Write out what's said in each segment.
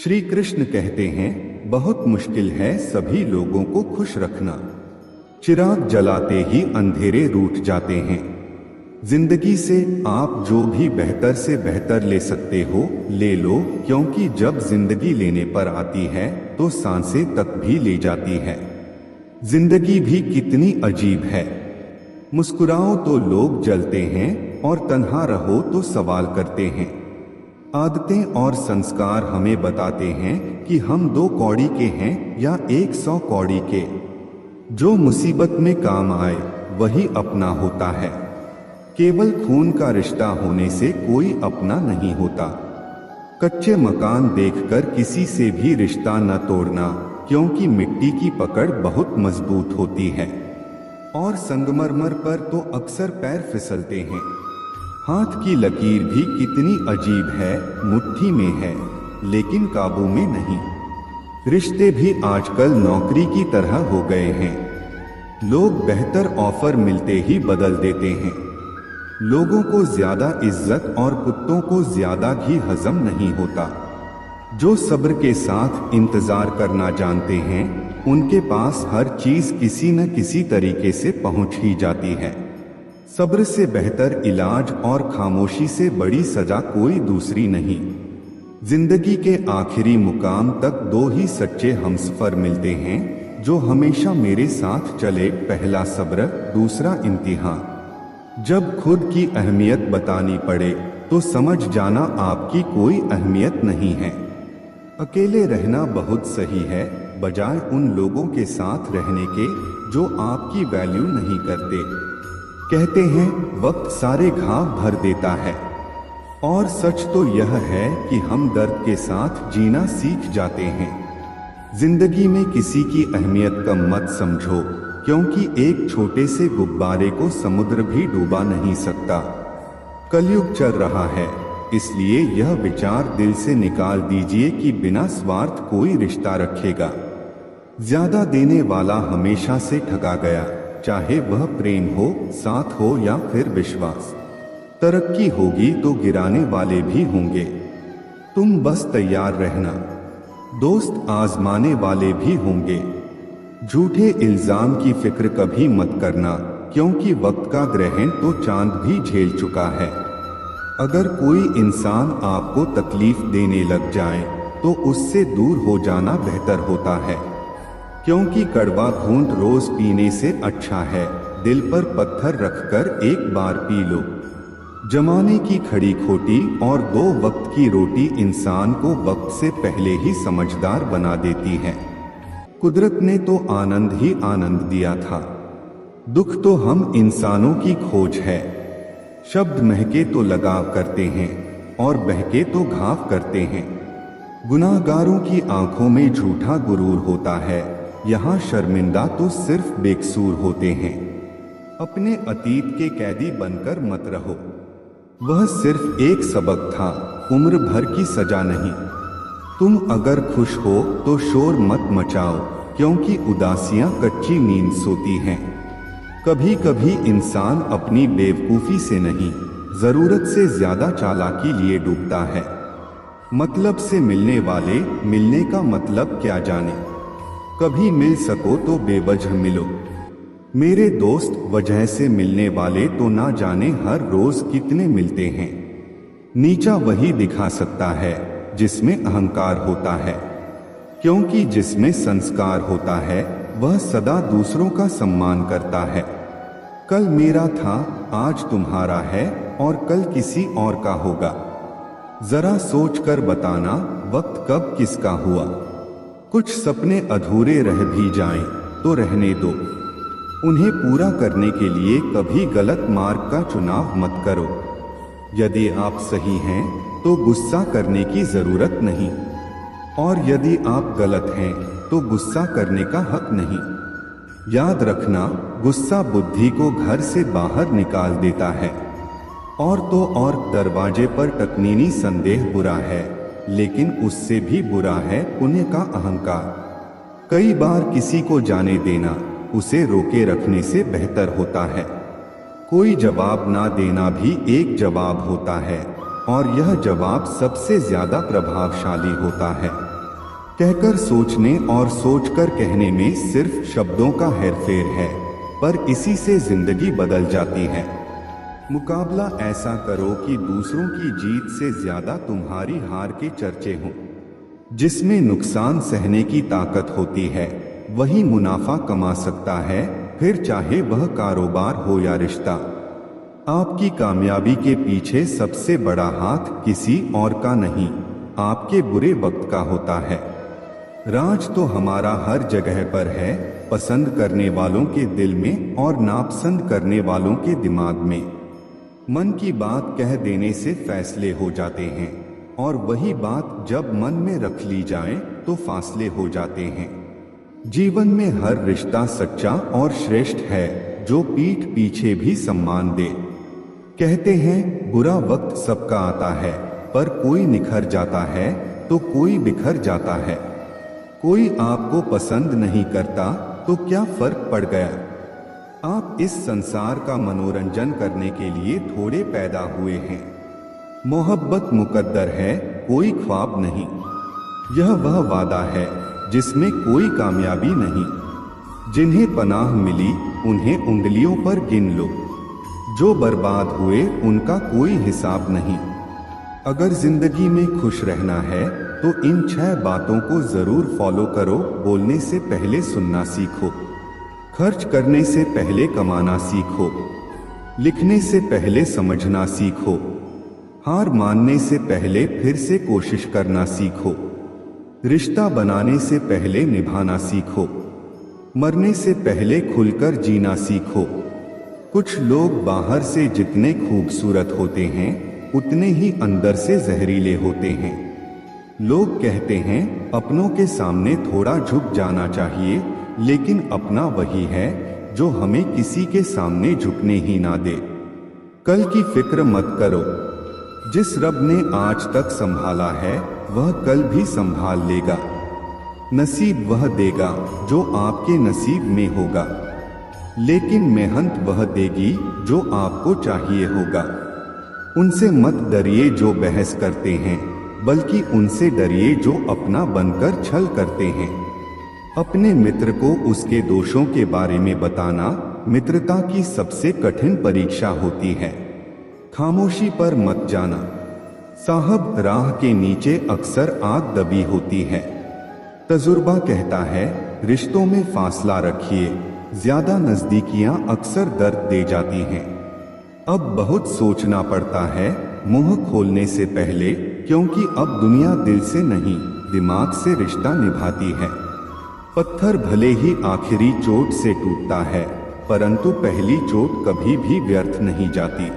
श्री कृष्ण कहते हैं, बहुत मुश्किल है सभी लोगों को खुश रखना। चिराग जलाते ही अंधेरे रूठ जाते हैं। जिंदगी से आप जो भी बेहतर से बेहतर ले सकते हो ले लो, क्योंकि जब जिंदगी लेने पर आती है तो सांसें तक भी ले जाती है। जिंदगी भी कितनी अजीब है। मुस्कुराओ तो लोग जलते हैं और तन्हा रहो तो सवाल करते हैं। आदतें और संस्कार हमें बताते हैं कि हम 2 कौड़ी के हैं या 100 कौड़ी के। जो मुसीबत में काम आए वही अपना होता है। केवल खून का रिश्ता होने से कोई अपना नहीं होता। कच्चे मकान देखकर किसी से भी रिश्ता न तोड़ना, क्योंकि मिट्टी की पकड़ बहुत मजबूत होती है और संगमरमर पर तो अक्सर पैर फिसलते हैं। हाथ की लकीर भी कितनी अजीब है, मुट्ठी में है लेकिन काबू में नहीं। रिश्ते भी आजकल नौकरी की तरह हो गए हैं। लोग बेहतर ऑफर मिलते ही बदल देते हैं। लोगों को ज्यादा इज्जत और कुत्तों को ज्यादा घी हजम नहीं होता। जो सब्र के साथ इंतजार करना जानते हैं उनके पास हर चीज किसी न किसी तरीके से पहुंच ही जाती है। सब्र से बेहतर इलाज और खामोशी से बड़ी सजा कोई दूसरी नहीं। जिंदगी के आखिरी मुकाम तक 2 ही सच्चे हमसफर मिलते हैं जो हमेशा मेरे साथ चले, पहला सब्र, दूसरा इम्तिहान। जब खुद की अहमियत बतानी पड़े तो समझ जाना आपकी कोई अहमियत नहीं है। अकेले रहना बहुत सही है, बजाय उन लोगों के साथ रहने के जो आपकी वैल्यू नहीं करते। कहते हैं वक्त सारे घाव भर देता है, और सच तो यह है कि हम दर्द के साथ जीना सीख जाते हैं। जिंदगी में किसी की अहमियत कम मत समझो, क्योंकि एक छोटे से गुब्बारे को समुद्र भी डूबा नहीं सकता। कलयुग चल रहा है, इसलिए यह विचार दिल से निकाल दीजिए कि बिना स्वार्थ कोई रिश्ता रखेगा। ज्यादा देने वाला हमेशा से ठगा गया, चाहे वह प्रेम हो, साथ हो या फिर विश्वास। तरक्की होगी तो गिराने वाले भी होंगे, तुम बस तैयार रहना। दोस्त आजमाने वाले भी होंगे। झूठे इल्जाम की फिक्र कभी मत करना, क्योंकि वक्त का ग्रहण तो चांद भी झेल चुका है। अगर कोई इंसान आपको तकलीफ देने लग जाए तो उससे दूर हो जाना बेहतर होता है, क्योंकि कड़वा घूंट रोज पीने से अच्छा है दिल पर पत्थर रखकर एक बार पी लो। जमाने की खड़ी खोटी और 2 वक्त की रोटी इंसान को वक्त से पहले ही समझदार बना देती है। कुदरत ने तो आनंद ही आनंद दिया था, दुख तो हम इंसानों की खोज है। शब्द महके तो लगाव करते हैं और बहके तो घाव करते हैं। गुनाहगारों की आंखों में झूठा गुरूर होता है, यहाँ शर्मिंदा तो सिर्फ बेकसूर होते हैं। अपने अतीत के कैदी बनकर मत रहो, वह सिर्फ एक सबक था, उम्र भर की सजा नहीं। तुम अगर खुश हो तो शोर मत मचाओ, क्योंकि उदासियां कच्ची नींद सोती हैं। कभी कभी इंसान अपनी बेवकूफी से नहीं, जरूरत से ज्यादा चालाकी लिए डूबता है। मतलब से मिलने वाले मिलने का मतलब क्या जाने। कभी मिल सको तो बेवजह मिलो। मेरे दोस्त वजह से मिलने वाले तो ना जाने हर रोज कितने मिलते हैं। नीचा वही दिखा सकता है जिसमें अहंकार होता है, क्योंकि जिसमें संस्कार होता है वह सदा दूसरों का सम्मान करता है। कल मेरा था, आज तुम्हारा है और कल किसी और का होगा। जरा सोचकर बताना वक्त कब किसका हुआ। कुछ सपने अधूरे रह भी जाएं तो रहने दो, उन्हें पूरा करने के लिए कभी गलत मार्ग का चुनाव मत करो। यदि आप सही हैं तो गुस्सा करने की जरूरत नहीं, और यदि आप गलत हैं तो गुस्सा करने का हक नहीं। याद रखना, गुस्सा बुद्धि को घर से बाहर निकाल देता है। और तो और दरवाजे पर टकनीनी संदेह बुरा है, लेकिन उससे भी बुरा है पुण्य का अहंकार। कई बार किसी को जाने देना उसे रोके रखने से बेहतर होता है। कोई जवाब ना देना भी एक जवाब होता है, और यह जवाब सबसे ज्यादा प्रभावशाली होता है। कहकर सोचने और सोचकर कहने में सिर्फ शब्दों का हेरफेर है, पर इसी से जिंदगी बदल जाती है। मुकाबला ऐसा करो कि दूसरों की जीत से ज्यादा तुम्हारी हार के चर्चे हों। जिसमें नुकसान सहने की ताकत होती है वही मुनाफा कमा सकता है, फिर चाहे वह कारोबार हो या रिश्ता। आपकी कामयाबी के पीछे सबसे बड़ा हाथ किसी और का नहीं, आपके बुरे वक्त का होता है। राज तो हमारा हर जगह पर है, पसंद करने वालों के दिल में और नापसंद करने वालों के दिमाग में। मन की बात कह देने से फैसले हो जाते हैं, और वही बात जब मन में रख ली जाए तो फासले हो जाते हैं। जीवन में हर रिश्ता सच्चा और श्रेष्ठ है जो पीठ पीछे भी सम्मान दे। कहते हैं बुरा वक्त सबका आता है, पर कोई निखर जाता है तो कोई बिखर जाता है। कोई आपको पसंद नहीं करता तो क्या फर्क पड़ गया। आप इस संसार का मनोरंजन करने के लिए थोड़े पैदा हुए हैं। मोहब्बत मुकद्दर है, कोई ख्वाब नहीं। यह वह वादा है जिसमें कोई कामयाबी नहीं। जिन्हें पनाह मिली उन्हें उंगलियों पर गिन लो, जो बर्बाद हुए उनका कोई हिसाब नहीं। अगर जिंदगी में खुश रहना है तो इन 6 बातों को जरूर फॉलो करो। बोलने से पहले सुनना सीखो, खर्च करने से पहले कमाना सीखो, लिखने से पहले समझना सीखो, हार मानने से पहले फिर से कोशिश करना सीखो, रिश्ता बनाने से पहले निभाना सीखो, मरने से पहले खुलकर जीना सीखो। कुछ लोग बाहर से जितने खूबसूरत होते हैं उतने ही अंदर से जहरीले होते हैं। लोग कहते हैं अपनों के सामने थोड़ा झुक जाना चाहिए, लेकिन अपना वही है जो हमें किसी के सामने झुकने ही ना दे। कल की फिक्र मत करो, जिस रब ने आज तक संभाला है वह कल भी संभाल लेगा। नसीब वह देगा जो आपके नसीब में होगा, लेकिन मेहनत वह देगी जो आपको चाहिए होगा। उनसे मत डरिए जो बहस करते हैं, बल्कि उनसे डरिए जो अपना बनकर छल करते हैं। अपने मित्र को उसके दोषों के बारे में बताना मित्रता की सबसे कठिन परीक्षा होती है। खामोशी पर मत जाना साहब, राह के नीचे अक्सर आग दबी होती है। तजुर्बा कहता है रिश्तों में फासला रखिए, ज्यादा नजदीकियां अक्सर दर्द दे जाती हैं। अब बहुत सोचना पड़ता है मुंह खोलने से पहले, क्योंकि अब दुनिया दिल से नहीं दिमाग से रिश्ता निभाती है। पत्थर भले ही आखिरी चोट से टूटता है, परंतु पहली चोट कभी भी व्यर्थ नहीं जाती।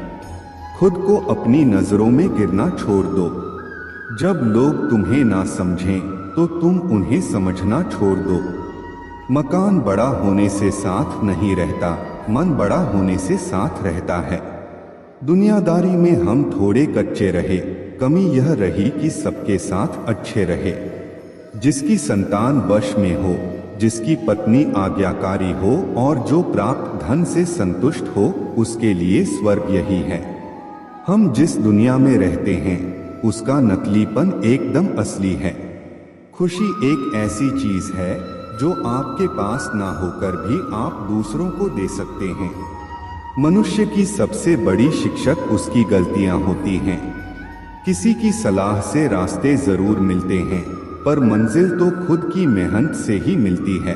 खुद को अपनी नजरों में गिरना छोड़ दो। जब लोग तुम्हें ना समझें तो तुम उन्हें समझना छोड़ दो। मकान बड़ा होने से साथ नहीं रहता, मन बड़ा होने से साथ रहता है। दुनियादारी में हम थोड़े कच्चे रहे, कमी यह रही कि सबके साथ अच्छे रहे। जिसकी संतान वश में हो, जिसकी पत्नी आज्ञाकारी हो और जो प्राप्त धन से संतुष्ट हो, उसके लिए स्वर्ग यही है। हम जिस दुनिया में रहते हैं उसका नकलीपन एकदम असली है। खुशी एक ऐसी चीज है जो आपके पास ना होकर भी आप दूसरों को दे सकते हैं। मनुष्य की सबसे बड़ी शिक्षक उसकी गलतियां होती हैं। किसी की सलाह से रास्ते जरूर मिलते हैं, पर मंजिल तो खुद की मेहनत से ही मिलती है।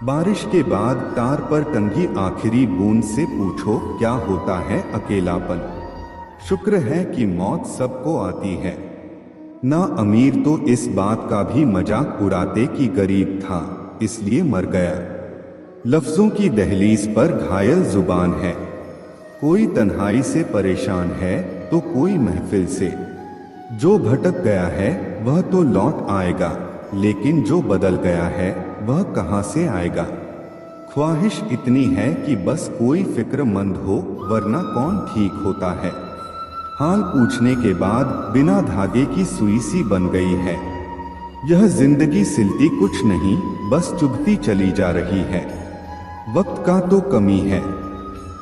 बारिश के बाद तार पर टंगी आखिरी बूंद से पूछो क्या होता है अकेलापन। शुक्र है कि मौत सबको आती है। ना अमीर तो इस बात का भी मजाक उड़ाते कि गरीब था इसलिए मर गया। लफ्जों की दहलीज पर घायल जुबान है। कोई तन्हाई से परेशान है तो कोई महफिल से। जो भटक गया है वह तो लौट आएगा, लेकिन जो बदल गया है वह कहां से आएगा। ख्वाहिश इतनी है कि बस कोई फिक्रमंद हो, वरना कौन ठीक होता है। हाल पूछने के बाद बिना धागे की सुई सी बन गई है। यह जिंदगी सिलती कुछ नहीं, बस चुभती चली जा रही है। वक्त का तो कमी है,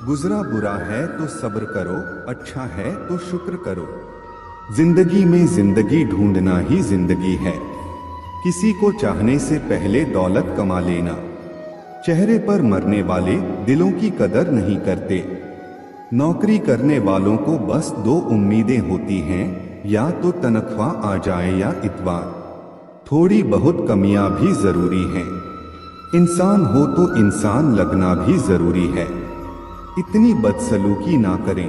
गुजरा बुरा है तो सब्र करो, अच्छा है तो शुक्र करो। जिंदगी में जिंदगी ढूंढना ही जिंदगी है। किसी को चाहने से पहले दौलत कमा लेना। चेहरे पर मरने वाले दिलों की कदर नहीं करते। नौकरी करने वालों को बस दो उम्मीदें होती हैं, या तो तनख्वाह आ जाए या इतवार। थोड़ी बहुत कमियां भी जरूरी हैं। इंसान हो तो इंसान लगना भी जरूरी है। इतनी बदसलूकी ना करें।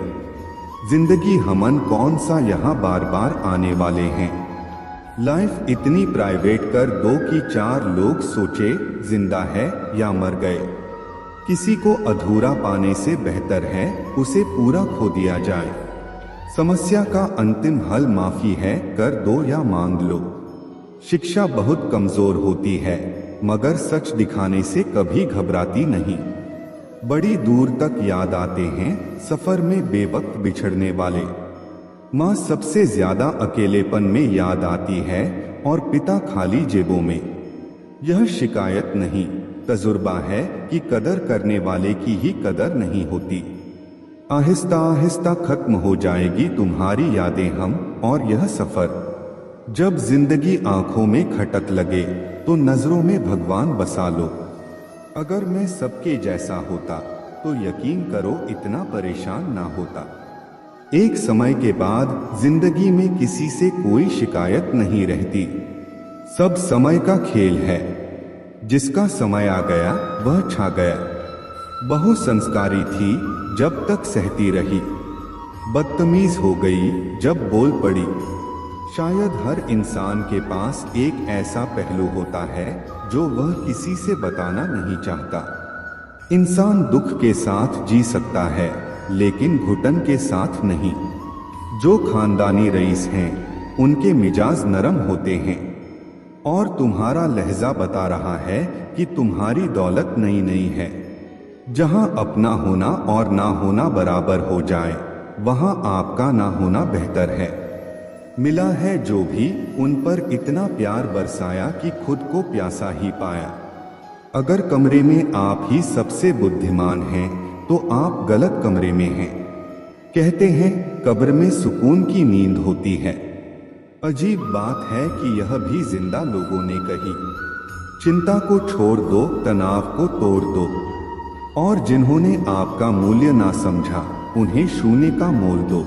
जिंदगी हमन कौन सा यहाँ बार बार आने वाले हैं। लाइफ इतनी प्राइवेट कर दो कि चार लोग सोचे जिंदा है या मर गए। किसी को अधूरा पाने से बेहतर है उसे पूरा खो दिया जाए। समस्या का अंतिम हल माफी है, कर दो या मांग लो। शिक्षा बहुत कमजोर होती है, मगर सच दिखाने से कभी घबराती नहीं। बड़ी दूर तक याद आते हैं सफर में बेवक्त बिछड़ने वाले। माँ सबसे ज्यादा अकेलेपन में याद आती है और पिता खाली जेबों में। यह शिकायत नहीं, तजुर्बा है कि कदर करने वाले की ही कदर नहीं होती। आहिस्ता आहिस्ता खत्म हो जाएगी तुम्हारी यादें हम और यह सफर। जब जिंदगी आंखों में खटक लगे तो नजरों में भगवान बसा लो। अगर मैं सबके जैसा होता तो यकीन करो इतना परेशान ना होता। एक समय के बाद जिंदगी में किसी से कोई शिकायत नहीं रहती। सब समय का खेल है। जिसका समय आ गया वह छा गया। बहु संस्कारी थी जब तक सहती रही, बदतमीज हो गई जब बोल पड़ी। शायद हर इंसान के पास एक ऐसा पहलू होता है जो वह किसी से बताना नहीं चाहता। इंसान दुख के साथ जी सकता है, लेकिन घुटन के साथ नहीं। जो खानदानी रईस हैं उनके मिजाज नरम होते हैं, और तुम्हारा लहजा बता रहा है कि तुम्हारी दौलत नई नई है। जहां अपना होना और ना होना बराबर हो जाए, वहां आपका ना होना बेहतर है। मिला है जो भी उन पर इतना प्यार बरसाया कि खुद को प्यासा ही पाया। अगर कमरे में आप ही सबसे बुद्धिमान हैं तो आप गलत कमरे में हैं। कहते हैं कब्र में सुकून की नींद होती है। अजीब बात है कि यह भी जिंदा लोगों ने कही। चिंता को छोड़ दो, तनाव को तोड़ दो। और जिन्होंने आपका मूल्य ना समझा उन्हें शून्य का मोल दो।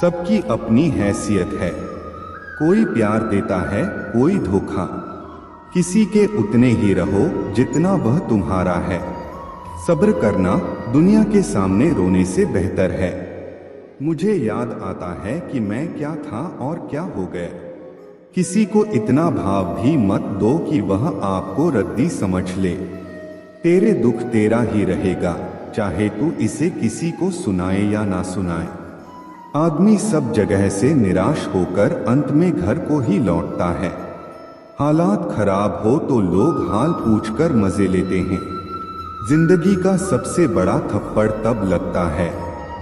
सबकी अपनी हैसियत है। कोई प्यार देता है, कोई धोखा। किसी के उतने ही रहो जितना वह तुम्हारा है। सब्र करना दुनिया के सामने रोने से बेहतर है। मुझे याद आता है कि मैं क्या था और क्या हो गया। किसी को इतना भाव भी मत दो कि वह आपको रद्दी समझ ले। तेरे दुख तेरा ही रहेगा, चाहे तू इसे किसी को सुनाए या ना सुनाए। आदमी सब जगह से निराश होकर अंत में घर को ही लौटता है। हालात खराब हो तो लोग हाल पूछकर मजे लेते हैं। जिंदगी का सबसे बड़ा थप्पड़ तब लगता है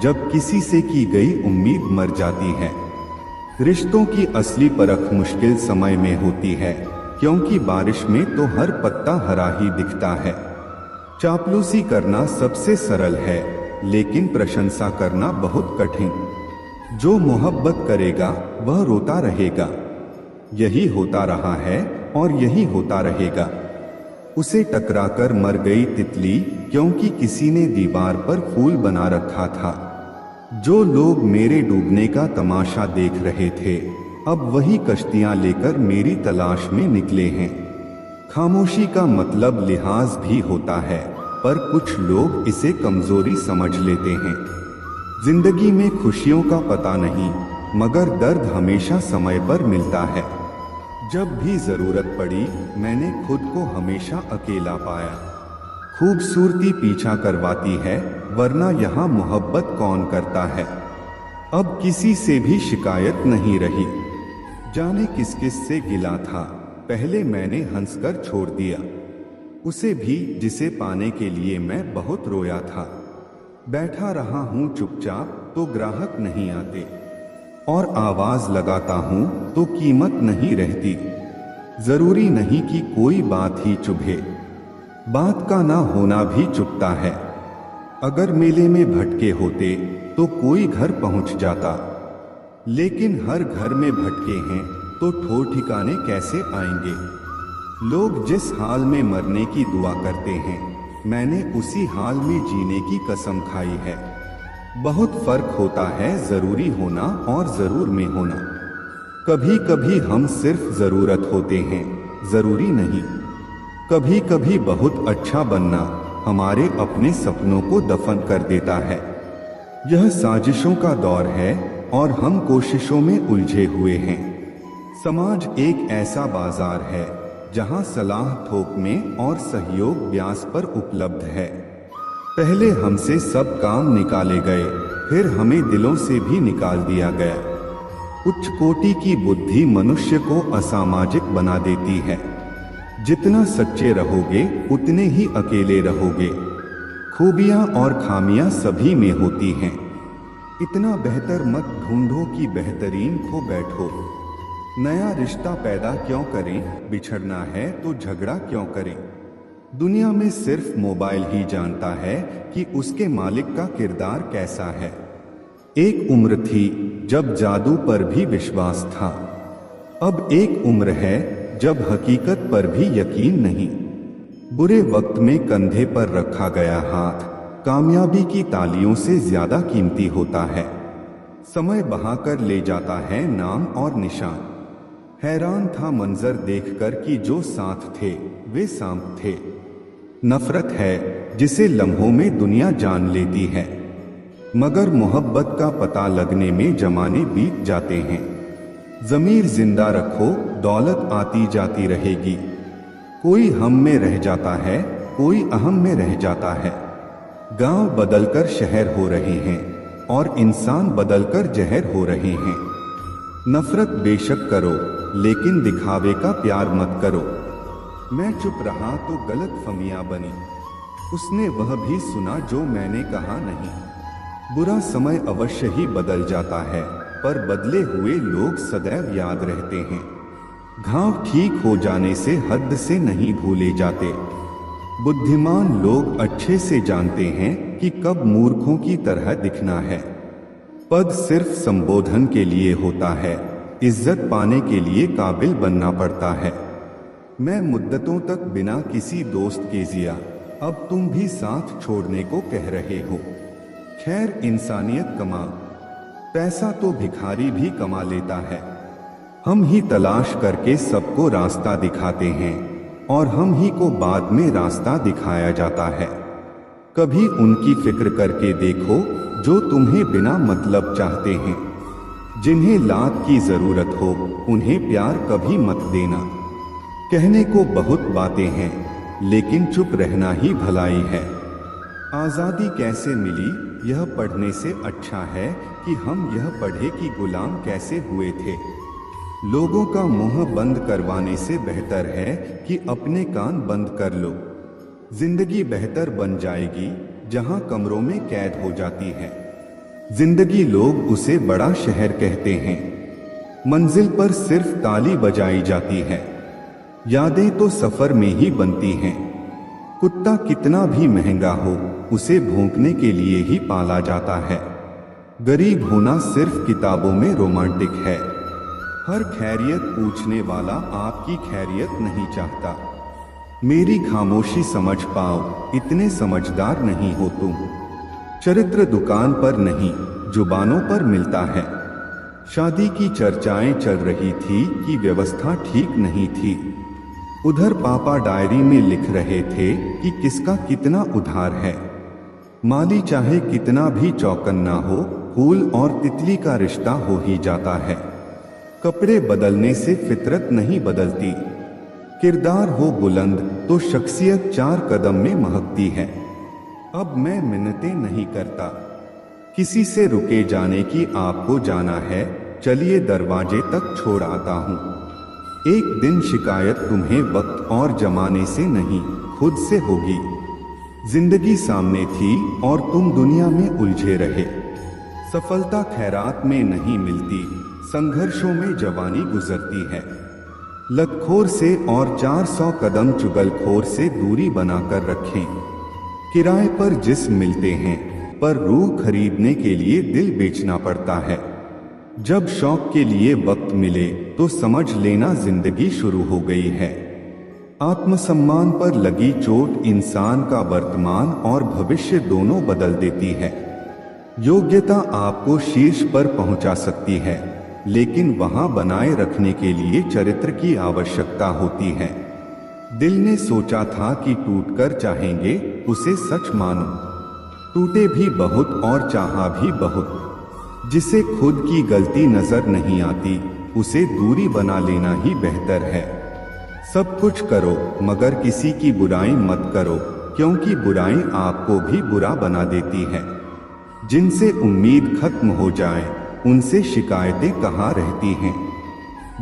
जब किसी से की गई उम्मीद मर जाती है। रिश्तों की असली परख मुश्किल समय में होती है, क्योंकि बारिश में तो हर पत्ता हरा ही दिखता है। चापलूसी करना सबसे सरल है, लेकिन प्रशंसा करना बहुत कठिन। जो मोहब्बत करेगा वह रोता रहेगा। यही होता रहा है और यही होता रहेगा। उसे टकराकर मर गई तितली, क्योंकि किसी ने दीवार पर फूल बना रखा था। जो लोग मेरे डूबने का तमाशा देख रहे थे, अब वही कश्तियां लेकर मेरी तलाश में निकले हैं। खामोशी का मतलब लिहाज भी होता है, पर कुछ लोग इसे कमजोरी समझ लेते हैं। जिंदगी में खुशियों का पता नहीं, मगर दर्द हमेशा समय पर मिलता है। जब भी जरूरत पड़ी मैंने खुद को हमेशा अकेला पाया। खूबसूरती पीछा करवाती है, वरना यहाँ मोहब्बत कौन करता है। अब किसी से भी शिकायत नहीं रही। जाने किस किस से गिला था, पहले मैंने हंसकर छोड़ दिया। उसे भी जिसे पाने के लिए मैं बहुत रोया था। बैठा रहा हूँ चुपचाप तो ग्राहक नहीं आते, और आवाज लगाता हूँ तो कीमत नहीं रहती। जरूरी नहीं कि कोई बात ही चुभे, बात का ना होना भी चुभता है। अगर मेले में भटके होते तो कोई घर पहुंच जाता, लेकिन हर घर में भटके हैं तो ठौर ठिकाने कैसे आएंगे। लोग जिस हाल में मरने की दुआ करते हैं, मैंने उसी हाल में जीने की कसम खाई है। बहुत फर्क होता है जरूरी होना और जरूर में होना। कभी कभी हम सिर्फ जरूरत होते हैं, जरूरी नहीं। कभी कभी बहुत अच्छा बनना हमारे अपने सपनों को दफन कर देता है। यह साजिशों का दौर है और हम कोशिशों में उलझे हुए हैं। समाज एक ऐसा बाजार है जहां सलाह थोक में और सहयोग ब्याज पर उपलब्ध है। पहले हमसे सब काम निकाले गए, फिर हमें दिलों से भी निकाल दिया गया। उच्च कोटि की बुद्धि मनुष्य को असामाजिक बना देती है। जितना सच्चे रहोगे उतने ही अकेले रहोगे। खूबियां और खामियां सभी में होती हैं। इतना बेहतर मत ढूंढो कि बेहतरीन खो बैठो। नया रिश्ता पैदा क्यों करें, बिछड़ना है तो झगड़ा क्यों करें। दुनिया में सिर्फ मोबाइल ही जानता है कि उसके मालिक का किरदार कैसा है। एक उम्र थी जब जादू पर भी विश्वास था। अब एक उम्र है जब हकीकत पर भी यकीन नहीं। बुरे वक्त में कंधे पर रखा गया हाथ कामयाबी की तालियों से ज्यादा कीमती होता है। समय बहाकर ले जाता है नाम और निशान। हैरान था मंजर देखकर कि जो साथ थे वे सांप थे। नफरत है जिसे लम्हों में दुनिया जान लेती है, मगर मोहब्बत का पता लगने में जमाने बीत जाते हैं। ज़मीर जिंदा रखो, दौलत आती जाती रहेगी। कोई हम में रह जाता है, कोई अहम में रह जाता है। गांव बदलकर शहर हो रहे हैं और इंसान बदलकर जहर हो रहे हैं। नफरत बेशक करो, लेकिन दिखावे का प्यार मत करो। मैं चुप रहा तो गलतफहमियां बनी। उसने वह भी सुना जो मैंने कहा नहीं। बुरा समय अवश्य ही बदल जाता है, पर बदले हुए लोग सदैव याद रहते हैं। घाव ठीक हो जाने से हद से नहीं भूले जाते। बुद्धिमान लोग अच्छे से जानते हैं कि कब मूर्खों की तरह दिखना है। पद सिर्फ संबोधन के लिए होता है, इज्जत पाने के लिए काबिल बनना पड़ता है। मैं मुद्दतों तक बिना किसी दोस्त के जिया, अब तुम भी साथ छोड़ने को कह रहे हो। खैर, इंसानियत कमा। पैसा तो भिखारी भी कमा लेता है। हम ही तलाश करके सबको रास्ता दिखाते हैं और हम ही को बाद में रास्ता दिखाया जाता है। कभी उनकी फिक्र करके देखो जो तुम्हें बिना मतलब चाहते हैं। जिन्हें लात की जरूरत हो उन्हें प्यार कभी मत देना। कहने को बहुत बातें हैं, लेकिन चुप रहना ही भलाई है। आज़ादी कैसे मिली यह पढ़ने से अच्छा है कि हम यह पढ़े कि गुलाम कैसे हुए थे। लोगों का मुंह बंद करवाने से बेहतर है कि अपने कान बंद कर लो। जिंदगी बेहतर बन जाएगी जहां कमरों में कैद हो जाती है। जिंदगी लोग उसे बड़ा शहर कहते हैं। मंजिल पर सिर्फ ताली बजाई जाती है। यादें तो सफर में ही बनती हैं। कुत्ता कितना भी महंगा हो, उसे भौंकने के लिए ही पाला जाता है। गरीब होना सिर्फ किताबों में रोमांटिक है। हर खैरियत पूछने वाला आपकी खैरियत नहीं चाहता। मेरी खामोशी समझ पाओ, इतने समझदार नहीं हो तुम। चरित्र दुकान पर नहीं, जुबानों पर मिलता है। शादी की चर्चाएं चल रही थी कि व्यवस्था ठीक नहीं थी। उधर पापा डायरी में लिख रहे थे कि किसका कितना उधार है। माली चाहे कितना भी चौकन्ना हो, फूल और तितली का रिश्ता हो ही जाता है। कपड़े बदलने से फितरत नहीं बदलती। किरदार हो बुलंद तो शख्सियत 4 कदम में महकती है। अब मैं मिन्नतें नहीं करता। किसी से रुके जाने की आपको जाना है, चलिए दरवाजे तक छोड़ आता हूँ। एक दिन शिकायत तुम्हें वक्त और जमाने से नहीं, खुद से होगी। जिंदगी सामने थी और तुम दुनिया में उलझे रहे। सफलता खैरात में नहीं मिलती, संघर्षों में जवानी गुजरती है। लतखोर से और 400 कदम चुगलखोर से दूरी बनाकर रखें। किराए पर जिस्म मिलते हैं, पर रूह खरीदने के लिए दिल बेचना पड़ता है। जब शौक के लिए वक्त मिले तो समझ लेना जिंदगी शुरू हो गई है। आत्मसम्मान पर लगी चोट इंसान का वर्तमान और भविष्य दोनों बदल देती है। योग्यता आपको शीर्ष पर पहुंचा सकती है, लेकिन वहां बनाए रखने के लिए चरित्र की आवश्यकता होती है। दिल ने सोचा था कि टूटकर चाहेंगे, उसे सच मानो। टूटे भी बहुत और चाहा भी बहुत। जिसे खुद की गलती नजर नहीं आती, उसे दूरी बना लेना ही बेहतर है। सब कुछ करो मगर किसी की बुराई मत करो, क्योंकि बुराई आपको भी बुरा बना देती है। जिनसे उम्मीद खत्म हो जाए, उनसे शिकायतें कहाँ रहती हैं।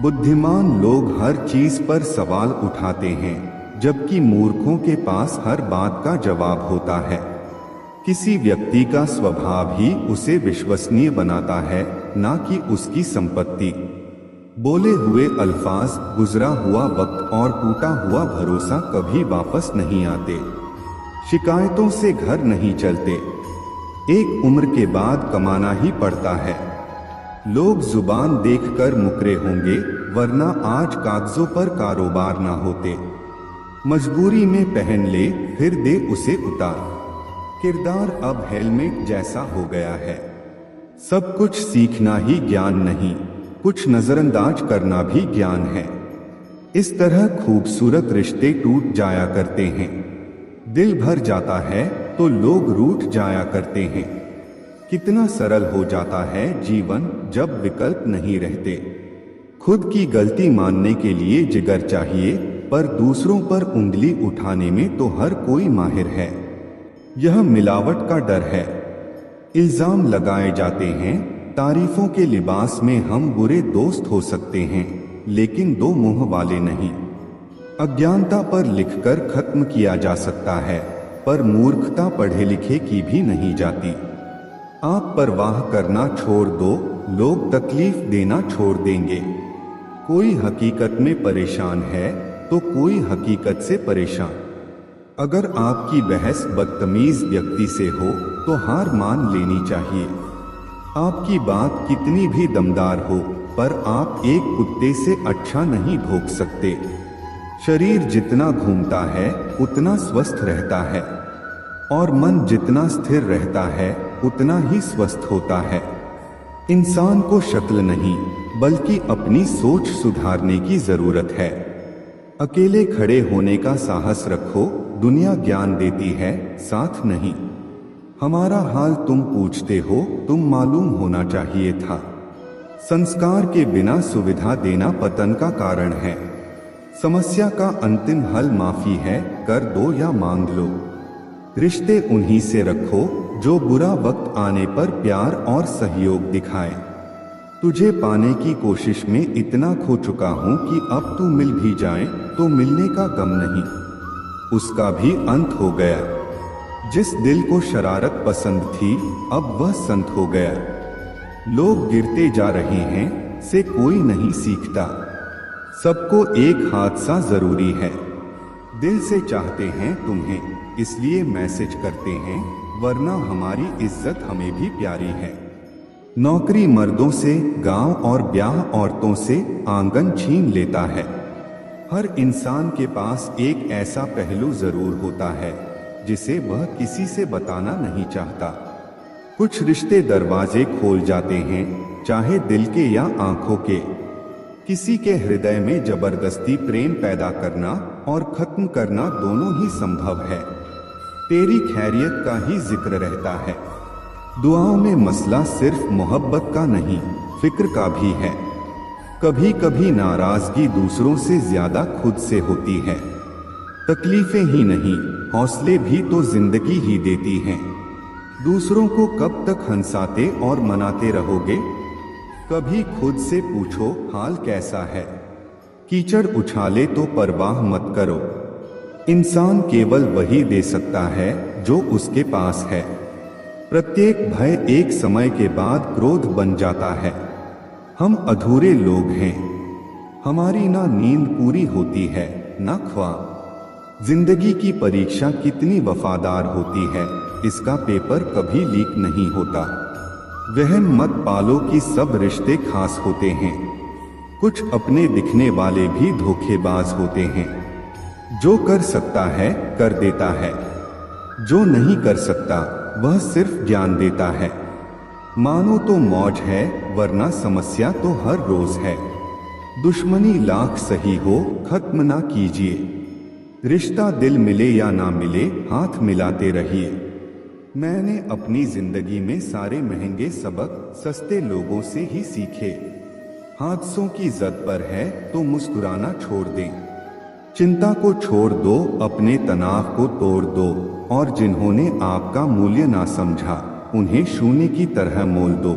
बुद्धिमान लोग हर चीज पर सवाल उठाते हैं, जबकि मूर्खों के पास हर बात का जवाब होता है। किसी व्यक्ति का स्वभाव ही उसे विश्वसनीय बनाता है, ना कि उसकी संपत्ति। बोले हुए अल्फाज, गुजरा हुआ वक्त और टूटा हुआ भरोसा कभी वापस नहीं आते। शिकायतों से घर नहीं चलते, एक उम्र के बाद कमाना ही पड़ता है। लोग जुबान देखकर मुकरे होंगे, वरना आज कागजों पर कारोबार ना होते। मजबूरी में पहन ले, फिर दे उसे उतार। किरदार अब हेलमेट जैसा हो गया है। सब कुछ सीखना ही ज्ञान नहीं, कुछ नजरअंदाज करना भी ज्ञान है। इस तरह खूबसूरत रिश्ते टूट जाया करते हैं। दिल भर जाता है तो लोग रूठ जाया करते हैं। कितना सरल हो जाता है जीवन जब विकल्प नहीं रहते। खुद की गलती मानने के लिए जिगर चाहिए, पर दूसरों पर उंगली उठाने में तो हर कोई माहिर है। यह मिलावट का डर है। इल्जाम लगाए जाते हैं, तारीफों के लिबास में हम बुरे दोस्त हो सकते हैं, लेकिन दो मुंह वाले नहीं। अज्ञानता पर लिखकर खत्म किया जा सकता है, पर मूर्खता पढ़े लिखे की भी नहीं जाती। आप परवाह करना छोड़ दो, लोग तकलीफ देना छोड़ देंगे। कोई हकीकत में परेशान है तो कोई हकीकत से परेशान। अगर आपकी बहस बदतमीज व्यक्ति से हो तो हार मान लेनी चाहिए। आपकी बात कितनी भी दमदार हो, पर आप एक कुत्ते से अच्छा नहीं भौंक सकते। शरीर जितना घूमता है उतना स्वस्थ रहता है, और मन जितना स्थिर रहता है उतना ही स्वस्थ होता है। इंसान को शक्ल नहीं, बल्कि अपनी सोच सुधारने की जरूरत है। अकेले खड़े होने का साहस रखो, दुनिया ज्ञान देती है, साथ नहीं। हमारा हाल तुम पूछते हो, तुम मालूम होना चाहिए था। संस्कार के बिना सुविधा देना पतन का कारण है। समस्या का अंतिम हल माफी है, कर दो या मांग लो। रिश्ते उन्हीं से रखो जो बुरा वक्त आने पर प्यार और सहयोग दिखाए। तुझे पाने की कोशिश में इतना खो चुका हूं कि अब तू मिल भी जाए तो मिलने का गम नहीं। उसका भी अंत हो गया। जिस दिल को शरारत पसंद थी, अब वह संत हो गया। लोग गिरते जा रहे हैं, से कोई नहीं सीखता। सबको एक हादसा जरूरी है। दिल से चाहते हैं तुम्हें, इसलिए मैसेज करते हैं, वरना हमारी इज्जत हमें भी प्यारी है। नौकरी मर्दों से, गांव और ब्याह औरतों से आंगन छीन लेता है। हर इंसान के पास एक ऐसा पहलू जरूर होता है जिसे वह किसी से बताना नहीं चाहता। कुछ रिश्ते दरवाजे खोल जाते हैं, चाहे दिल के या आंखों के। किसी के हृदय में जबरदस्ती प्रेम पैदा करना और खत्म करना दोनों ही संभव है। तेरी खैरियत का ही जिक्र रहता है। दुआओं में मसला सिर्फ मोहब्बत का नहीं, फिक्र का भी है। कभी कभी नाराजगी दूसरों से ज्यादा खुद से होती है। तकलीफें ही नहीं, हौसले भी तो जिंदगी ही देती हैं। दूसरों को कब तक हंसाते और मनाते रहोगे? कभी खुद से पूछो, हाल कैसा है? कीचड़ उछाले तो परवाह मत करो। इंसान केवल वही दे सकता है जो उसके पास है। प्रत्येक भय एक समय के बाद क्रोध बन जाता है। हम अधूरे लोग हैं। हमारी ना नींद पूरी होती है, ना ख्वाब। जिंदगी की परीक्षा कितनी वफादार होती है, इसका पेपर कभी लीक नहीं होता। वहम मत पालो कि सब रिश्ते खास होते हैं। कुछ अपने दिखने वाले भी धोखेबाज होते हैं। जो कर सकता है कर देता है, जो नहीं कर सकता वह सिर्फ ज्ञान देता है। मानो तो मौज है, वरना समस्या तो हर रोज है। दुश्मनी लाख सही हो, खत्म ना कीजिए। रिश्ता दिल मिले या ना मिले, हाथ मिलाते रहिए। मैंने अपनी जिंदगी में सारे महंगे सबक सस्ते लोगों से ही सीखे। हादसों की जद पर है तो मुस्कुराना छोड़ दें। चिंता को छोड़ दो, अपने तनाव को तोड़ दो, और जिन्होंने आपका मूल्य ना समझा उन्हें शून्य की तरह मोल दो।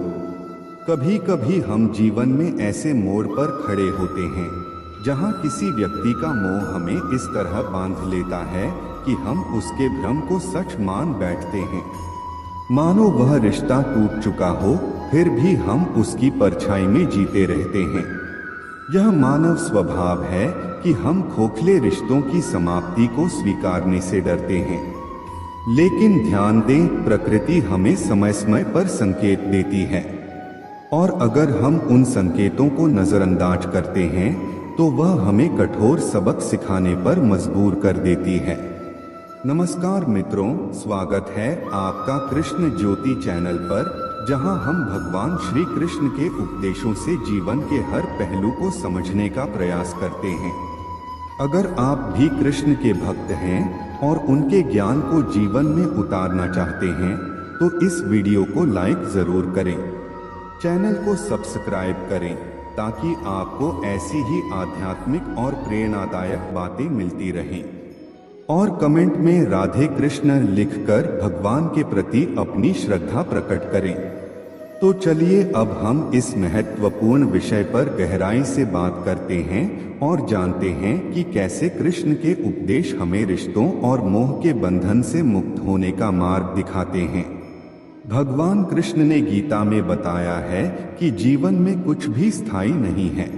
कभी कभी हम जीवन में ऐसे मोड़ पर खड़े होते हैं जहां किसी व्यक्ति का मोह हमें इस तरह बांध लेता है कि हम उसके भ्रम को सच मान बैठते हैं। मानो वह रिश्ता टूट चुका हो, फिर भी हम उसकी परछाई में जीते रहते हैं। यह मानव स्वभाव है कि हम खोखले रिश्तों की समाप्ति को स्वीकारने से डरते हैं। लेकिन ध्यान दें, प्रकृति हमें समय समय पर संकेत देती है, और अगर हम उन संकेतों को नजरअंदाज करते हैं तो वह हमें कठोर सबक सिखाने पर मजबूर कर देती है। नमस्कार मित्रों, स्वागत है आपका कृष्ण ज्योति चैनल पर, जहां हम भगवान श्री कृष्ण के उपदेशों से जीवन के हर पहलू को समझने का प्रयास करते हैं। अगर आप भी कृष्ण के भक्त हैं और उनके ज्ञान को जीवन में उतारना चाहते हैं तो इस वीडियो को लाइक जरूर करें, चैनल को सब्सक्राइब करें ताकि आपको ऐसी ही आध्यात्मिक और प्रेरणादायक बातें मिलती रहें। और कमेंट में राधे कृष्ण लिखकर भगवान के प्रति अपनी श्रद्धा प्रकट करें। तो चलिए अब हम इस महत्वपूर्ण विषय पर गहराई से बात करते हैं और जानते हैं कि कैसे कृष्ण के उपदेश हमें रिश्तों और मोह के बंधन से मुक्त होने का मार्ग दिखाते हैं। भगवान कृष्ण ने गीता में बताया है कि जीवन में कुछ भी स्थायी नहीं है।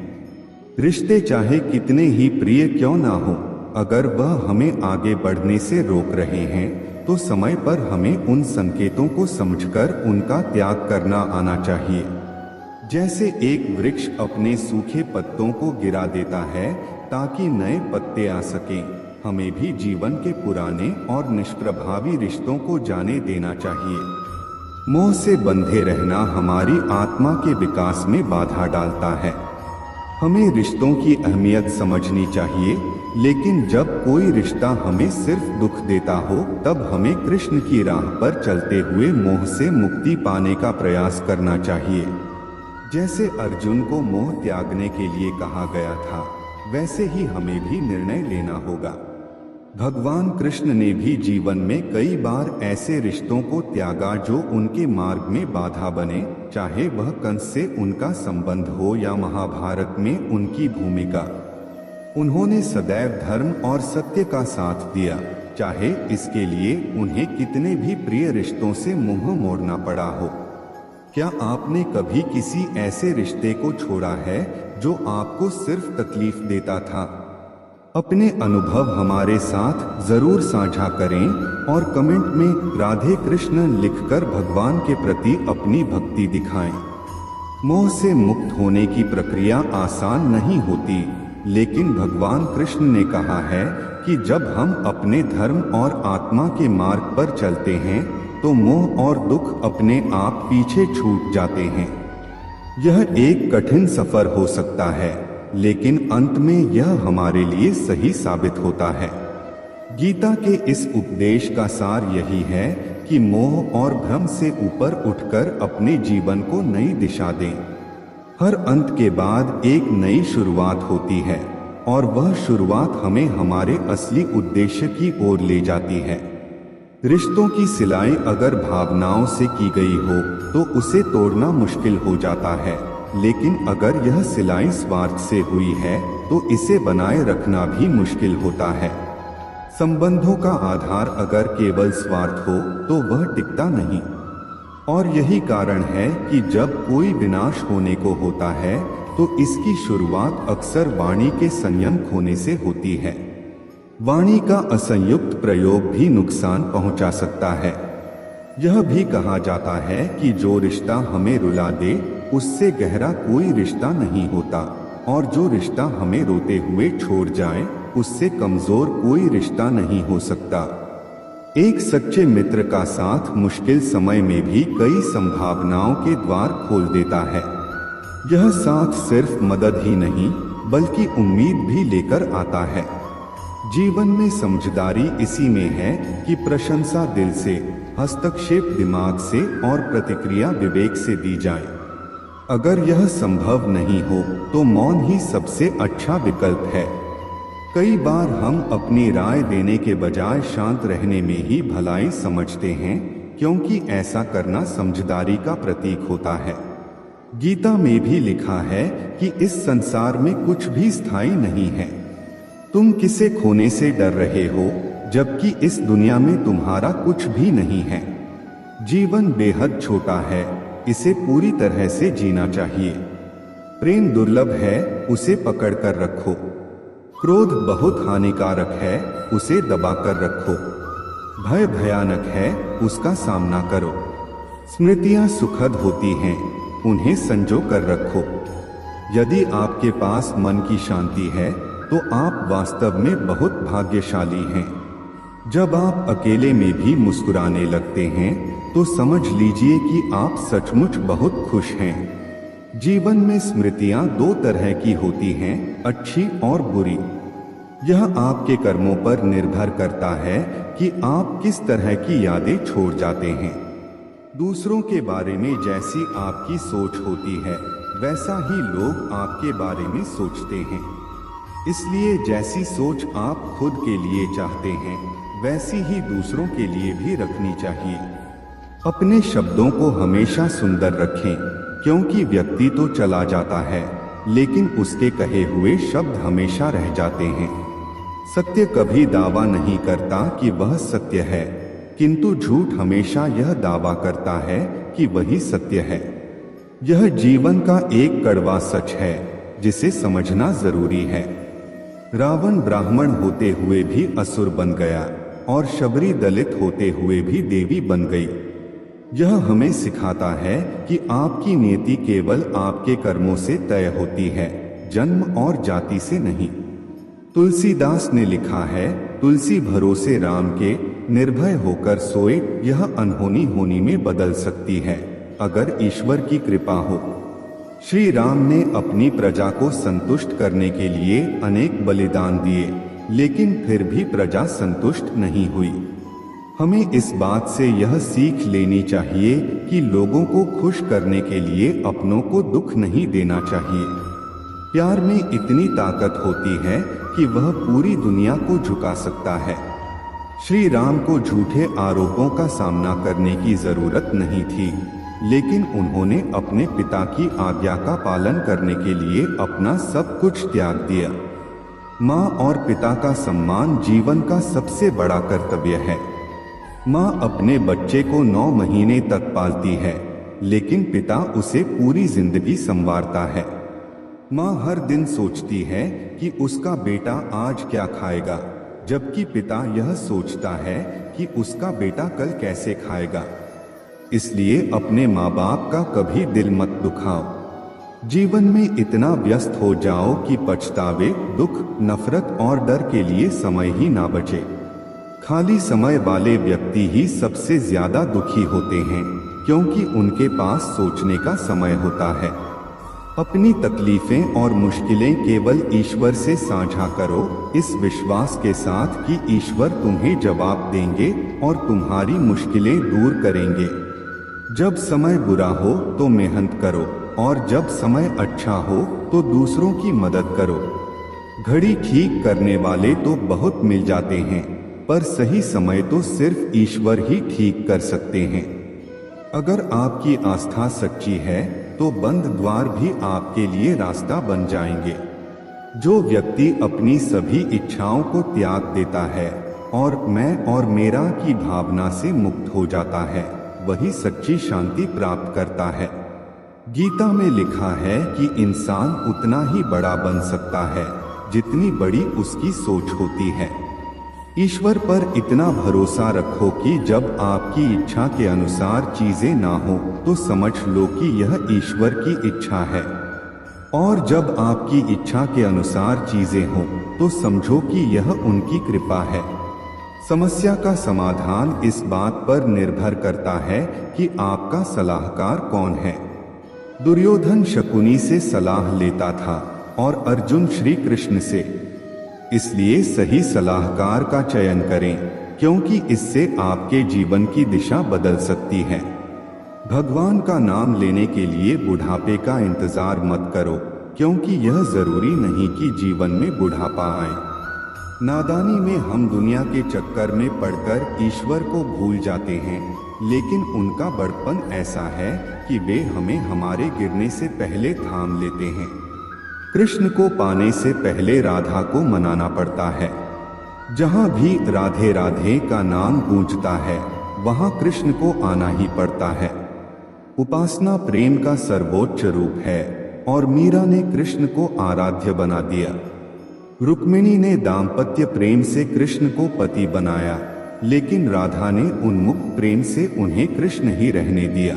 रिश्ते चाहे कितने ही प्रिय क्यों ना हो, अगर वह हमें आगे बढ़ने से रोक रहे हैं तो समय पर हमें उन संकेतों को समझकर उनका त्याग करना आना चाहिए। जैसे एक वृक्ष अपने सूखे पत्तों को गिरा देता है ताकि नए पत्ते आ सकें, हमें भी जीवन के पुराने और निष्प्रभावी रिश्तों को जाने देना चाहिए। मोह से बंधे रहना हमारी आत्मा के विकास में बाधा डालता है। हमें रिश्तों की अहमियत समझनी चाहिए, लेकिन जब कोई रिश्ता हमें सिर्फ दुख देता हो तब हमें कृष्ण की राह पर चलते हुए मोह से मुक्ति पाने का प्रयास करना चाहिए। जैसे अर्जुन को मोह त्यागने के लिए कहा गया था, वैसे ही हमें भी निर्णय लेना होगा। भगवान कृष्ण ने भी जीवन में कई बार ऐसे रिश्तों को त्यागा जो उनके मार्ग में बाधा बने, चाहे वह कंस से उनका संबंध हो या महाभारत में उनकी भूमिका। उन्होंने सदैव धर्म और सत्य का साथ दिया, चाहे इसके लिए उन्हें कितने भी प्रिय रिश्तों से मुंह मोड़ना पड़ा हो। क्या आपने कभी किसी ऐसे रिश्ते को छोड़ा है जो आपको सिर्फ तकलीफ देता था? अपने अनुभव हमारे साथ जरूर साझा करें और कमेंट में राधे कृष्ण लिखकर भगवान के प्रति अपनी भक्ति दिखाएं। मोह से मुक्त होने की प्रक्रिया आसान नहीं होती, लेकिन भगवान कृष्ण ने कहा है कि जब हम अपने धर्म और आत्मा के मार्ग पर चलते हैं तो मोह और दुख अपने आप पीछे छूट जाते हैं। यह एक कठिन सफर हो सकता है, लेकिन अंत में यह हमारे लिए सही साबित होता है। गीता के इस उपदेश का सार यही है कि मोह और भ्रम से ऊपर उठकर अपने जीवन को नई दिशा दें। हर अंत के बाद एक नई शुरुआत होती है, और वह शुरुआत हमें हमारे असली उद्देश्य की ओर ले जाती है। रिश्तों की सिलाई अगर भावनाओं से की गई हो तो उसे तोड़ना मुश्किल हो जाता है, लेकिन अगर यह सिलाई स्वार्थ से हुई है तो इसे बनाए रखना भी मुश्किल होता है। संबंधों का आधार अगर केवल स्वार्थ हो तो वह टिकता नहीं, और यही कारण है कि जब कोई विनाश होने को होता है तो इसकी शुरुआत अक्सर वाणी के संयम खोने से होती है। वाणी का असंयुक्त प्रयोग भी नुकसान पहुंचा सकता है। यह भी कहा जाता है कि जो रिश्ता हमें रुला दे उससे गहरा कोई रिश्ता नहीं होता, और जो रिश्ता हमें रोते हुए छोड़ जाए उससे कमजोर कोई रिश्ता नहीं हो सकता। एक सच्चे मित्र का साथ मुश्किल समय में भी कई संभावनाओं के द्वार खोल देता है। यह साथ सिर्फ मदद ही नहीं बल्कि उम्मीद भी लेकर आता है। जीवन में समझदारी इसी में है कि प्रशंसा दिल से, हस्तक्षेप दिमाग से और प्रतिक्रिया विवेक से दी जाए। अगर यह संभव नहीं हो तो मौन ही सबसे अच्छा विकल्प है। कई बार हम अपनी राय देने के बजाय शांत रहने में ही भलाई समझते हैं, क्योंकि ऐसा करना समझदारी का प्रतीक होता है। गीता में भी लिखा है कि इस संसार में कुछ भी स्थायी नहीं है। तुम किसे खोने से डर रहे हो जबकि इस दुनिया में तुम्हारा कुछ भी नहीं है। जीवन बेहद छोटा है, इसे पूरी तरह से जीना चाहिए। प्रेम दुर्लभ है, उसे पकड़कर रखो। क्रोध बहुत हानिकारक है, उसे दबाकर रखो। भय भयानक है, उसका सामना करो। स्मृतियां सुखद होती हैं, उन्हें संजो कर रखो। यदि आपके पास मन की शांति है तो आप वास्तव में बहुत भाग्यशाली हैं। जब आप अकेले में भी मुस्कुराने लगते हैं तो समझ लीजिए कि आप सचमुच बहुत खुश हैं। जीवन में स्मृतियां दो तरह की होती हैं, अच्छी और बुरी। यह आपके कर्मों पर निर्भर करता है कि आप किस तरह की यादें छोड़ जाते हैं। दूसरों के बारे में जैसी आपकी सोच होती है वैसा ही लोग आपके बारे में सोचते हैं। इसलिए जैसी सोच आप खुद के लिए चाहते हैं वैसी ही दूसरों के लिए भी रखनी चाहिए। अपने शब्दों को हमेशा सुंदर रखें, क्योंकि व्यक्ति तो चला जाता है लेकिन उसके कहे हुए शब्द हमेशा रह जाते हैं। सत्य कभी दावा नहीं करता कि वह सत्य है, किंतु झूठ हमेशा यह दावा करता है कि वही सत्य है। यह जीवन का एक कड़वा सच है जिसे समझना जरूरी है। रावण ब्राह्मण होते हुए भी असुर बन गया और शबरी दलित होते हुए भी देवी बन गई। यह हमें सिखाता है कि आपकी नियति केवल आपके कर्मों से तय होती है, जन्म और जाति से नहीं। तुलसीदास ने लिखा है, तुलसी भरोसे राम के, निर्भय होकर सोए, यह अनहोनी होनी में बदल सकती है अगर ईश्वर की कृपा हो। श्री राम ने अपनी प्रजा को संतुष्ट करने के लिए अनेक बलिदान दिए, लेकिन फिर भी प्रजा संतुष्ट नहीं हुई। हमें इस बात से यह सीख लेनी चाहिए कि लोगों को खुश करने के लिए अपनों को दुख नहीं देना चाहिए। प्यार में इतनी ताकत होती है कि वह पूरी दुनिया को झुका सकता है। श्री राम को झूठे आरोपों का सामना करने की जरूरत नहीं थी, लेकिन उन्होंने अपने पिता की आज्ञा का पालन करने के लिए अपना सब कुछ त्याग दिया। माँ और पिता का सम्मान जीवन का सबसे बड़ा कर्तव्य है। माँ अपने बच्चे को 9 महीने तक पालती है, लेकिन पिता उसे पूरी जिंदगी संवारता है। माँ हर दिन सोचती है कि उसका बेटा आज क्या खाएगा, जबकि पिता यह सोचता है कि उसका बेटा कल कैसे खाएगा। इसलिए अपने माँ बाप का कभी दिल मत दुखाओ। जीवन में इतना व्यस्त हो जाओ कि पछतावे, दुख, नफरत और डर के लिए समय ही ना बचे। खाली समय वाले व्यक्ति ही सबसे ज्यादा दुखी होते हैं, क्योंकि उनके पास सोचने का समय होता है। अपनी तकलीफें और मुश्किलें केवल ईश्वर से साझा करो, इस विश्वास के साथ कि ईश्वर तुम्हें जवाब देंगे और तुम्हारी मुश्किलें दूर करेंगे। जब समय बुरा हो तो मेहनत करो, और जब समय अच्छा हो तो दूसरों की मदद करो। घड़ी ठीक करने वाले तो बहुत मिल जाते हैं, पर सही समय तो सिर्फ ईश्वर ही ठीक कर सकते हैं। अगर आपकी आस्था सच्ची है तो बंद द्वार भी आपके लिए रास्ता बन जाएंगे। जो व्यक्ति अपनी सभी इच्छाओं को त्याग देता है और मैं और मेरा की भावना से मुक्त हो जाता है, वही सच्ची शांति प्राप्त करता है। गीता में लिखा है कि इंसान उतना ही बड़ा बन सकता है जितनी बड़ी उसकी सोच होती है। ईश्वर पर इतना भरोसा रखो कि जब आपकी इच्छा के अनुसार चीजें ना हो तो समझ लो कि यह ईश्वर की इच्छा है, और जब आपकी इच्छा के अनुसार चीजें हों तो समझो कि यह उनकी कृपा है। समस्या का समाधान इस बात पर निर्भर करता है कि आपका सलाहकार कौन है। दुर्योधन शकुनी से सलाह लेता था और अर्जुन श्री कृष्ण से। इसलिए सही सलाहकार का चयन करें, क्योंकि इससे आपके जीवन की दिशा बदल सकती है। भगवान का नाम लेने के लिए बुढ़ापे का इंतजार मत करो, क्योंकि यह जरूरी नहीं कि जीवन में बुढ़ापा आए। नादानी में हम दुनिया के चक्कर में पड़कर ईश्वर को भूल जाते हैं, लेकिन उनका बड़पन ऐसा है कि वे हमें हमारे गिरने से पहले थाम लेते हैं। कृष्ण को पाने से पहले राधा को मनाना पड़ता है। जहाँ भी राधे राधे का नाम गूंजता है वहाँ कृष्ण को आना ही पड़ता है। उपासना प्रेम का सर्वोच्च रूप है और मीरा ने कृष्ण को आराध्य बना दिया। रुक्मिणी ने दाम्पत्य प्रेम से कृष्ण को पति बनाया, लेकिन राधा ने उन्मुख प्रेम से उन्हें कृष्ण ही रहने दिया।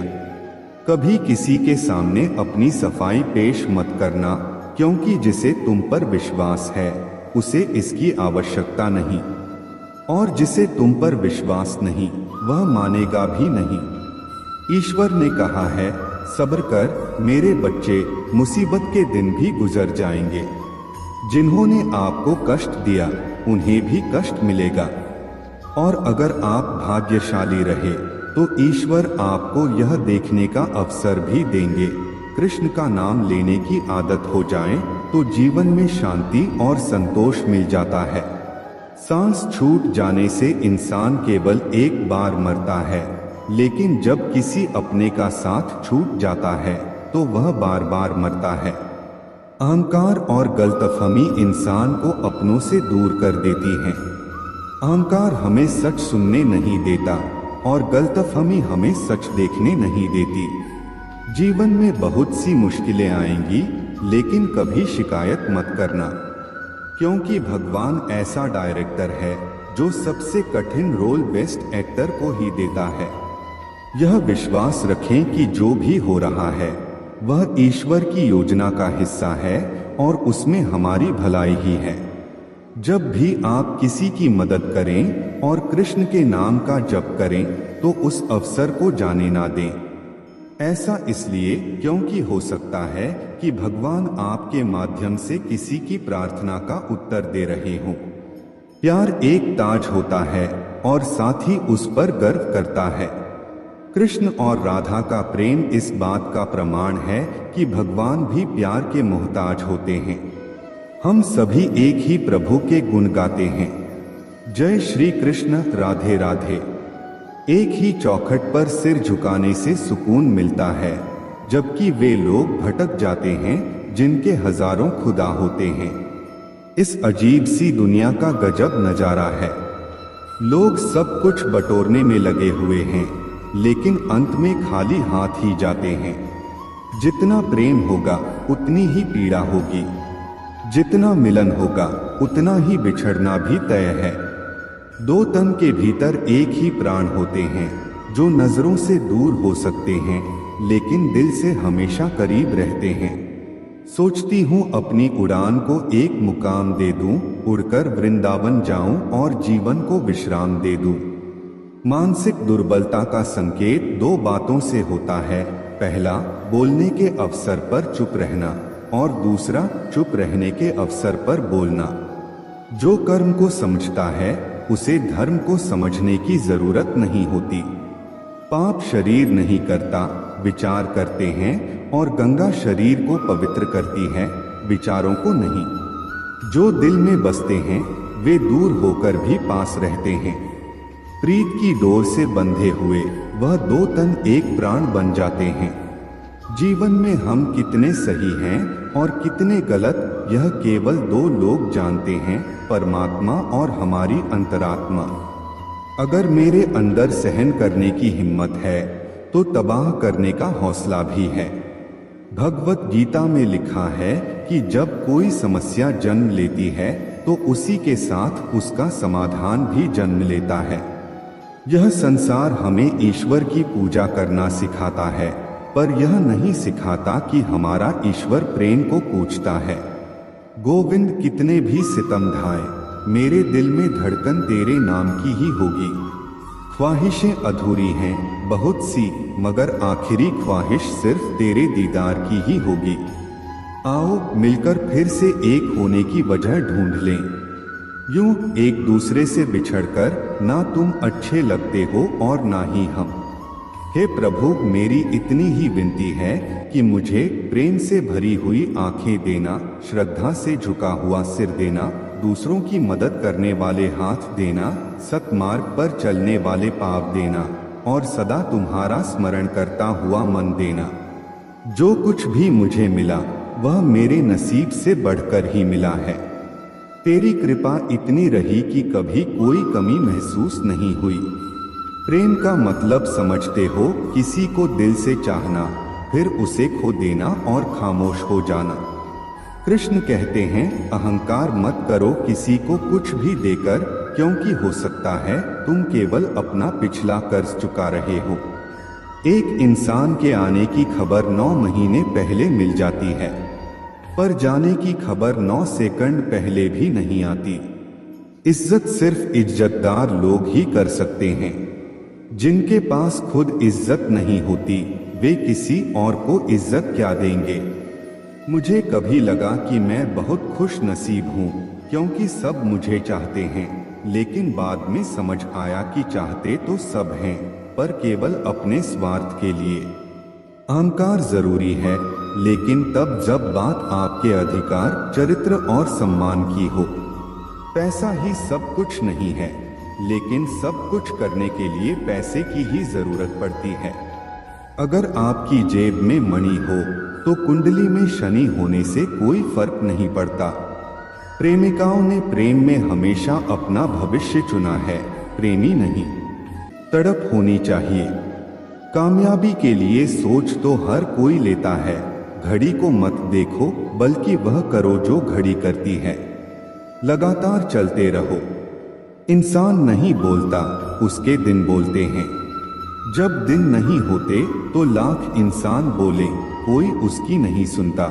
कभी किसी के सामने अपनी सफाई पेश मत करना, क्योंकि जिसे तुम पर विश्वास है उसे इसकी आवश्यकता नहीं, और जिसे तुम पर विश्वास नहीं वह मानेगा भी नहीं। ईश्वर ने कहा है, सब्र कर मेरे बच्चे, मुसीबत के दिन भी गुजर जाएंगे। जिन्होंने आपको कष्ट दिया उन्हें भी कष्ट मिलेगा, और अगर आप भाग्यशाली रहे तो ईश्वर आपको यह देखने का अवसर भी देंगे। कृष्ण का नाम लेने की आदत हो जाए तो जीवन में शांति और संतोष मिल जाता है। सांस छूट जाने से इंसान केवल एक बार मरता है, लेकिन जब किसी अपने का साथ छूट जाता है तो वह बार बार मरता है। अहंकार और गलतफहमी इंसान को अपनों से दूर कर देती हैं। अहंकार हमें सच सुनने नहीं देता और गलतफहमी हमें सच देखने नहीं देती। जीवन में बहुत सी मुश्किलें आएंगी, लेकिन कभी शिकायत मत करना, क्योंकि भगवान ऐसा डायरेक्टर है जो सबसे कठिन रोल बेस्ट एक्टर को ही देता है। यह विश्वास रखें कि जो भी हो रहा है वह ईश्वर की योजना का हिस्सा है और उसमें हमारी भलाई ही है। जब भी आप किसी की मदद करें और कृष्ण के नाम का जप करें तो उस अवसर को जाने ना दें। ऐसा इसलिए क्योंकि हो सकता है कि भगवान आपके माध्यम से किसी की प्रार्थना का उत्तर दे रहे हों। प्यार एक ताज होता है और साथ ही उस पर गर्व करता है। कृष्ण और राधा का प्रेम इस बात का प्रमाण है कि भगवान भी प्यार के मोहताज होते हैं। हम सभी एक ही प्रभु के गुण गाते हैं। जय श्री कृष्ण, राधे राधे। एक ही चौखट पर सिर झुकाने से सुकून मिलता है, जबकि वे लोग भटक जाते हैं जिनके हजारों खुदा होते हैं। इस अजीब सी दुनिया का गजब नजारा है। लोग सब कुछ बटोरने में लगे हुए हैं, लेकिन अंत में खाली हाथ ही जाते हैं। जितना प्रेम होगा उतनी ही पीड़ा होगी, जितना मिलन होगा उतना ही बिछड़ना भी तय है। दो तन के भीतर एक ही प्राण होते हैं जो नजरों से दूर हो सकते हैं, लेकिन दिल से हमेशा करीब रहते हैं। सोचती हूँ अपनी उड़ान को एक मुकाम दे दूं, उड़कर वृंदावन जाऊं और जीवन को विश्राम दे दूं। मानसिक दुर्बलता का संकेत दो बातों से होता है। पहला, बोलने के अवसर पर चुप रहना, और दूसरा, चुप रहने के अवसर पर बोलना। जो कर्म को समझता है उसे धर्म को समझने की जरूरत नहीं होती। पाप शरीर नहीं करता, विचार करते हैं, और गंगा शरीर को पवित्र करती है, विचारों को नहीं। जो दिल में बसते हैं वे दूर होकर भी पास रहते हैं। प्रीत की डोर से बंधे हुए वह दो तन एक प्राण बन जाते हैं। जीवन में हम कितने सही हैं और कितने गलत यह केवल दो लोग जानते हैं, परमात्मा और हमारी अंतरात्मा। अगर मेरे अंदर सहन करने की हिम्मत है तो तबाह करने का हौसला भी है। भगवत गीता में लिखा है कि जब कोई समस्या जन्म लेती है तो उसी के साथ उसका समाधान भी जन्म लेता है। यह संसार हमें ईश्वर की पूजा करना सिखाता है, पर यह नहीं सिखाता कि हमारा ईश्वर प्रेम को पूछता है। गोविंद कितने भी सितम ढाए, मेरे दिल में धड़कन तेरे नाम की ही होगी। ख्वाहिशें अधूरी हैं बहुत सी, मगर आखिरी ख्वाहिश सिर्फ तेरे दीदार की ही होगी। आओ मिलकर फिर से एक होने की वजह ढूंढ लें। यूं एक दूसरे से बिछड़कर ना तुम अच्छे लगते हो और ना ही हम। हे प्रभु, मेरी इतनी ही विनती है कि मुझे प्रेम से भरी हुई आंखें देना, श्रद्धा से झुका हुआ सिर देना, दूसरों की मदद करने वाले हाथ देना, सत्मार्ग पर चलने वाले पाँव देना और सदा तुम्हारा स्मरण करता हुआ मन देना। जो कुछ भी मुझे मिला वह मेरे नसीब से बढ़कर ही मिला है। तेरी कृपा इतनी रही कि कभी कोई कमी महसूस नहीं हुई। प्रेम का मतलब समझते हो? किसी को दिल से चाहना, फिर उसे खो देना और खामोश हो जाना। कृष्ण कहते हैं, अहंकार मत करो किसी को कुछ भी देकर, क्योंकि हो सकता है तुम केवल अपना पिछला कर्ज चुका रहे हो। एक इंसान के आने की खबर 9 महीने पहले मिल जाती है, पर जाने की खबर 9 सेकंड पहले भी नहीं आती। इज्जत सिर्फ इज्जतदार लोग ही कर सकते हैं। जिनके पास खुद इज्जत नहीं होती, वे किसी और को इज्जत क्या देंगे। मुझे कभी लगा कि मैं बहुत खुश नसीब हूँ, क्योंकि सब मुझे चाहते हैं, लेकिन बाद में समझ आया कि चाहते तो सब हैं, पर केवल अपने स्वार्थ के लिए। अहंकार जरूरी है, लेकिन तब जब बात आपके अधिकार, चरित्र और सम्मान की हो। पैसा ही सब कुछ नहीं है, लेकिन सब कुछ करने के लिए पैसे की ही जरूरत पड़ती है। अगर आपकी जेब में मणि हो तो कुंडली में शनि होने से कोई फर्क नहीं पड़ता। प्रेमिकाओं ने प्रेम में हमेशा अपना भविष्य चुना है, प्रेमी नहीं। तड़प होनी चाहिए। कामयाबी के लिए सोच तो हर कोई लेता है। घड़ी को मत देखो, बल्कि वह करो जो घड़ी करती है। लगातार चलते रहो। इंसान नहीं बोलता, उसके दिन बोलते हैं। जब दिन नहीं होते तो लाख इंसान बोले, कोई उसकी नहीं सुनता।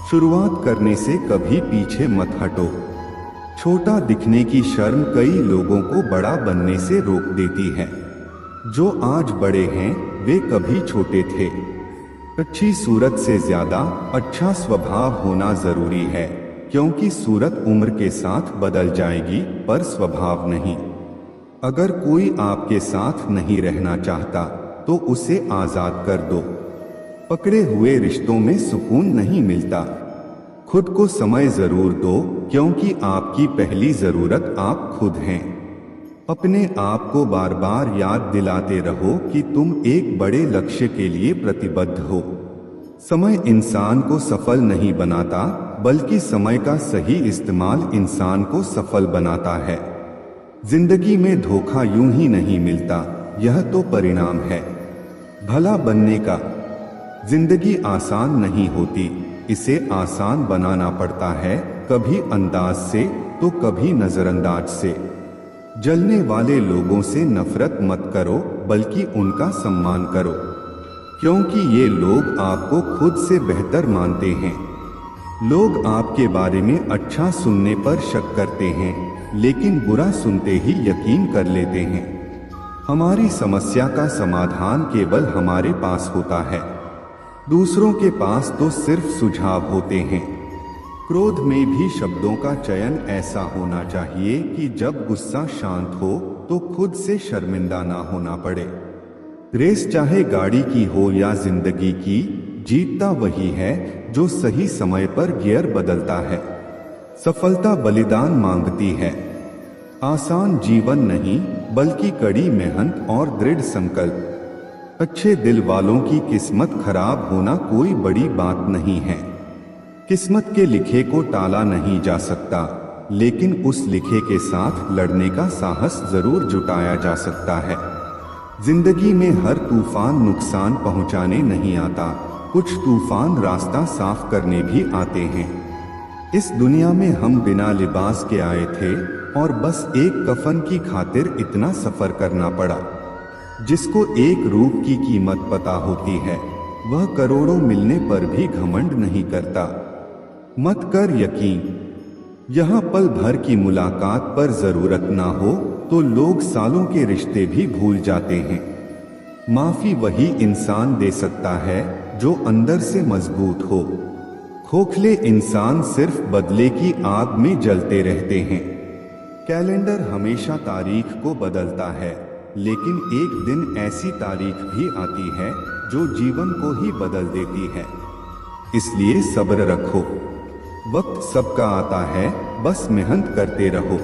शुरुआत करने से कभी पीछे मत हटो। छोटा दिखने की शर्म कई लोगों को बड़ा बनने से रोक देती है। जो आज बड़े हैं वे कभी छोटे थे। अच्छी सूरत से ज्यादा अच्छा स्वभाव होना जरूरी है, क्योंकि सूरत उम्र के साथ बदल जाएगी, पर स्वभाव नहीं। अगर कोई आपके साथ नहीं रहना चाहता तो उसे आजाद कर दो। पकड़े हुए रिश्तों में सुकून नहीं मिलता। खुद को समय जरूर दो, क्योंकि आपकी पहली जरूरत आप खुद हैं। अपने आप को बार बार याद दिलाते रहो कि तुम एक बड़े लक्ष्य के लिए प्रतिबद्ध हो। समय इंसान को सफल नहीं बनाता, बल्कि समय का सही इस्तेमाल इंसान को सफल बनाता है। जिंदगी में धोखा यूं ही नहीं मिलता, यह तो परिणाम है भला बनने का। जिंदगी आसान नहीं होती, इसे आसान बनाना पड़ता है, कभी अंदाज से तो कभी नजरअंदाज से। जलने वाले लोगों से नफरत मत करो, बल्कि उनका सम्मान करो, क्योंकि ये लोग आपको खुद से बेहतर मानते हैं। लोग आपके बारे में अच्छा सुनने पर शक करते हैं, लेकिन बुरा सुनते ही यकीन कर लेते हैं। हमारी समस्या का समाधान केवल हमारे पास होता है, दूसरों के पास तो सिर्फ सुझाव होते हैं। क्रोध में भी शब्दों का चयन ऐसा होना चाहिए कि जब गुस्सा शांत हो तो खुद से शर्मिंदा ना होना पड़े। रेस चाहे गाड़ी की हो या जिंदगी की, जीतता वही है जो सही समय पर गियर बदलता है। सफलता बलिदान मांगती है। आसान जीवन नहीं, बल्कि कड़ी मेहनत और दृढ़ संकल्प। अच्छे दिल वालों की किस्मत खराब होना कोई बड़ी बात नहीं है। किस्मत के लिखे को टाला नहीं जा सकता, लेकिन उस लिखे के साथ लड़ने का साहस जरूर जुटाया जा सकता है। जिंदगी में हर तूफान नुकसान पहुंचाने नहीं आता, कुछ तूफान रास्ता साफ करने भी आते हैं। इस दुनिया में हम बिना लिबास के आए थे और बस एक कफन की खातिर इतना सफर करना पड़ा। जिसको एक रूप की कीमत पता होती है वह करोड़ों मिलने पर भी घमंड नहीं करता। मत कर यकीन, यहाँ पल भर की मुलाकात पर जरूरत ना हो तो लोग सालों के रिश्ते भी भूल जाते हैं। माफी वही इंसान दे सकता है जो अंदर से मजबूत हो। खोखले इंसान सिर्फ बदले की आग में जलते रहते हैं। कैलेंडर हमेशा तारीख को बदलता है, लेकिन एक दिन ऐसी तारीख भी आती है जो जीवन को ही बदल देती है। इसलिए सब्र रखो, वक्त सबका आता है, बस मेहनत करते रहो।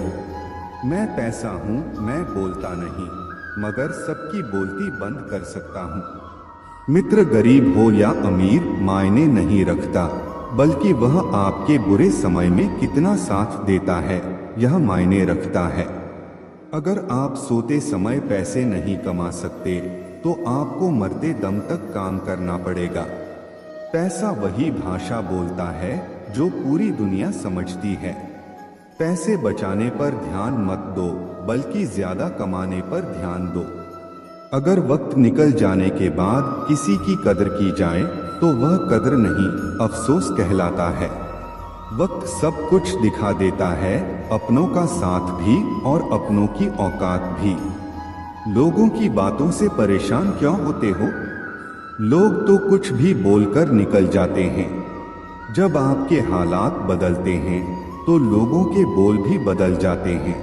मैं पैसा हूँ, मैं बोलता नहीं, मगर सबकी बोलती बंद कर सकता हूँ। मित्र गरीब हो या अमीर मायने नहीं रखता, बल्कि वह आपके बुरे समय में कितना साथ देता है यह मायने रखता है। अगर आप सोते समय पैसे नहीं कमा सकते तो आपको मरते दम तक काम करना पड़ेगा। पैसा वही भाषा बोलता है जो पूरी दुनिया समझती है। पैसे बचाने पर ध्यान मत दो, बल्कि ज्यादा कमाने पर ध्यान दो। अगर वक्त निकल जाने के बाद किसी की कदर की जाए तो वह कदर नहीं, अफसोस कहलाता है। वक्त सब कुछ दिखा देता है, अपनों का साथ भी और अपनों की औकात भी। लोगों की बातों से परेशान क्यों होते हो? लोग तो कुछ भी बोलकर निकल जाते हैं। जब आपके हालात बदलते हैं तो लोगों के बोल भी बदल जाते हैं।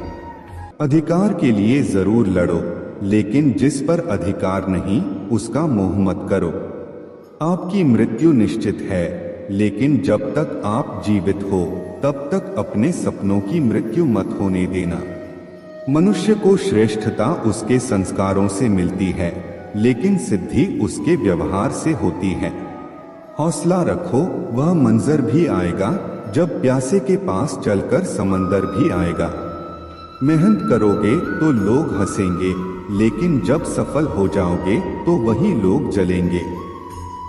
अधिकार के लिए जरूर लड़ो, लेकिन जिस पर अधिकार नहीं उसका मोह मत करो। आपकी मृत्यु निश्चित है, लेकिन जब तक आप जीवित हो तब तक अपने सपनों की मृत्यु मत होने देना। मनुष्य को श्रेष्ठता उसके संस्कारों से मिलती है, लेकिन सिद्धि उसके व्यवहार से होती है। हौसला रखो, वह मंजर भी आएगा जब प्यासे के पास चलकर समंदर भी आएगा। मेहनत करोगे तो लोग हंसेंगे, लेकिन जब सफल हो जाओगे तो वही लोग जलेंगे।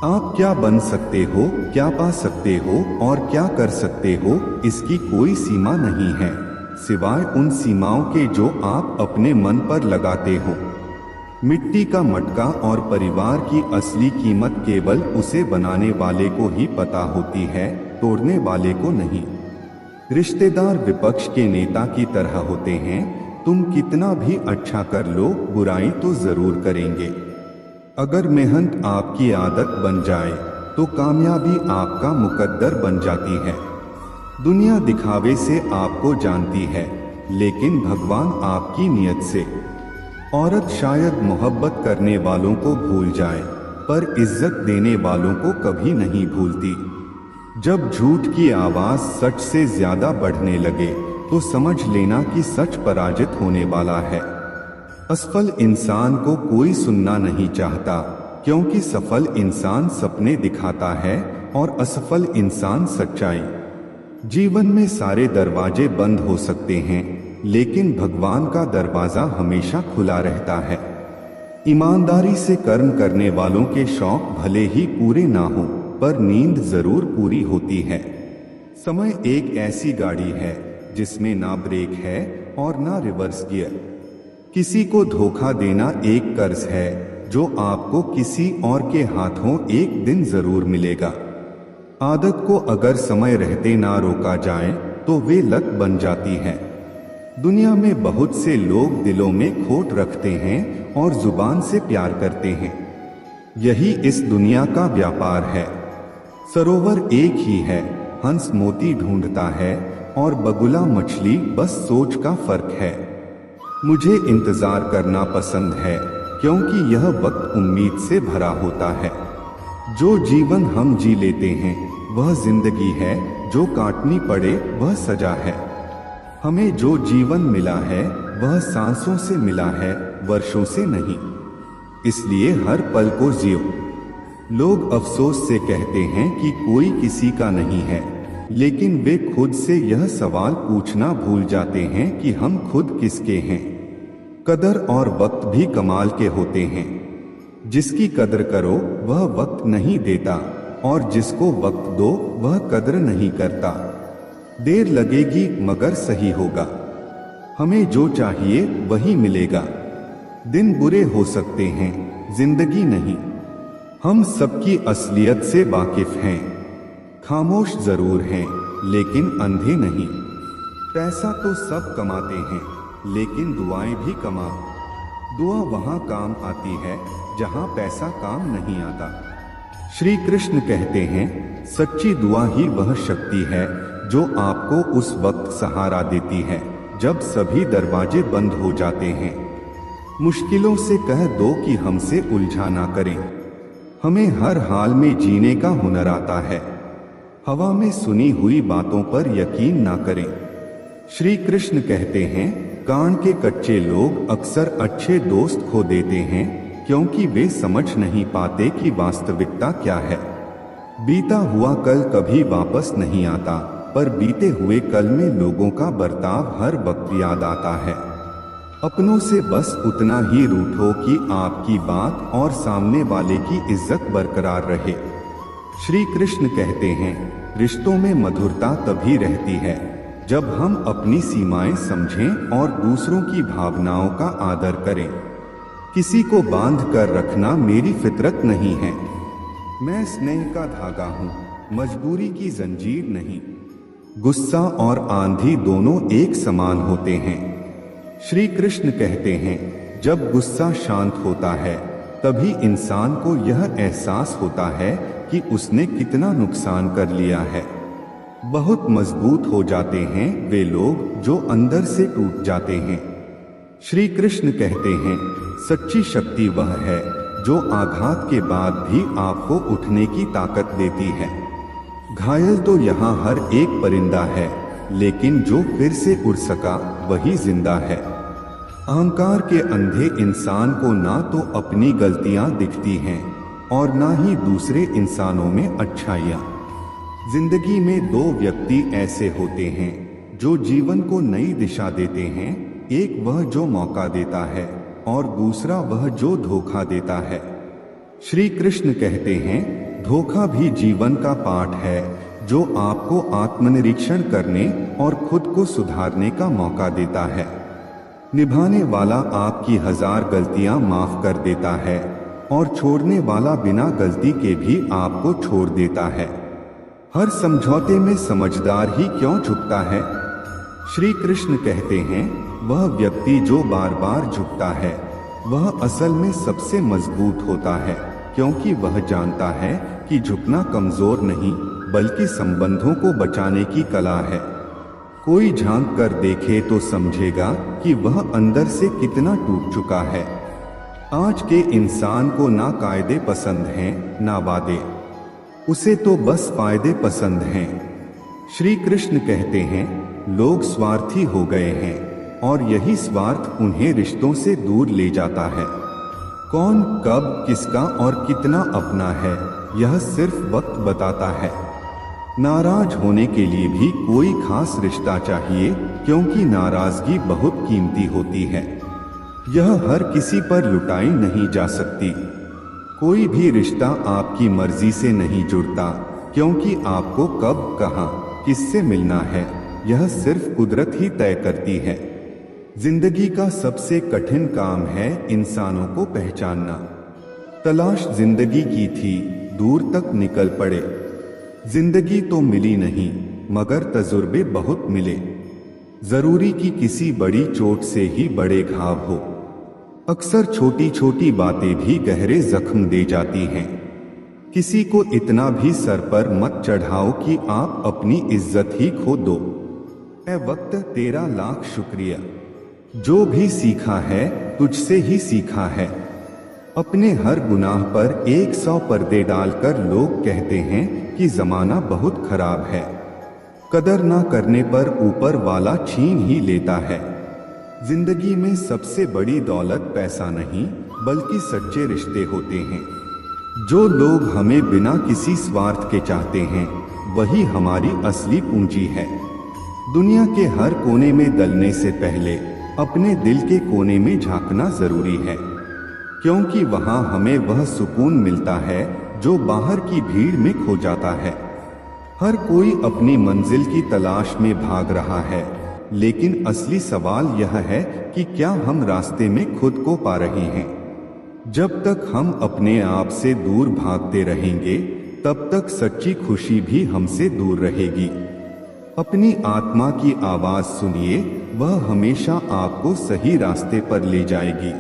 आप क्या बन सकते हो, क्या पा सकते हो और क्या कर सकते हो, इसकी कोई सीमा नहीं है, सिवाय उन सीमाओं के जो आप अपने मन पर लगाते हो। मिट्टी का मटका और परिवार की असली कीमत केवल उसे बनाने वाले को ही पता होती है, तोड़ने वाले को नहीं। रिश्तेदार विपक्ष के नेता की तरह होते हैं, तुम कितना भी अच्छा कर लो बुराई तो जरूर करेंगे। अगर मेहनत आपकी आदत बन जाए तो कामयाबी आपका मुकद्दर बन जाती है। दुनिया दिखावे से आपको जानती है, लेकिन भगवान आपकी नियत से। औरत शायद मोहब्बत करने वालों को भूल जाए, पर इज्जत देने वालों को कभी नहीं भूलती। जब झूठ की आवाज सच से ज्यादा बढ़ने लगे तो समझ लेना कि सच पराजित होने वाला है। असफल इंसान को कोई सुनना नहीं चाहता, क्योंकि सफल इंसान सपने दिखाता है और असफल इंसान सच्चाई। जीवन में सारे दरवाजे बंद हो सकते हैं, लेकिन भगवान का दरवाजा हमेशा खुला रहता है। ईमानदारी से कर्म करने वालों के शौक भले ही पूरे ना हो, पर नींद जरूर पूरी होती है। समय एक ऐसी गाड़ी है जिसमें ना ब्रेक है और ना रिवर्स गियर। किसी को धोखा देना एक कर्ज है जो आपको किसी और के हाथों एक दिन जरूर मिलेगा। आदत को अगर समय रहते ना रोका जाए तो वे लत बन जाती है। दुनिया में बहुत से लोग दिलों में खोट रखते हैं और जुबान से प्यार करते हैं। यही इस दुनिया का व्यापार है। सरोवर एक ही है, हंस मोती ढूंढता है और बगुला मछली बस सोच का फर्क है। मुझे इंतजार करना पसंद है, क्योंकि यह वक्त उम्मीद से भरा होता है। जो जीवन हम जी लेते हैं वह जिंदगी है, जो काटनी पड़े वह सजा है। हमें जो जीवन मिला है वह सांसों से मिला है, वर्षों से नहीं। इसलिए हर पल को जियो। लोग अफसोस से कहते हैं कि कोई किसी का नहीं है, लेकिन वे खुद से यह सवाल पूछना भूल जाते हैं कि हम खुद किसके हैं। कदर और वक्त भी कमाल के होते हैं। जिसकी कदर करो वह वक्त नहीं देता, और जिसको वक्त दो वह कदर नहीं करता। देर लगेगी मगर सही होगा। हमें जो चाहिए वही मिलेगा। दिन बुरे हो सकते हैं, जिंदगी नहीं। हम सबकी असलियत से वाकिफ हैं। खामोश जरूर हैं, लेकिन अंधे नहीं। पैसा तो सब कमाते हैं, लेकिन दुआएं भी कमा। दुआ वहां काम आती है जहां पैसा काम नहीं आता। श्री कृष्ण कहते हैं, सच्ची दुआ ही वह शक्ति है जो आपको उस वक्त सहारा देती है जब सभी दरवाजे बंद हो जाते हैं। मुश्किलों से कह दो कि हमसे उलझा ना करें। हमें हर हाल में जीने का हुनर आता है। हवा में सुनी हुई बातों पर यकीन ना करें। श्री कृष्ण कहते हैं, कान के कच्चे लोग अक्सर अच्छे दोस्त खो देते हैं क्योंकि वे समझ नहीं पाते कि वास्तविकता क्या है। बीता हुआ कल कभी वापस नहीं आता, पर बीते हुए कल में लोगों का बर्ताव हर वक्त याद आता है। अपनों से बस उतना ही रूठो कि आपकी बात और सामने वाले की इज्जत बरकरार रहे। श्री कृष्ण कहते हैं, रिश्तों में मधुरता तभी रहती है जब हम अपनी सीमाएं समझें और दूसरों की भावनाओं का आदर करें। किसी को बांध कर रखना मेरी फितरत नहीं है। मैं स्नेह का धागा हूं, मजबूरी की जंजीर नहीं। गुस्सा और आंधी दोनों एक समान होते हैं। श्री कृष्ण कहते हैं, जब गुस्सा शांत होता है तभी इंसान को यह एहसास होता है कि उसने कितना नुकसान कर लिया है। बहुत मजबूत हो जाते हैं वे लोग जो अंदर से टूट जाते हैं। श्री कृष्ण कहते हैं, सच्ची शक्ति वह है जो आघात के बाद भी आपको उठने की ताकत देती है। घायल तो यहाँ हर एक परिंदा है, लेकिन जो फिर से उड़ सका वही जिंदा है। अहंकार के अंधे इंसान को ना तो अपनी गलतियां दिखती हैं और ना ही दूसरे इंसानों में अच्छाइयां। जिंदगी में दो व्यक्ति ऐसे होते हैं जो जीवन को नई दिशा देते हैं। एक वह जो मौका देता है और दूसरा वह जो धोखा देता है। श्री कृष्ण कहते हैं, धोखा भी जीवन का पाठ है जो आपको आत्मनिरीक्षण करने और खुद को सुधारने का मौका देता है। निभाने वाला आपकी 1000 गलतियां माफ कर देता है और छोड़ने वाला बिना गलती के भी आपको छोड़ देता है। हर समझौते में समझदार ही क्यों झुकता है? श्री कृष्ण कहते हैं, वह व्यक्ति जो बार बार झुकता है वह असल में सबसे मजबूत होता है, क्योंकि वह जानता है कि झुकना कमजोर नहीं बल्कि संबंधों को बचाने की कला है। कोई झांक कर देखे तो समझेगा कि वह अंदर से कितना टूट चुका है। आज के इंसान को ना कायदे पसंद हैं ना वादे, उसे तो बस फायदे पसंद हैं। श्री कृष्ण कहते हैं, लोग स्वार्थी हो गए हैं और यही स्वार्थ उन्हें रिश्तों से दूर ले जाता है। कौन कब किसका और कितना अपना है यह सिर्फ वक्त बताता है। नाराज होने के लिए भी कोई खास रिश्ता चाहिए, क्योंकि नाराजगी बहुत कीमती होती है। यह हर किसी पर लुटाई नहीं जा सकती। कोई भी रिश्ता आपकी मर्जी से नहीं जुड़ता, क्योंकि आपको कब कहां किससे मिलना है यह सिर्फ कुदरत ही तय करती है। जिंदगी का सबसे कठिन काम है इंसानों को पहचानना। तलाश जिंदगी की थी, दूर तक निकल पड़े। जिंदगी तो मिली नहीं मगर तजुर्बे बहुत मिले। जरूरी कि किसी बड़ी चोट से ही बड़े घाव हो। अक्सर छोटी छोटी बातें भी गहरे जख्म दे जाती हैं। किसी को इतना भी सर पर मत चढ़ाओ कि आप अपनी इज्जत ही खो दो। ऐ वक्त तेरा लाख शुक्रिया, जो भी सीखा है तुझसे ही सीखा है। अपने हर गुनाह पर 100 पर्दे डालकर लोग कहते हैं कि जमाना बहुत खराब है। कदर ना करने पर ऊपर वाला छीन ही लेता है। जिंदगी में सबसे बड़ी दौलत पैसा नहीं बल्कि सच्चे रिश्ते होते हैं। जो लोग हमें बिना किसी स्वार्थ के चाहते हैं वही हमारी असली पूंजी है। दुनिया के हर कोने में दलने से पहले अपने दिल के कोने में झांकना जरूरी है, क्योंकि वहां हमें वह सुकून मिलता है जो बाहर की भीड़ में खो जाता है। हर कोई अपनी मंजिल की तलाश में भाग रहा है, लेकिन असली सवाल यह है कि क्या हम रास्ते में खुद को पा रहे हैं। जब तक हम अपने आप से दूर भागते रहेंगे, तब तक सच्ची खुशी भी हमसे दूर रहेगी। अपनी आत्मा की आवाज सुनिए, वह हमेशा आपको सही रास्ते पर ले जाएगी।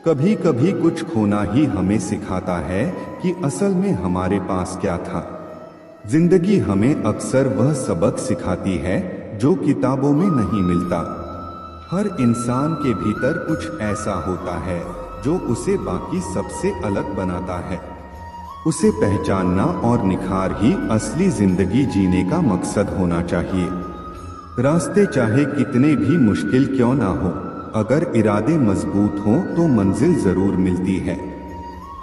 कभी कभी कुछ खोना ही हमें सिखाता है कि असल में हमारे पास क्या था। जिंदगी हमें अक्सर वह सबक सिखाती है जो किताबों में नहीं मिलता। हर इंसान के भीतर कुछ ऐसा होता है जो उसे बाकी सबसे अलग बनाता है। उसे पहचानना और निखार ही असली जिंदगी जीने का मकसद होना चाहिए। रास्ते चाहे कितने भी मुश्किल क्यों ना हो, अगर इरादे मजबूत हों तो मंजिल जरूर मिलती है।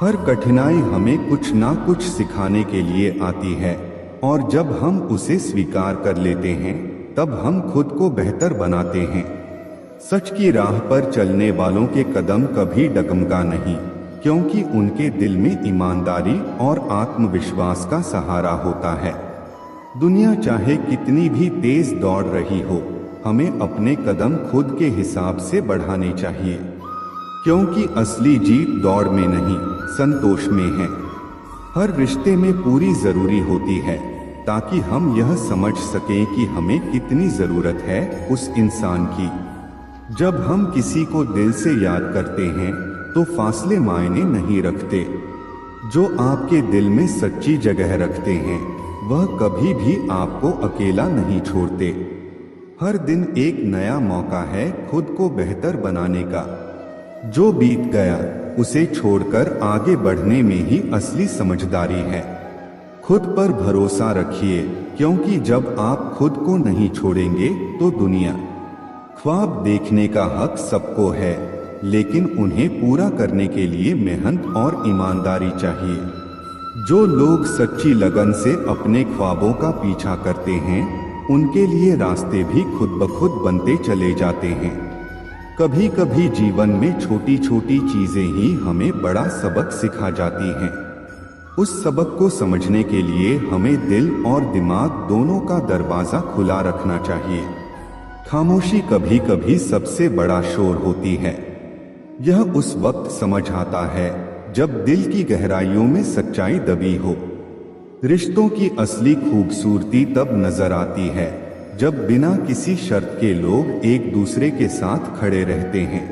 हर कठिनाई हमें कुछ ना कुछ सिखाने के लिए आती है, और जब हम उसे स्वीकार कर लेते हैं, तब हम खुद को बेहतर बनाते हैं। सच की राह पर चलने वालों के कदम कभी डगमगा नहीं, क्योंकि उनके दिल में ईमानदारी और आत्मविश्वास का सहारा होता है। दुनिया चाहे कितनी भी तेज दौड़ रही हो, हमें अपने कदम खुद के हिसाब से बढ़ाने चाहिए, क्योंकि असली जीत दौड़ में नहीं, संतोष में है। हर रिश्ते में पूरी जरूरी होती है, ताकि हम यह समझ सकें कि हमें कितनी जरूरत है उस इंसान की। जब हम किसी को दिल से याद करते हैं, तो फासले मायने नहीं रखते। जो आपके दिल में सच्ची जगह रखते हैं, वह कभी भी आपको अकेला नहीं छोड़ते। हर दिन एक नया मौका है खुद को बेहतर बनाने का। जो बीत गया उसे छोड़कर आगे बढ़ने में ही असली समझदारी है। खुद पर भरोसा रखिए, क्योंकि जब आप खुद को नहीं छोड़ेंगे तो दुनिया। ख्वाब देखने का हक सबको है, लेकिन उन्हें पूरा करने के लिए मेहनत और ईमानदारी चाहिए। जो लोग सच्ची लगन से अपने ख्वाबों का पीछा करते हैं, उनके लिए रास्ते भी खुद ब खुद बनते चले जाते हैं। कभी कभी जीवन में छोटी छोटी चीजें ही हमें बड़ा सबक सिखा जाती हैं। उस सबक को समझने के लिए हमें दिल और दिमाग दोनों का दरवाजा खुला रखना चाहिए। खामोशी कभी कभी सबसे बड़ा शोर होती है। यह उस वक्त समझ आता है जब दिल की गहराइयों में सच्चाई दबी हो। रिश्तों की असली खूबसूरती तब नजर आती है जब बिना किसी शर्त के लोग एक दूसरे के साथ खड़े रहते हैं।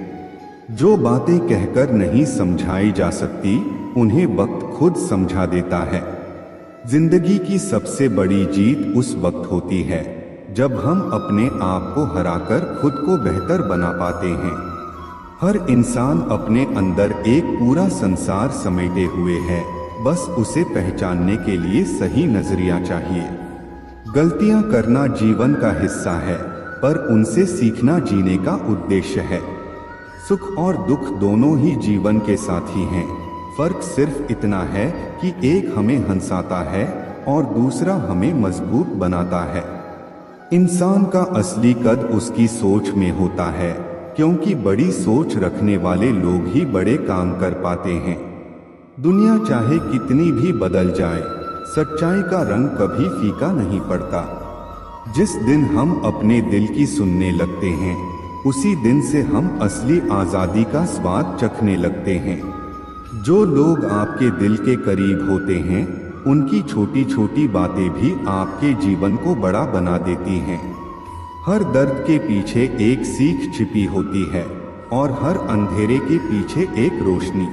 जो बातें कहकर नहीं समझाई जा सकती, उन्हें वक्त खुद समझा देता है। जिंदगी की सबसे बड़ी जीत उस वक्त होती है जब हम अपने आप को हराकर खुद को बेहतर बना पाते हैं। हर इंसान अपने अंदर एक पूरा संसार समेटे हुए है, बस उसे पहचानने के लिए सही नजरिया चाहिए। गलतियां करना जीवन का हिस्सा है, पर उनसे सीखना जीने का उद्देश्य है। सुख और दुख दोनों ही जीवन के साथी हैं। फर्क सिर्फ इतना है कि एक हमें हंसाता है और दूसरा हमें मजबूत बनाता है। इंसान का असली कद उसकी सोच में होता है, क्योंकि बड़ी सोच रखने वाले लोग ही बड़े काम कर पाते हैं। दुनिया चाहे कितनी भी बदल जाए, सच्चाई का रंग कभी फीका नहीं पड़ता। जिस दिन हम अपने दिल की सुनने लगते हैं, उसी दिन से हम असली आजादी का स्वाद चखने लगते हैं। जो लोग आपके दिल के करीब होते हैं, उनकी छोटी छोटी बातें भी आपके जीवन को बड़ा बना देती हैं। हर दर्द के पीछे एक सीख छिपी होती है, और हर अंधेरे के पीछे एक रोशनी।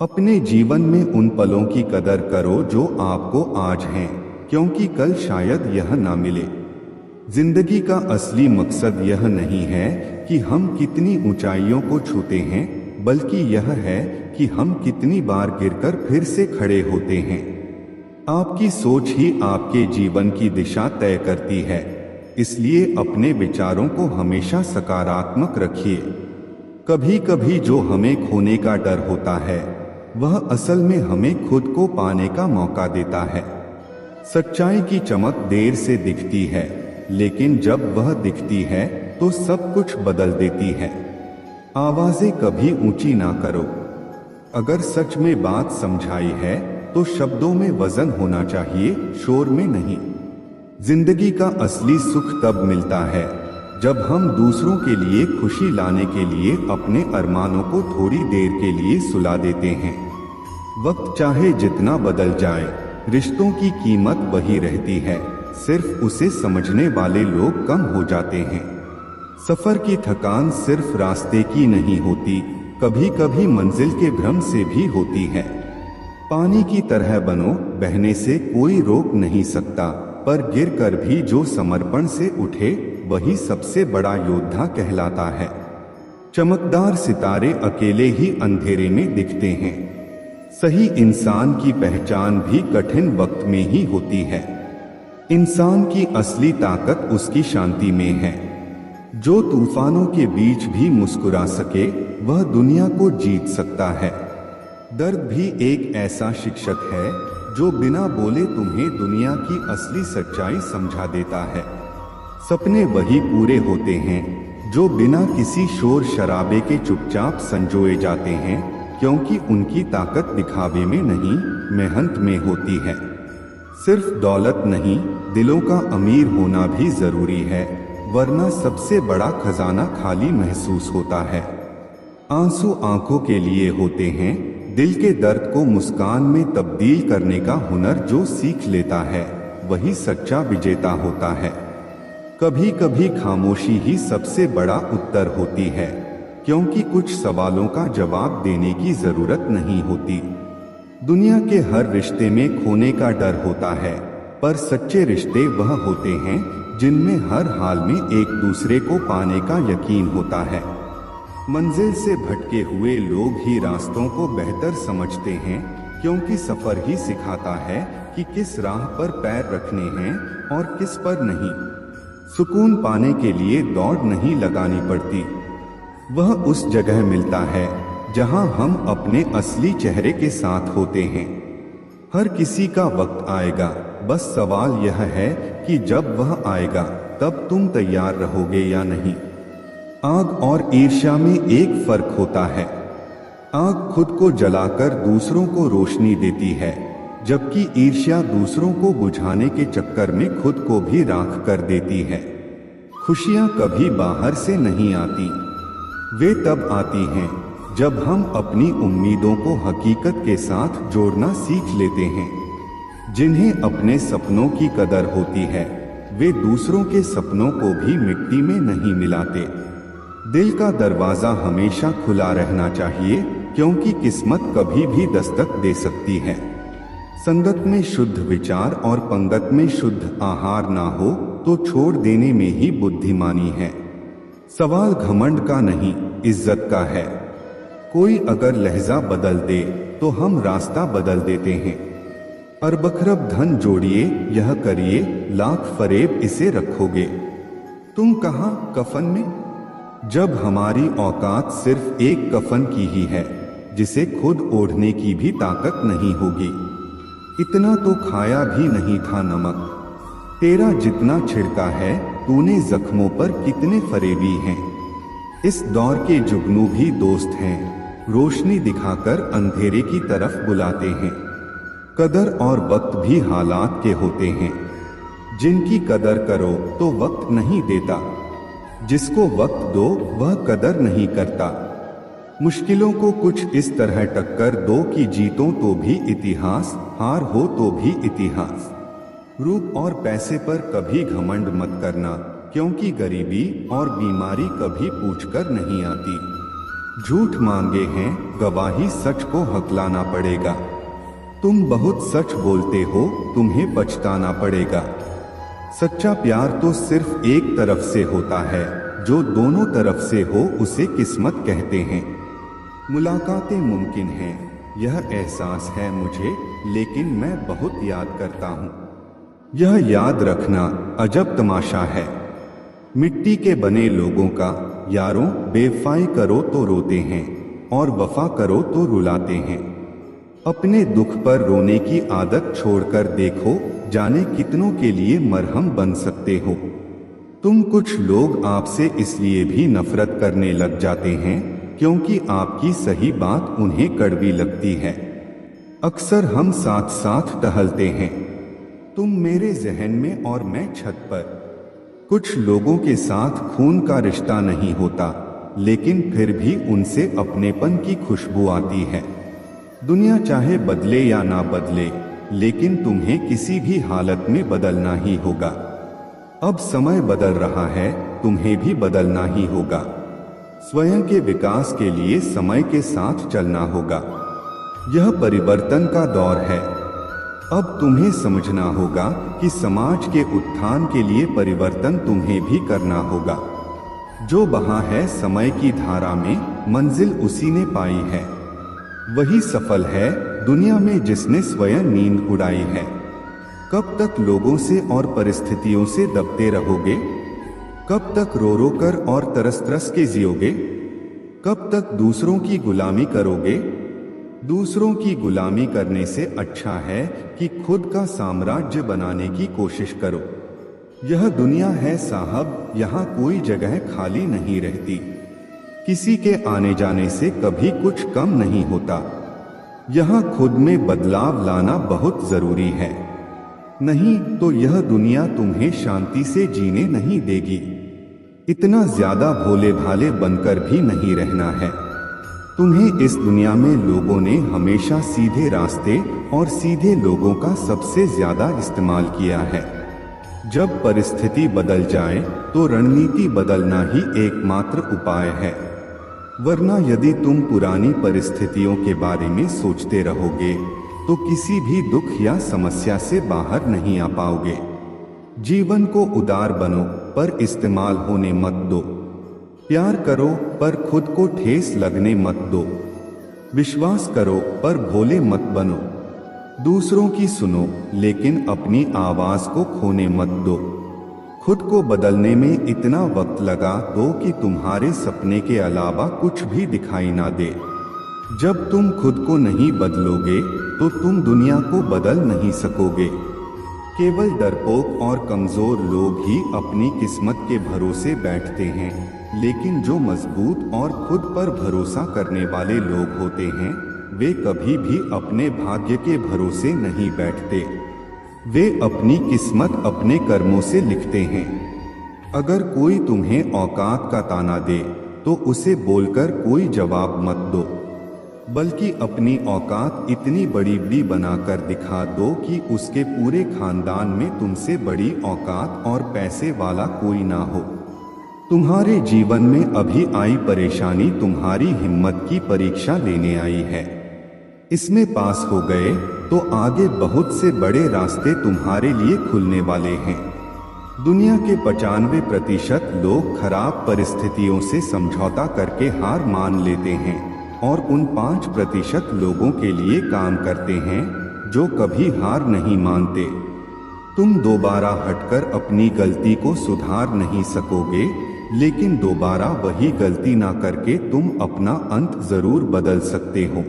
अपने जीवन में उन पलों की कदर करो जो आपको आज हैं, क्योंकि कल शायद यह ना मिले। जिंदगी का असली मकसद यह नहीं है कि हम कितनी ऊंचाइयों को छूते हैं, बल्कि यह है कि हम कितनी बार गिरकर फिर से खड़े होते हैं। आपकी सोच ही आपके जीवन की दिशा तय करती है, इसलिए अपने विचारों को हमेशा सकारात्मक रखिए। कभी कभी जो हमें खोने का डर होता है, वह असल में हमें खुद को पाने का मौका देता है। सच्चाई की चमक देर से दिखती है, लेकिन जब वह दिखती है तो सब कुछ बदल देती है। आवाजें कभी ऊंची ना करो। अगर सच में बात समझाई है तो शब्दों में वजन होना चाहिए, शोर में नहीं। जिंदगी का असली सुख तब मिलता है जब हम दूसरों के लिए खुशी लाने के लिए अपने अरमानों को थोड़ी देर के लिए सुला देते हैं। वक्त चाहे जितना बदल जाए, रिश्तों की कीमत वही रहती है, सिर्फ उसे समझने वाले लोग कम हो जाते हैं। सफर की थकान सिर्फ रास्ते की नहीं होती, कभी कभी मंजिल के भ्रम से भी होती है। पानी की तरह बनो, बहने से कोई रोक नहीं सकता, पर गिरकर भी जो समर्पण से उठे वही सबसे बड़ा योद्धा कहलाता है। चमकदार सितारे अकेले ही अंधेरे में दिखते हैं। सही इंसान की पहचान भी कठिन वक्त में ही होती है। इंसान की असली ताकत उसकी शांति में है। जो तूफानों के बीच भी मुस्कुरा सके वह दुनिया को जीत सकता है। दर्द भी एक ऐसा शिक्षक है जो बिना बोले तुम्हें दुनिया की असली सच्चाई समझा देता है। सपने वही पूरे होते हैं जो बिना किसी शोर शराबे के चुपचाप संजोए जाते हैं, क्योंकि उनकी ताकत दिखावे में नहीं, मेहनत में होती है। सिर्फ दौलत नहीं, दिलों का अमीर होना भी जरूरी है, वरना सबसे बड़ा खजाना खाली महसूस होता है। आंसू आंखों के लिए होते हैं, दिल के दर्द को मुस्कान में तब्दील करने का हुनर जो सीख लेता है वही सच्चा विजेता होता है। कभी कभी खामोशी ही सबसे बड़ा उत्तर होती है, क्योंकि कुछ सवालों का जवाब देने की जरूरत नहीं होती। दुनिया के हर रिश्ते में खोने का डर होता है, पर सच्चे रिश्ते वह होते हैं जिनमें हर हाल में एक दूसरे को पाने का यकीन होता है। मंजिल से भटके हुए लोग ही रास्तों को बेहतर समझते हैं, क्योंकि सफर ही सिखाता है कि किस राह पर पैर रखने हैं और किस पर नहीं। सुकून पाने के लिए दौड़ नहीं लगानी पड़ती, वह उस जगह मिलता है जहां हम अपने असली चेहरे के साथ होते हैं। हर किसी का वक्त आएगा, बस सवाल यह है कि जब वह आएगा तब तुम तैयार रहोगे या नहीं। आग और ईर्ष्या में एक फर्क होता है। आग खुद को जलाकर दूसरों को रोशनी देती है, जबकि ईर्ष्या दूसरों को बुझाने के चक्कर में खुद को भी राख कर देती है। खुशियां कभी बाहर से नहीं आती, वे तब आती हैं जब हम अपनी उम्मीदों को हकीकत के साथ जोड़ना सीख लेते हैं। जिन्हें अपने सपनों की कदर होती है वे दूसरों के सपनों को भी मिट्टी में नहीं मिलाते। दिल का दरवाजा हमेशा खुला रहना चाहिए, क्योंकि किस्मत कभी भी दस्तक दे सकती है। संगत में शुद्ध विचार और पंगत में शुद्ध आहार ना हो तो छोड़ देने में ही बुद्धिमानी है। सवाल घमंड का नहीं, इज्जत का है। कोई अगर लहजा बदल दे तो हम रास्ता बदल देते हैं। अरबखरब धन जोड़िए, यह करिए, लाख फरेब इसे रखोगे। तुम कहाँ कफन में, जब हमारी औकात सिर्फ एक कफन की ही है जिसे खुद ओढ़ने की भी ताकत नहीं होगी। इतना तो खाया भी नहीं था नमक, तेरा जितना छिड़का है तूने जख्मों पर कितने फरेबी हैं। इस दौर के जुगनू भी दोस्त हैं, रोशनी दिखाकर अंधेरे की तरफ बुलाते हैं। कदर और वक्त भी हालात के होते हैं, जिनकी कदर करो तो वक्त नहीं देता, जिसको वक्त दो वह कदर नहीं करता। मुश्किलों को कुछ इस तरह टक्कर दो कि जीतो तो भी इतिहास, हार हो तो भी इतिहास। रूप और पैसे पर कभी घमंड मत करना, क्योंकि गरीबी और बीमारी कभी पूछकर नहीं आती। झूठ मांगे हैं, गवाही सच को हकलाना पड़ेगा। तुम बहुत सच बोलते हो, तुम्हें पछताना पड़ेगा। सच्चा प्यार तो सिर्फ एक तरफ से होता है, जो दोनों तरफ से हो उसे किस्मत कहते हैं। मुलाकातें मुमकिन हैं, यह एहसास है मुझे, लेकिन मैं बहुत याद करता हूँ। यह याद रखना अजब तमाशा है। मिट्टी के बने लोगों का, यारों, बेवफाई करो तो रोते हैं और वफा करो तो रुलाते हैं। अपने दुख पर रोने की आदत छोड़कर देखो, जाने कितनों के लिए मरहम बन सकते हो। कुछ लोग आपसे इसलिए भी नफरत करने लग जाते हैं क्योंकि आपकी सही बात उन्हें कड़वी लगती है। अक्सर हम साथ साथ टहलते हैं, तुम मेरे जहन में और मैं छत पर। कुछ लोगों के साथ खून का रिश्ता नहीं होता, लेकिन फिर भी उनसे अपनेपन की खुशबू आती है। दुनिया चाहे बदले या ना बदले, लेकिन तुम्हें किसी भी हालत में बदलना ही होगा। अब समय बदल रहा है, तुम्हें भी बदलना ही होगा। स्वयं के विकास के लिए समय के साथ चलना होगा। यह परिवर्तन का दौर है। अब तुम्हें समझना होगा कि समाज के उत्थान के लिए परिवर्तन तुम्हें भी करना होगा। जो बहा है समय की धारा में, मंजिल उसी ने पाई है। वही सफल है दुनिया में जिसने स्वयं नींद उड़ाई है। कब तक लोगों से और परिस्थितियों से दबते रहोगे? कब तक रो रो कर और तरस तरस के जियोगे? कब तक दूसरों की गुलामी करोगे? दूसरों की गुलामी करने से अच्छा है कि खुद का साम्राज्य बनाने की कोशिश करो। यह दुनिया है साहब, यहाँ कोई जगह खाली नहीं रहती। किसी के आने जाने से कभी कुछ कम नहीं होता। यहाँ खुद में बदलाव लाना बहुत जरूरी है, नहीं तो यह दुनिया तुम्हें शांति से जीने नहीं देगी। इतना ज्यादा भोले भाले बनकर भी नहीं रहना है। तुम्हें इस दुनिया में लोगों ने हमेशा सीधे रास्ते और सीधे लोगों का सबसे ज्यादा इस्तेमाल किया है। जब परिस्थिति बदल जाए तो रणनीति बदलना ही एकमात्र उपाय है, वरना यदि तुम पुरानी परिस्थितियों के बारे में सोचते रहोगे तो किसी भी दुख या समस्या से बाहर नहीं आ पाओगे। जीवन को उदार बनो पर इस्तेमाल होने मत दो। प्यार करो पर खुद को ठेस लगने मत दो। विश्वास करो पर भोले मत बनो। दूसरों की सुनो लेकिन अपनी आवाज को खोने मत दो। खुद को बदलने में इतना वक्त लगा दो कि तुम्हारे सपने के अलावा कुछ भी दिखाई ना दे। जब तुम खुद को नहीं बदलोगे तो तुम दुनिया को बदल नहीं सकोगे। केवल डरपोक और कमजोर लोग ही अपनी किस्मत के भरोसे बैठते हैं, लेकिन जो मजबूत और खुद पर भरोसा करने वाले लोग होते हैं वे कभी भी अपने भाग्य के भरोसे नहीं बैठते। वे अपनी किस्मत अपने कर्मों से लिखते हैं। अगर कोई तुम्हें औकात का ताना दे तो उसे बोलकर कोई जवाब मत दो, बल्कि अपनी औकात इतनी बड़ी बनाकर दिखा दो कि उसके पूरे खानदान में तुमसे बड़ी औकात और पैसे वाला कोई ना हो। तुम्हारे जीवन में अभी आई परेशानी तुम्हारी हिम्मत की परीक्षा लेने आई है। इसमें पास हो गए तो आगे बहुत से बड़े रास्ते तुम्हारे लिए खुलने वाले हैं। दुनिया के 95% लोग खराब परिस्थितियों से समझौता करके हार मान लेते हैं और उन 5% लोगों के लिए काम करते हैं जो कभी हार नहीं मानते। तुम दोबारा हटकर अपनी गलती को सुधार नहीं सकोगे, लेकिन दोबारा वही गलती ना करके तुम अपना अंत जरूर बदल सकते हो।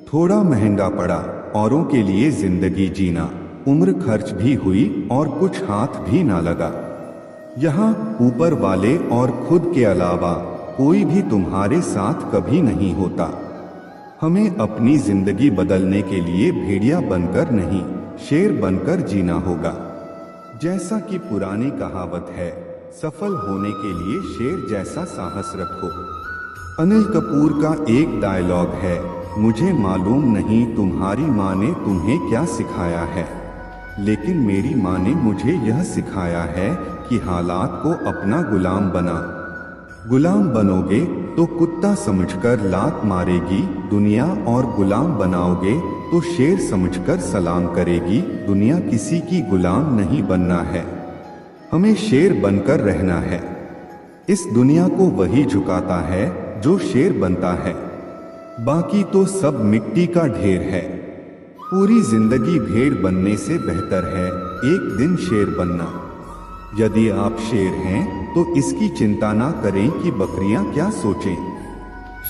थोड़ा महंगा पड़ा औरों के लिए जिंदगी जीना, उम्र खर्च भी हुई और कुछ हाथ भी ना लगा। यहाँ ऊपर वाले और खुद के अलावा कोई भी तुम्हारे साथ कभी नहीं होता। हमें अपनी जिंदगी बदलने के लिए भेड़िया बनकर नहीं, शेर बनकर जीना होगा। जैसा कि पुरानी कहावत है, सफल होने के लिए शेर जैसा साहस रखो। अनिल कपूर का एक डायलॉग है, मुझे मालूम नहीं तुम्हारी माँ ने तुम्हें क्या सिखाया है, लेकिन मेरी माँ ने मुझे यह सिखाया है कि हालात को अपना गुलाम बना। गुलाम बनोगे तो कुत्ता समझकर लात मारेगी दुनिया, और गुलाम बनाओगे तो शेर समझकर सलाम करेगी दुनिया। किसी की गुलाम नहीं बनना है, हमें शेर बनकर रहना है। इस दुनिया को वही झुकाता है जो शेर बनता है, बाकी तो सब मिट्टी का ढेर है। पूरी जिंदगी भेड़ बनने से बेहतर है एक दिन शेर बनना। यदि आप शेर हैं तो इसकी चिंता ना करें कि बकरियां क्या सोचें।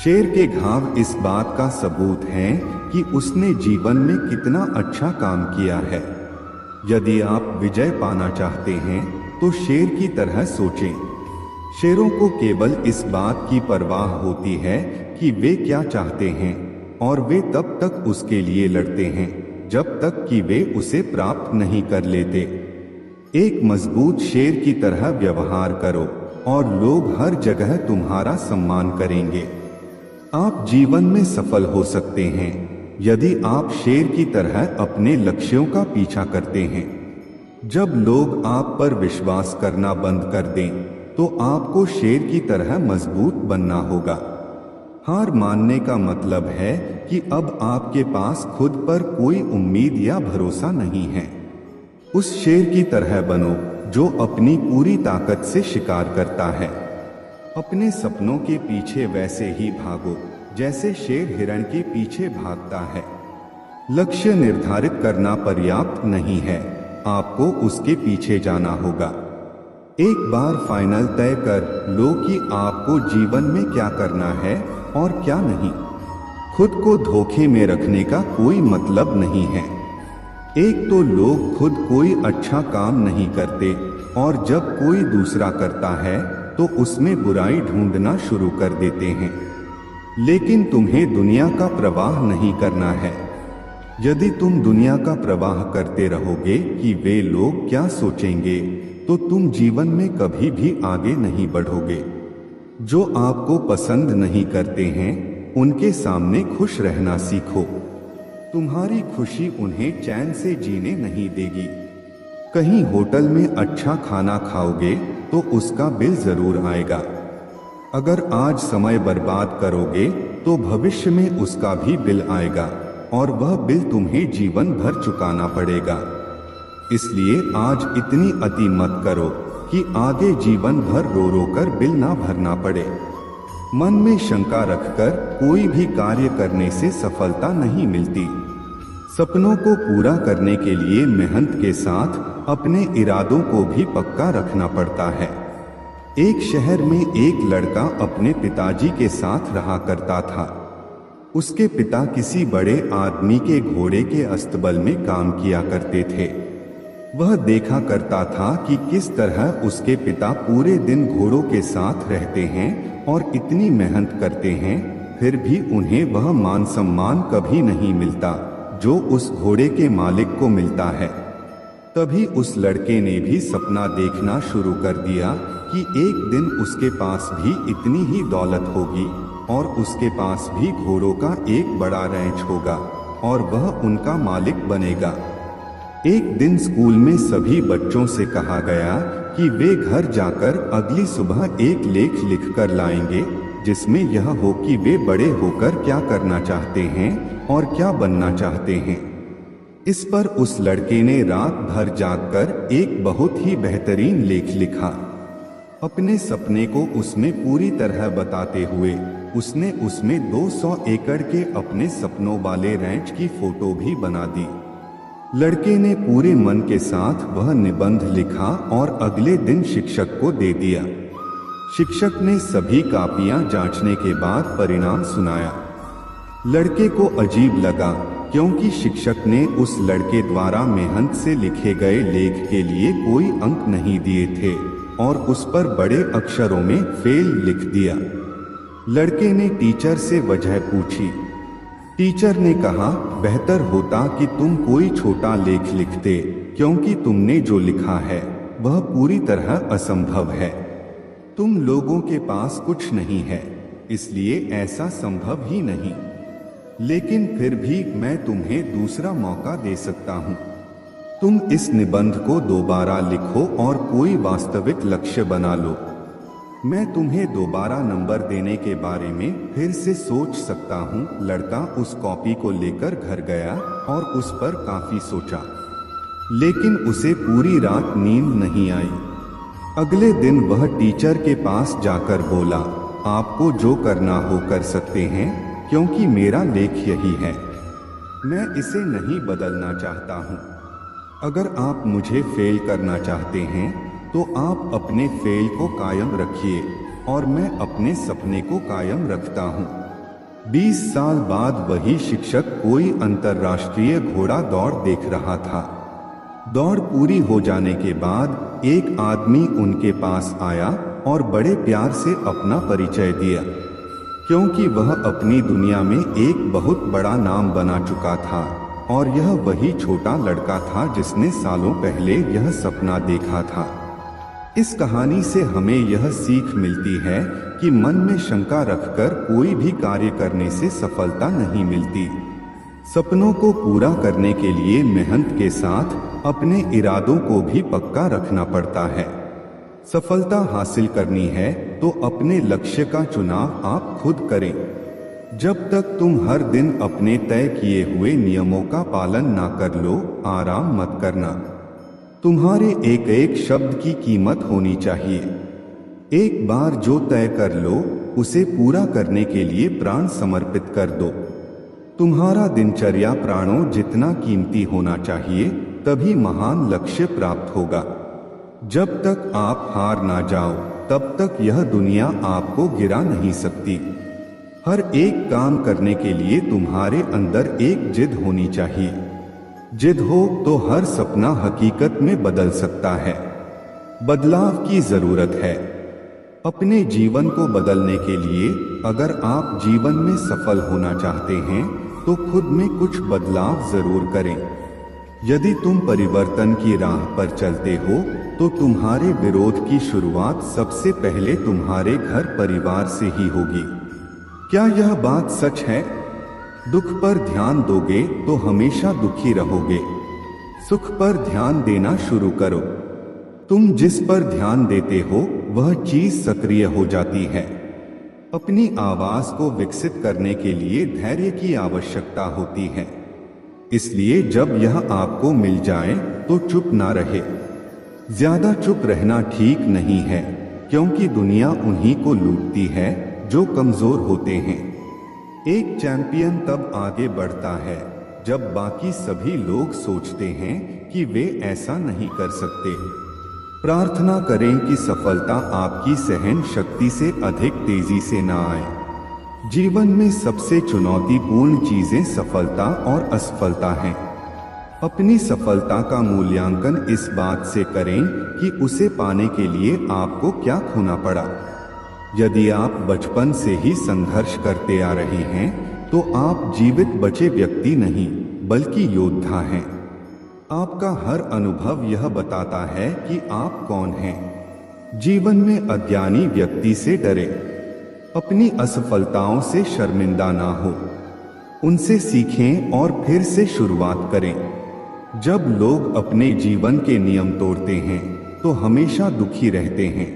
शेर के घाव इस बात का सबूत हैं कि उसने जीवन में कितना अच्छा काम किया है। यदि आप विजय पाना चाहते हैं तो शेर की तरह सोचें। शेरों को केवल इस बात की परवाह होती है कि वे क्या चाहते हैं, और वे तब तक उसके लिए लड़ते हैं जब तक कि वे उसे प्राप्त नहीं कर लेते। एक मजबूत शेर की तरह व्यवहार करो और लोग हर जगह तुम्हारा सम्मान करेंगे। आप जीवन में सफल हो सकते हैं यदि आप शेर की तरह अपने लक्ष्यों का पीछा करते हैं। जब लोग आप पर विश्वास करना बंद कर दें तो आपको शेर की तरह मजबूत बनना होगा। हार मानने का मतलब है कि अब आपके पास खुद पर कोई उम्मीद या भरोसा नहीं है। उस शेर की तरह बनो जो अपनी पूरी ताकत से शिकार करता है। अपने सपनों के पीछे वैसे ही भागो जैसे शेर हिरण के पीछे भागता है। लक्ष्य निर्धारित करना पर्याप्त नहीं है, आपको उसके पीछे जाना होगा। एक बार फाइनल तय कर लो कि आपको जीवन में क्या करना है और क्या नहीं। खुद को धोखे में रखने का कोई मतलब नहीं है। एक तो लोग खुद कोई अच्छा काम नहीं करते और जब कोई दूसरा करता है तो उसमें बुराई ढूंढना शुरू कर देते हैं। लेकिन तुम्हें दुनिया का प्रवाह नहीं करना है। यदि तुम दुनिया का प्रवाह करते रहोगे कि वे लोग क्या सोचेंगे तो तुम जीवन में कभी भी आगे नहीं बढ़ोगे। जो आपको पसंद नहीं करते हैं उनके सामने खुश रहना सीखो। तुम्हारी खुशी उन्हें चैन से जीने नहीं देगी। कहीं होटल में अच्छा खाना खाओगे तो उसका बिल जरूर आएगा। अगर आज समय बर्बाद करोगे तो भविष्य में उसका भी बिल आएगा और वह बिल तुम्हें जीवन भर चुकाना पड़ेगा। इसलिए आज इतनी अति मत करो कि आगे जीवन भर रो रो कर बिल ना भरना पड़े। मन में शंका रखकर कोई भी कार्य करने से सफलता नहीं मिलती। सपनों को पूरा करने के लिए मेहनत के साथ अपने इरादों को भी पक्का रखना पड़ता है। एक शहर में एक लड़का अपने पिताजी के साथ रहा करता था। उसके पिता किसी बड़े आदमी के घोड़े के अस्तबल में काम किया करते थे। वह देखा करता था कि किस तरह उसके पिता पूरे दिन घोड़ों के साथ रहते हैं और इतनी मेहनत करते हैं, फिर भी उन्हें वह मान सम्मान कभी नहीं मिलता जो उस घोड़े के मालिक को मिलता है। तभी उस लड़के ने भी सपना देखना शुरू कर दिया कि एक दिन उसके पास भी इतनी ही दौलत होगी और उसके पास भी घोड़ों का एक बड़ा रैंच होगा और वह उनका मालिक बनेगा। एक दिन स्कूल में सभी बच्चों से कहा गया कि वे घर जाकर अगली सुबह एक लेख लिखकर लाएंगे जिसमें यह हो कि वे बड़े होकर क्या करना चाहते हैं और क्या बनना चाहते हैं। इस पर उस लड़के ने रात भर जागकर एक बहुत ही बेहतरीन लेख लिखा। अपने सपने को उसमें पूरी तरह बताते हुए उसने उसमें 200 एकड़ के अपने सपनों वाले रैंच की फोटो भी बना दी। लड़के ने पूरे मन के साथ वह निबंध लिखा और अगले दिन शिक्षक को दे दिया। शिक्षक ने सभी कापियां जांचने के बाद परिणाम सुनाया। लड़के को अजीब लगा क्योंकि शिक्षक ने उस लड़के द्वारा मेहनत से लिखे गए लेख के लिए कोई अंक नहीं दिए थे और उस पर बड़े अक्षरों में फेल लिख दिया। लड़के ने टीचर से वजह पूछी। टीचर ने कहा, बेहतर होता कि तुम कोई छोटा लेख लिखते क्योंकि तुमने जो लिखा है वह पूरी तरह असंभव है। तुम लोगों के पास कुछ नहीं है, इसलिए ऐसा संभव ही नहीं। लेकिन फिर भी मैं तुम्हें दूसरा मौका दे सकता हूँ। तुम इस निबंध को दोबारा लिखो और कोई वास्तविक लक्ष्य बना लो। मैं तुम्हें दोबारा नंबर देने के बारे में फिर से सोच सकता हूँ। लड़का उस कॉपी को लेकर घर गया और उस पर काफी सोचा, लेकिन उसे पूरी रात नींद नहीं आई। अगले दिन वह टीचर के पास जाकर बोला, आपको जो करना हो कर सकते हैं क्योंकि मेरा लेख यही है। मैं इसे नहीं बदलना चाहता हूँ। अगर आप मुझे फेल करना चाहते हैं तो आप अपने फेल को कायम रखिए और मैं अपने सपने को कायम रखता हूँ। 20 साल बाद वही शिक्षक कोई अंतर्राष्ट्रीय घोड़ा दौड़ देख रहा था। दौड़ पूरी हो जाने के बाद एक आदमी उनके पास आया और बड़े प्यार से अपना परिचय दिया। क्योंकि वह अपनी दुनिया में एक बहुत बड़ा नाम बना चुका था और यह वही छोटा लड़का था जिसने सालों पहले यह सपना देखा था। इस कहानी से हमें यह सीख मिलती है कि मन में शंका रखकर कोई भी कार्य करने से सफलता नहीं मिलती। सपनों को पूरा करने के लिए मेहनत के साथ अपने इरादों को भी पक्का रखना पड़ता है। सफलता हासिल करनी है तो अपने लक्ष्य का चुनाव आप खुद करें। जब तक तुम हर दिन अपने तय किए हुए नियमों का पालन ना कर लो, आराम मत करना। तुम्हारे एक एक शब्द की कीमत होनी चाहिए। एक बार जो तय कर लो उसे पूरा करने के लिए प्राण समर्पित कर दो। तुम्हारा दिनचर्या प्राणों जितना कीमती होना चाहिए, तभी महान लक्ष्य प्राप्त होगा। जब तक आप हार ना जाओ तब तक यह दुनिया आपको गिरा नहीं सकती। हर एक काम करने के लिए तुम्हारे अंदर एक जिद होनी चाहिए। जिद हो तो हर सपना हकीकत में बदल सकता है। बदलाव की जरूरत है। अपने जीवन को बदलने के लिए अगर आप जीवन में सफल होना चाहते हैं तो खुद में कुछ बदलाव जरूर करें। यदि तुम परिवर्तन की राह पर चलते हो तो तुम्हारे विरोध की शुरुआत सबसे पहले तुम्हारे घर परिवार से ही होगी। क्या यह बात सच है? दुख पर ध्यान दोगे तो हमेशा दुखी रहोगे। सुख पर ध्यान देना शुरू करो। तुम जिस पर ध्यान देते हो वह चीज सक्रिय हो जाती है। अपनी आवाज को विकसित करने के लिए धैर्य की आवश्यकता होती है। इसलिए जब यह आपको मिल जाए तो चुप ना रहे। ज्यादा चुप रहना ठीक नहीं है, क्योंकि दुनिया उन्हीं को लूटती है जो कमजोर होते हैं। एक चैंपियन तब आगे बढ़ता है जब बाकी सभी लोग सोचते हैं कि वे ऐसा नहीं कर सकते। प्रार्थना करें कि सफलता आपकी सहन शक्ति से अधिक तेजी से ना आए। जीवन में सबसे चुनौतीपूर्ण चीजें सफलता और असफलता हैं। अपनी सफलता का मूल्यांकन इस बात से करें कि उसे पाने के लिए आपको क्या खोना पड़ा। यदि आप बचपन से ही संघर्ष करते आ रहे हैं तो आप जीवित बचे व्यक्ति नहीं बल्कि योद्धा हैं। आपका हर अनुभव यह बताता है कि आप कौन हैं। जीवन में अज्ञानी व्यक्ति से डरे। अपनी असफलताओं से शर्मिंदा ना हो। उनसे सीखें और फिर से शुरुआत करें। जब लोग अपने जीवन के नियम तोड़ते हैं तो हमेशा दुखी रहते हैं।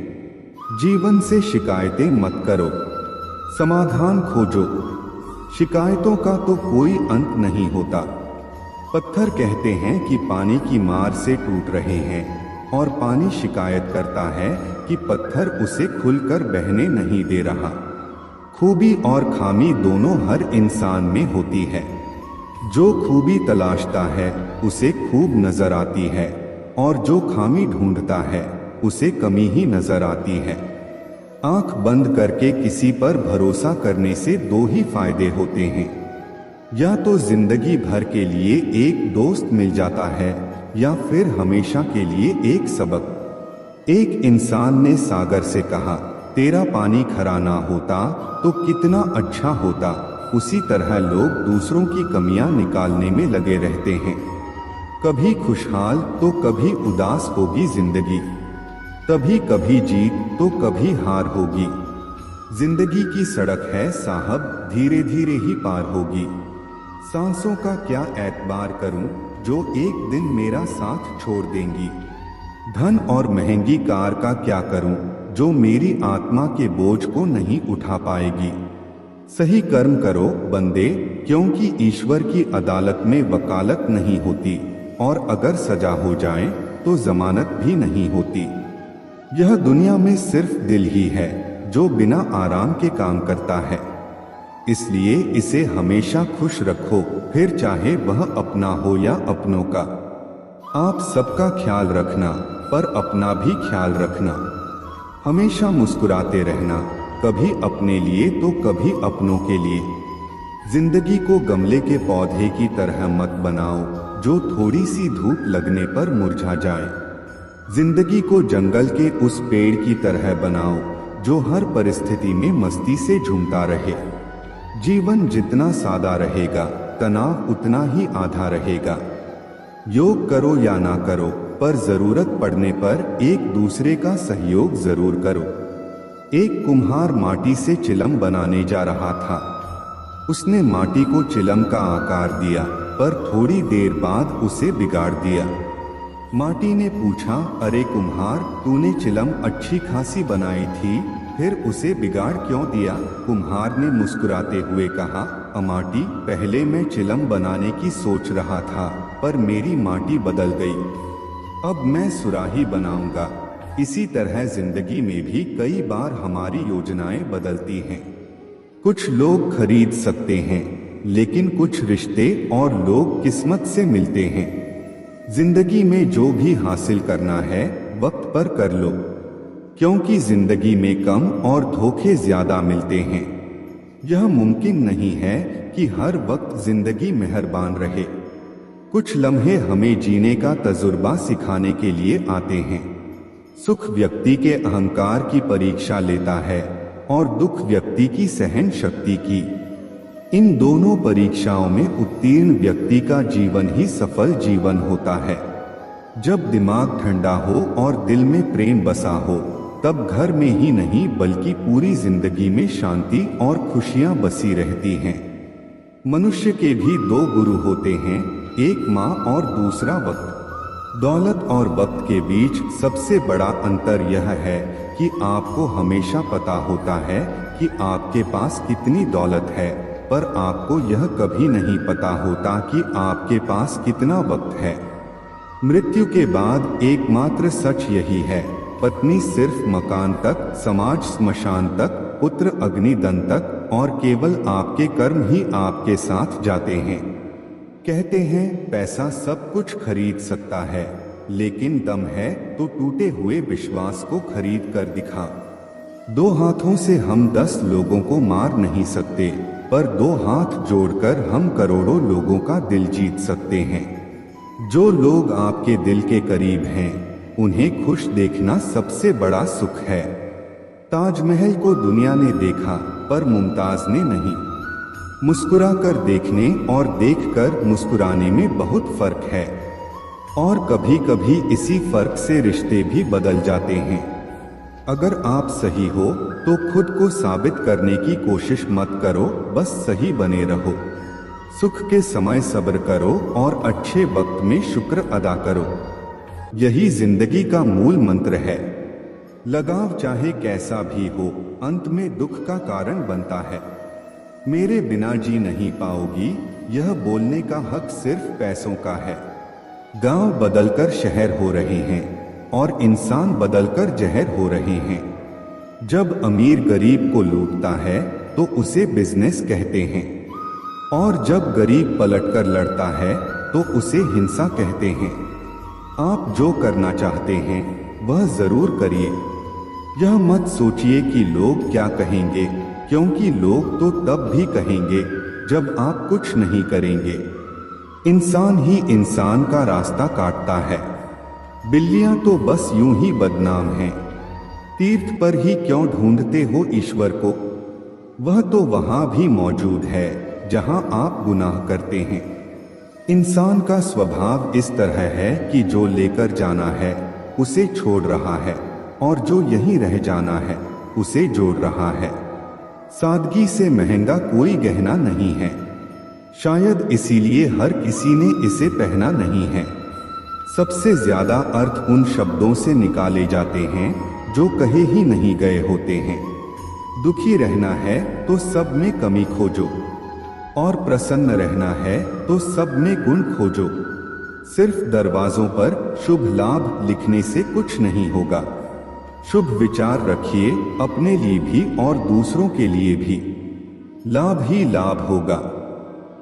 जीवन से शिकायतें मत करो, समाधान खोजो। शिकायतों का तो कोई अंत नहीं होता। पत्थर कहते हैं कि पानी की मार से टूट रहे हैं और पानी शिकायत करता है कि पत्थर उसे खुलकर बहने नहीं दे रहा। खूबी और खामी दोनों हर इंसान में होती है। जो खूबी तलाशता है उसे खूब नजर आती है और जो खामी ढूंढता है उसे कमी ही नजर आती है। आंख बंद करके किसी पर भरोसा करने से दो ही फायदे होते हैं। या तो जिंदगी भर के लिए एक दोस्त मिल जाता है या फिर हमेशा के लिए एक सबक। एक इंसान ने सागर से कहा, तेरा पानी खरा ना होता तो कितना अच्छा होता। उसी तरह लोग दूसरों की कमियां निकालने में लगे रहते हैं। कभी खुशहाल तो कभी उदास होगी जिंदगी। तभी कभी जीत तो कभी हार होगी। जिंदगी की सड़क है साहब, धीरे धीरे ही पार होगी। सांसों का क्या एतबार करूं जो एक दिन मेरा साथ छोड़ देंगी। धन और महंगी कार का क्या करूं जो मेरी आत्मा के बोझ को नहीं उठा पाएगी। सही कर्म करो बंदे, क्योंकि ईश्वर की अदालत में वकालत नहीं होती और अगर सजा हो जाए तो जमानत भी नहीं होती। यह दुनिया में सिर्फ दिल ही है जो बिना आराम के काम करता है। इसलिए इसे हमेशा खुश रखो, फिर चाहे वह अपना हो या अपनों का। आप सबका ख्याल रखना पर अपना भी ख्याल रखना। हमेशा मुस्कुराते रहना, कभी अपने लिए तो कभी अपनों के लिए। जिंदगी को गमले के पौधे की तरह मत बनाओ जो थोड़ी सी धूप लगने पर मुरझा जाए। जिंदगी को जंगल के उस पेड़ की तरह बनाओ जो हर परिस्थिति में मस्ती से झूमता रहे। जीवन जितना सादा रहेगा, तनाव उतना ही आधा रहेगा। योग करो या ना करो, पर जरूरत पड़ने पर एक दूसरे का सहयोग जरूर करो। एक कुम्हार माटी से चिलम बनाने जा रहा था। उसने माटी को चिलम का आकार दिया, पर थोड़ी देर बाद उसे बिगाड़ दिया। माटी ने पूछा, अरे कुम्हार, तूने चिलम अच्छी खासी बनाई थी, फिर उसे बिगाड़ क्यों दिया? कुम्हार ने मुस्कुराते हुए कहा, माटी, पहले मैं चिलम बनाने की सोच रहा था, पर मेरी माटी बदल गई। अब मैं सुराही बनाऊंगा। इसी तरह जिंदगी में भी कई बार हमारी योजनाएं बदलती हैं। कुछ लोग खरीद सकते हैं, लेकिन कुछ रिश्ते और लोग किस्मत से मिलते हैं। जिंदगी में जो भी हासिल करना है, वक्त पर कर लो, क्योंकि जिंदगी में कम और धोखे ज्यादा मिलते हैं। यह मुमकिन नहीं है कि हर वक्त जिंदगी मेहरबान रहे। कुछ लम्हे हमें जीने का तजुर्बा सिखाने के लिए आते हैं। सुख व्यक्ति के अहंकार की परीक्षा लेता है और दुख व्यक्ति की सहन शक्ति की। इन दोनों परीक्षाओं में उत्तीर्ण व्यक्ति का जीवन ही सफल जीवन होता है। जब दिमाग ठंडा हो और दिल में प्रेम बसा हो, तब घर में ही नहीं बल्कि पूरी जिंदगी में शांति और खुशियां बसी रहती हैं। मनुष्य के भी दो गुरु होते हैं, एक माँ और दूसरा वक्त। दौलत और वक्त के बीच सबसे बड़ा अंतर यह है कि आपको हमेशा पता होता है कि आपके पास कितनी दौलत है, पर आपको यह कभी नहीं पता होता कि आपके पास कितना वक्त है। मृत्यु के बाद एकमात्र सच यही है, पत्नी सिर्फ मकान तक, समाज स्मशान तक, पुत्र अग्निदन तक, और केवल आपके कर्म ही आपके साथ जाते हैं। कहते हैं पैसा सब कुछ खरीद सकता है, लेकिन दम है तो टूटे हुए विश्वास को खरीद कर दिखा। दो हाथों से हम 10 लोगों को मार नहीं सकते, पर 2 हाथ जोड़कर हम करोड़ों लोगों का दिल जीत सकते हैं। जो लोग आपके दिल के करीब हैं, उन्हें खुश देखना सबसे बड़ा सुख है। ताजमहल को दुनिया ने देखा, पर मुमताज ने नहीं। मुस्कुरा कर देखने और देखकर मुस्कुराने में बहुत फर्क है, और कभी कभी इसी फर्क से रिश्ते भी बदल जाते हैं। अगर आप सही हो तो खुद को साबित करने की कोशिश मत करो, बस सही बने रहो। सुख के समय सब्र करो और अच्छे वक्त में शुक्र अदा करो। यही जिंदगी का मूल मंत्र है। लगाव चाहे कैसा भी हो, अंत में दुख का कारण बनता है। मेरे बिना जी नहीं पाओगी, यह बोलने का हक सिर्फ पैसों का है। गांव बदलकर शहर हो रहे हैं और इंसान बदलकर जहर हो रहे हैं। जब अमीर गरीब को लूटता है तो उसे बिजनेस कहते हैं, और जब गरीब पलटकर लड़ता है तो उसे हिंसा कहते हैं। आप जो करना चाहते हैं वह जरूर करिए। यह मत सोचिए कि लोग क्या कहेंगे, क्योंकि लोग तो तब भी कहेंगे जब आप कुछ नहीं करेंगे। इंसान ही इंसान का रास्ता काटता है। बिल्लियां तो बस यूं ही बदनाम हैं। तीर्थ पर ही क्यों ढूंढते हो ईश्वर को? वह तो वहां भी मौजूद है जहां आप गुनाह करते हैं। इंसान का स्वभाव इस तरह है कि जो लेकर जाना है उसे छोड़ रहा है, और जो यहीं रह जाना है उसे जोड़ रहा है। सादगी से महंगा कोई गहना नहीं है, शायद इसीलिए हर किसी ने इसे पहना नहीं है। सबसे ज्यादा अर्थ उन शब्दों से निकाले जाते हैं जो कहे ही नहीं गए होते हैं। दुखी रहना है तो सब में कमी खोजो, और प्रसन्न रहना है तो सब में गुण खोजो। सिर्फ दरवाजों पर शुभ लाभ लिखने से कुछ नहीं होगा। शुभ विचार रखिए, अपने लिए भी और दूसरों के लिए भी। लाभ ही लाभ होगा।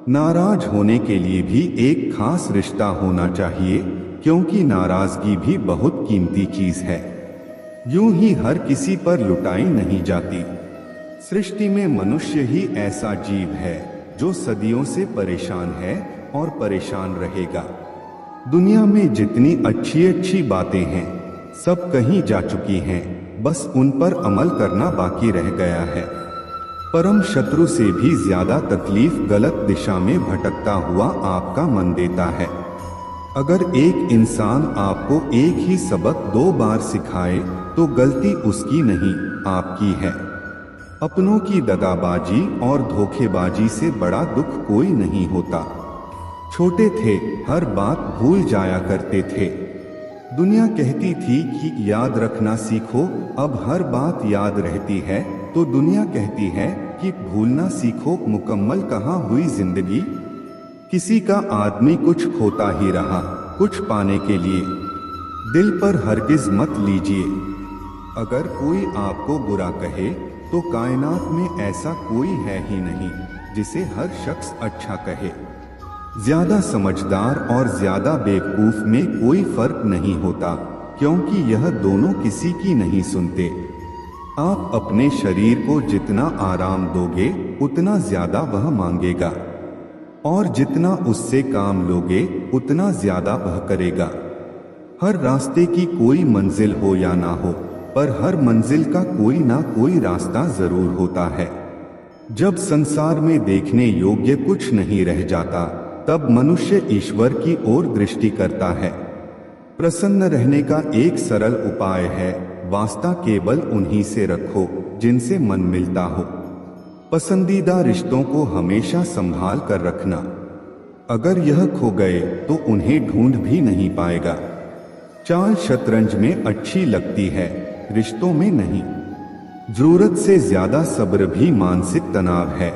नाराज होने के लिए भी एक खास रिश्ता होना चाहिए, क्योंकि नाराजगी भी बहुत कीमती चीज है। यूं ही हर किसी पर लुटाई नहीं जाती। सृष्टि में मनुष्य ही ऐसा जीव है जो सदियों से परेशान है और परेशान रहेगा। दुनिया में जितनी अच्छी अच्छी बातें हैं सब कहीं जा चुकी हैं, बस उन पर अमल करना बाकी रह गया है। परम शत्रु से भी ज्यादा तकलीफ गलत दिशा में भटकता हुआ आपका मन देता है। अगर एक इंसान आपको एक ही सबक 2 बार सिखाए तो गलती उसकी नहीं, आपकी है। अपनों की दगाबाजी और धोखेबाजी से बड़ा दुख कोई नहीं होता। छोटे थे, हर बात भूल जाया करते थे। दुनिया कहती थी कि याद रखना सीखो, अब हर बात याद रहती है तो दुनिया कहती है कि भूलना सीखो। मुकम्मल कहाँ हुई जिंदगी? किसी का आदमी कुछ खोता ही रहा कुछ पाने के लिए। दिल पर हरगिज मत लीजिए। अगर कोई आपको बुरा कहे तो कायनात में ऐसा कोई है ही नहीं जिसे हर शख्स अच्छा कहे। ज्यादा समझदार और ज्यादा बेवकूफ में कोई फर्क नहीं होता, क्योंकि यह दोनों किसी की नहीं सुनते। आप अपने शरीर को जितना आराम दोगे उतना ज्यादा वह मांगेगा, और जितना उससे काम लोगे उतना ज्यादा वह करेगा। हर रास्ते की कोई मंजिल हो या ना हो, पर हर मंजिल का कोई ना कोई रास्ता जरूर होता है। जब संसार में देखने योग्य कुछ नहीं रह जाता, तब मनुष्य ईश्वर की ओर दृष्टि करता है। प्रसन्न रहने का एक सरल उपाय है, वास्ता केवल उन्हीं से रखो जिनसे मन मिलता हो। पसंदीदा रिश्तों को हमेशा संभाल कर रखना। अगर यह खो गए तो उन्हें ढूंढ भी नहीं पाएगा। चाल शतरंज में अच्छी लगती है, रिश्तों में नहीं। जरूरत से ज्यादा सब्र भी मानसिक तनाव है।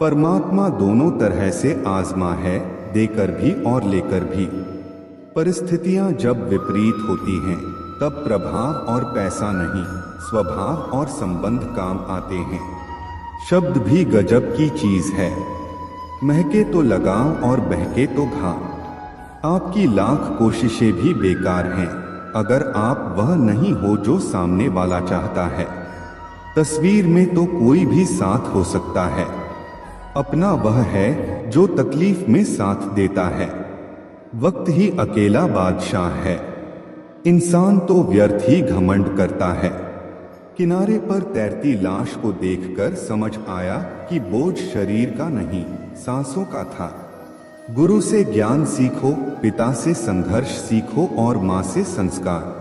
परमात्मा दोनों तरह से आजमा है, देकर भी और लेकर भी। परिस्थितियां जब विपरीत होती हैं, तब प्रभाव और पैसा नहीं, स्वभाव और संबंध काम आते हैं। शब्द भी गजब की चीज है, महके तो लगाओ और बहके तो घाव। आपकी लाख कोशिशें भी बेकार हैं अगर आप वह नहीं हो जो सामने वाला चाहता है। तस्वीर में तो कोई भी साथ हो सकता है, अपना वह है जो तकलीफ में साथ देता है। वक्त ही अकेला बादशाह है, इंसान तो व्यर्थ ही घमंड करता है। किनारे पर तैरती लाश को देखकर समझ आया कि बोझ शरीर का नहीं, सांसों का था। गुरु से ज्ञान सीखो, पिता से संघर्ष सीखो और माँ से संस्कार।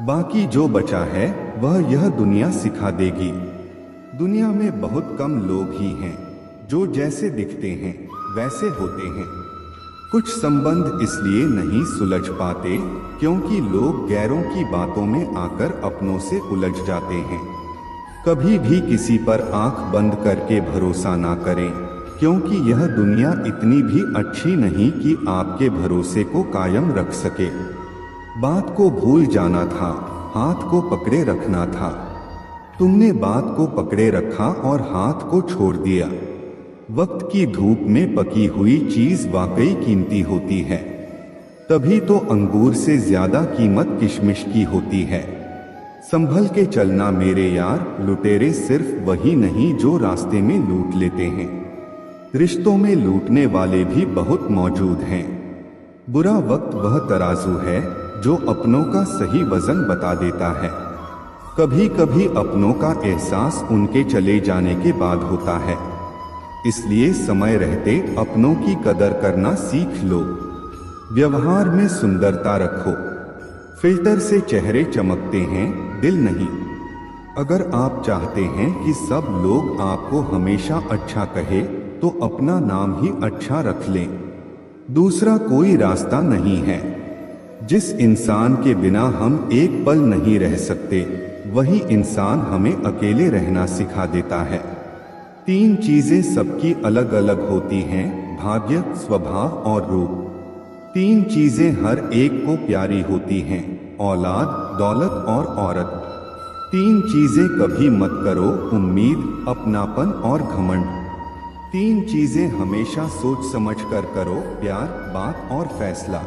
बाकी जो बचा है वह यह दुनिया सिखा देगी। दुनिया में बहुत कम लोग ही हैं जो जैसे दिखते हैं वैसे होते हैं। कुछ संबंध इसलिए नहीं सुलझ पाते क्योंकि लोग गैरों की बातों में आकर अपनों से उलझ जाते हैं। कभी भी किसी पर आंख बंद करके भरोसा ना करें, क्योंकि यह दुनिया इतनी भी अच्छी नहीं कि आपके भरोसे को कायम रख सके। बात को भूल जाना था, हाथ को पकड़े रखना था। तुमने बात को पकड़े रखा और हाथ को छोड़ दिया। वक्त की धूप में पकी हुई चीज वाकई कीमती होती है। तभी तो अंगूर से ज्यादा कीमत किशमिश की होती है। संभल के चलना मेरे यार, लुटेरे सिर्फ वही नहीं जो रास्ते में लूट लेते हैं। रिश्तों में लूटने वाले भी बहुत मौजूद हैं। बुरा वक्त वह तराजू है जो अपनों का सही वजन बता देता है। कभी कभी अपनों का एहसास उनके चले जाने के बाद होता है। इसलिए समय रहते अपनों की कदर करना सीख लो। व्यवहार में सुंदरता रखो। फिल्टर से चेहरे चमकते हैं, दिल नहीं। अगर आप चाहते हैं कि सब लोग आपको हमेशा अच्छा कहे तो अपना नाम ही अच्छा रख लें। दूसरा कोई रास्ता नहीं है। जिस इंसान के बिना हम एक पल नहीं रह सकते, वही इंसान हमें अकेले रहना सिखा देता है। 3 चीजें सबकी अलग अलग होती हैं, भाग्य, स्वभाव और रूप। 3 चीजें हर एक को प्यारी होती हैं, औलाद, दौलत और औरत। 3 चीजें कभी मत करो, उम्मीद, अपनापन और घमंड। 3 चीजें हमेशा सोच समझ कर करो, प्यार, बात और फैसला।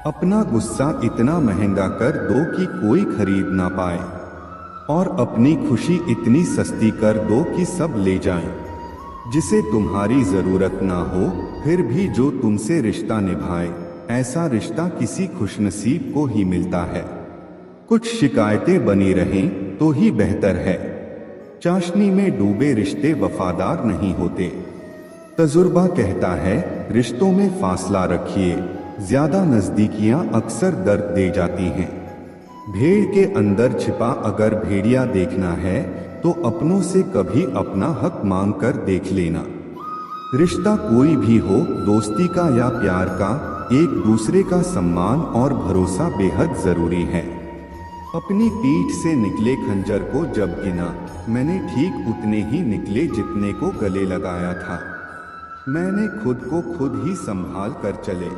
अपना गुस्सा इतना महंगा कर दो कि कोई खरीद ना पाए, और अपनी खुशी इतनी सस्ती कर दो कि सब ले जाएं। जिसे तुम्हारी जरूरत ना हो फिर भी जो तुमसे रिश्ता निभाए, ऐसा रिश्ता किसी खुशनसीब को ही मिलता है। कुछ शिकायतें बनी रहें तो ही बेहतर है। चाशनी में डूबे रिश्ते वफादार नहीं होते। तजुर्बा कहता है, रिश्तों में फासला रखिए, ज्यादा नजदीकियां अक्सर दर्द दे जाती हैं। भेड़ के अंदर छिपा अगर भेड़िया देखना है तो अपनों से कभी अपना हक मांग कर देख लेना। रिश्ता कोई भी हो, दोस्ती का या प्यार का, एक दूसरे का सम्मान और भरोसा बेहद जरूरी है। अपनी पीठ से निकले खंजर को जब गिना, मैंने ठीक उतने ही निकले जितने को गले लगाया था। मैंने खुद को खुद ही संभाल कर चले।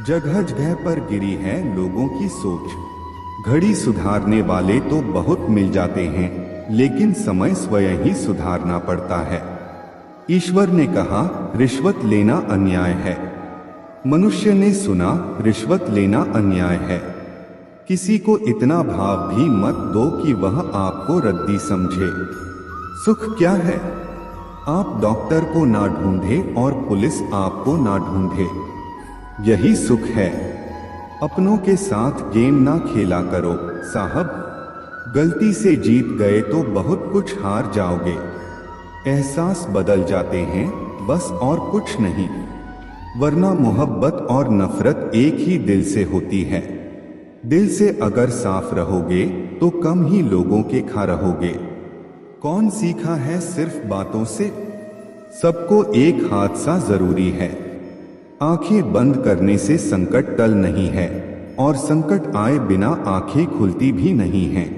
जगह जगह पर गिरी है लोगों की सोच। घड़ी सुधारने वाले तो बहुत मिल जाते हैं, लेकिन समय स्वयं ही सुधारना पड़ता है। ईश्वर ने कहा, रिश्वत लेना अन्याय है। मनुष्य ने सुना, रिश्वत लेना अन्याय है। किसी को इतना भाव भी मत दो कि वह आपको रद्दी समझे। सुख क्या है? आप डॉक्टर को ना ढूंढे और पुलिस आपको ना ढूंढे, यही सुख है। अपनों के साथ गेम ना खेला करो साहब। गलती से जीत गए तो बहुत कुछ हार जाओगे। एहसास बदल जाते हैं बस, और कुछ नहीं। वरना मोहब्बत और नफरत एक ही दिल से होती है। दिल से अगर साफ रहोगे तो कम ही लोगों के खा रहोगे। कौन सीखा है सिर्फ बातों से? सबको एक हादसा जरूरी है। आंखें बंद करने से संकट टल नहीं है, और संकट आए बिना आंखें खुलती भी नहीं हैं।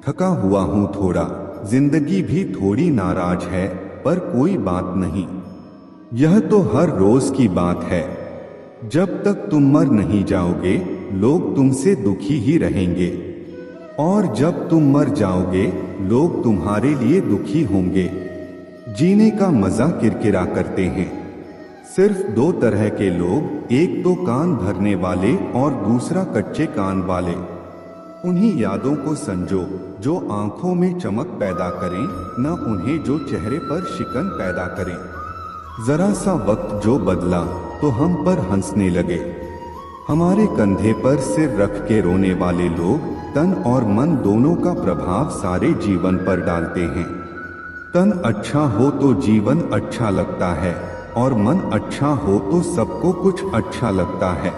थका हुआ हूं थोड़ा, जिंदगी भी थोड़ी नाराज है, पर कोई बात नहीं। यह तो हर रोज की बात है। जब तक तुम मर नहीं जाओगे, लोग तुमसे दुखी ही रहेंगे, और जब तुम मर जाओगे, लोग तुम्हारे लिए दुखी होंगे। जीने का मजा किरकिरा करते हैं। सिर्फ दो तरह के लोग, एक तो कान भरने वाले और दूसरा कच्चे कान वाले। उन्हीं यादों को संजो जो आंखों में चमक पैदा करें, न उन्हें जो चेहरे पर शिकन पैदा करें। जरा सा वक्त जो बदला तो हम पर हंसने लगे। हमारे कंधे पर सिर रख के रोने वाले लोग तन और मन दोनों का प्रभाव सारे जीवन पर डालते हैं। तन अच्छा हो तो जीवन अच्छा लगता है, और मन अच्छा हो तो सबको कुछ अच्छा लगता है।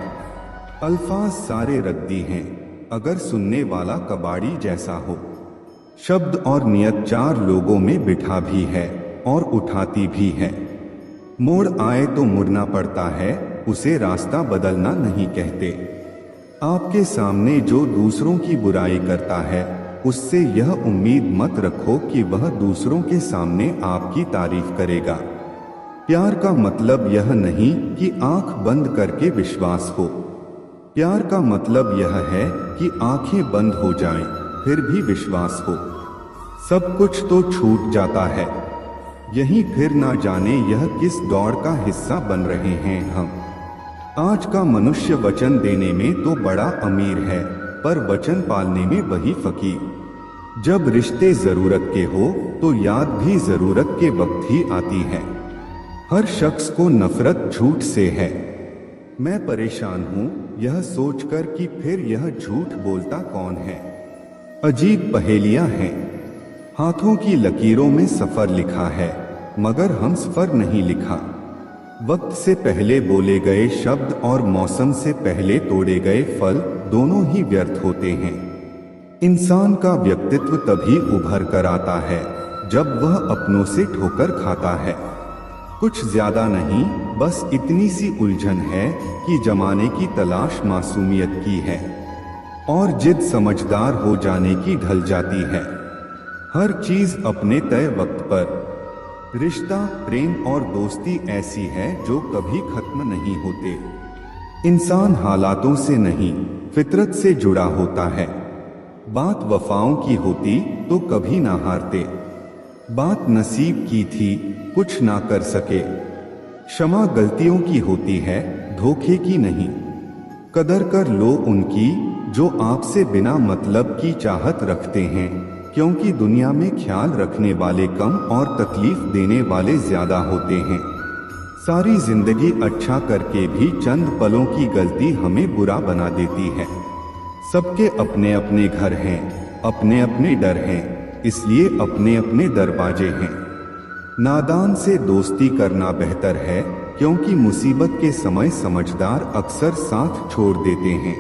अल्फाज सारे रद्दी हैं अगर सुनने वाला कबाड़ी जैसा हो। शब्द और नियत चार लोगों में बिठा भी है और उठाती भी है। मोड़ आए तो मुड़ना पड़ता है, उसे रास्ता बदलना नहीं कहते। आपके सामने जो दूसरों की बुराई करता है, उससे यह उम्मीद मत रखो कि वह दूसरों के सामने आपकी तारीफ करेगा। प्यार का मतलब यह नहीं कि आंख बंद करके विश्वास हो। प्यार का मतलब यह है कि आंखें बंद हो जाएं, फिर भी विश्वास हो। सब कुछ तो छूट जाता है, यही फिर ना जाने यह किस दौड़ का हिस्सा बन रहे हैं हम। आज का मनुष्य वचन देने में तो बड़ा अमीर है, पर वचन पालने में वही फकीर। जब रिश्ते जरूरत के हो तो याद भी जरूरत के वक्त ही आती है। हर शख्स को नफरत झूठ से है। मैं परेशान हूँ यह सोचकर कि फिर यह झूठ बोलता कौन है। अजीब पहेलियां हैं। हाथों की लकीरों में सफर लिखा है, मगर हम सफर नहीं लिखा। वक्त से पहले बोले गए शब्द और मौसम से पहले तोड़े गए फल दोनों ही व्यर्थ होते हैं। इंसान का व्यक्तित्व तभी उभर कर आता है जब वह अपनों से ठोकर खाता है। कुछ ज्यादा नहीं, बस इतनी सी उलझन है कि जमाने की तलाश मासूमियत की है, और जिद समझदार हो जाने की ढल जाती है। हर चीज अपने तय वक्त पर। रिश्ता, प्रेम और दोस्ती ऐसी है जो कभी खत्म नहीं होते। इंसान हालातों से नहीं, फितरत से जुड़ा होता है। बात वफाओं की होती तो कभी ना हारते। बात नसीब की थी, कुछ ना कर सके। क्षमा गलतियों की होती है, धोखे की नहीं। कदर कर लो उनकी जो आपसे बिना मतलब की चाहत रखते हैं, क्योंकि दुनिया में ख्याल रखने वाले कम और तकलीफ देने वाले ज्यादा होते हैं। सारी जिंदगी अच्छा करके भी चंद पलों की गलती हमें बुरा बना देती है। सबके अपने अपने घर हैं, अपने अपने डर हैं, इसलिए अपने अपने दरवाजे हैं। नादान से दोस्ती करना बेहतर है, क्योंकि मुसीबत के समय समझदार अक्सर साथ छोड़ देते हैं।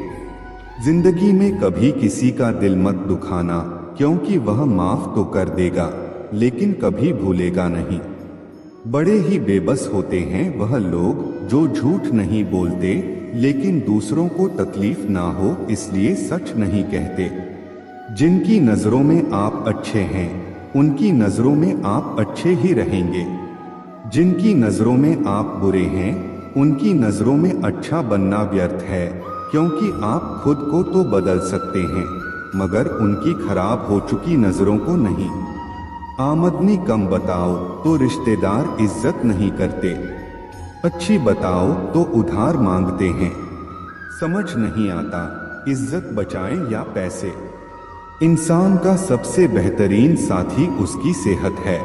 जिंदगी में कभी किसी का दिल मत दुखाना, क्योंकि वह माफ तो कर देगा लेकिन कभी भूलेगा नहीं। बड़े ही बेबस होते हैं वह लोग जो झूठ नहीं बोलते लेकिन दूसरों को तकलीफ ना हो इसलिए सच नहीं कहते। जिनकी नजरों में आप अच्छे हैं उनकी नजरों में आप अच्छे ही रहेंगे। जिनकी नजरों में आप बुरे हैं उनकी नजरों में अच्छा बनना व्यर्थ है, क्योंकि आप खुद को तो बदल सकते हैं मगर उनकी खराब हो चुकी नजरों को नहीं। आमदनी कम बताओ तो रिश्तेदार इज्जत नहीं करते, अच्छी बताओ तो उधार मांगते हैं। समझ नहीं आता इज्जत बचाएं या पैसे। इंसान का सबसे बेहतरीन साथी उसकी सेहत है।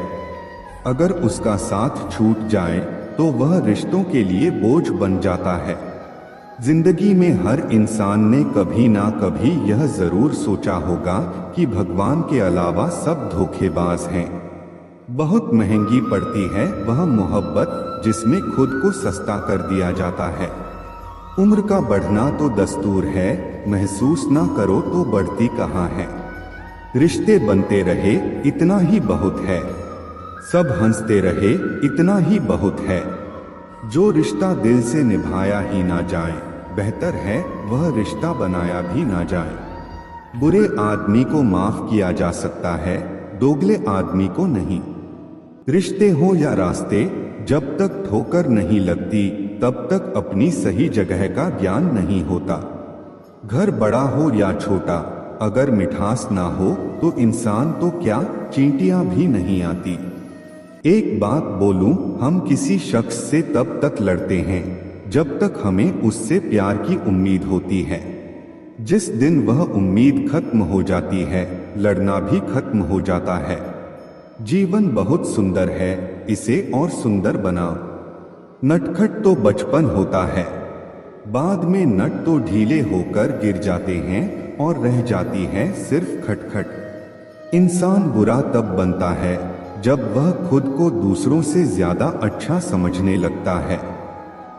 अगर उसका साथ छूट जाए तो वह रिश्तों के लिए बोझ बन जाता है। जिंदगी में हर इंसान ने कभी ना कभी यह जरूर सोचा होगा कि भगवान के अलावा सब धोखेबाज हैं। बहुत महंगी पड़ती है वह मोहब्बत जिसमें खुद को सस्ता कर दिया जाता है। उम्र का बढ़ना तो दस्तूर है, महसूस ना करो तो बढ़ती कहाँ है। रिश्ते बनते रहे इतना ही बहुत है, सब हंसते रहे इतना ही बहुत है। जो रिश्ता दिल से निभाया ही ना जाए, बेहतर है वह रिश्ता बनाया भी ना जाए। बुरे आदमी को माफ किया जा सकता है, दोगले आदमी को नहीं। रिश्ते हो या रास्ते, जब तक ठोकर नहीं लगती तब तक अपनी सही जगह का ज्ञान नहीं होता। घर बड़ा हो या छोटा, अगर मिठास ना हो तो इंसान तो क्या चींटियां भी नहीं आती। एक बात बोलूं, हम किसी शख्स से तब तक लड़ते हैं जब तक हमें उससे प्यार की उम्मीद होती है। जिस दिन वह उम्मीद खत्म हो जाती है, लड़ना भी खत्म हो जाता है। जीवन बहुत सुंदर है, इसे और सुंदर बनाओ। नटखट तो बचपन होता है, बाद में नट तो ढीले होकर गिर जाते हैं और रह जाती है सिर्फ खटखट। इंसान बुरा तब बनता है जब वह खुद को दूसरों से ज्यादा अच्छा समझने लगता है।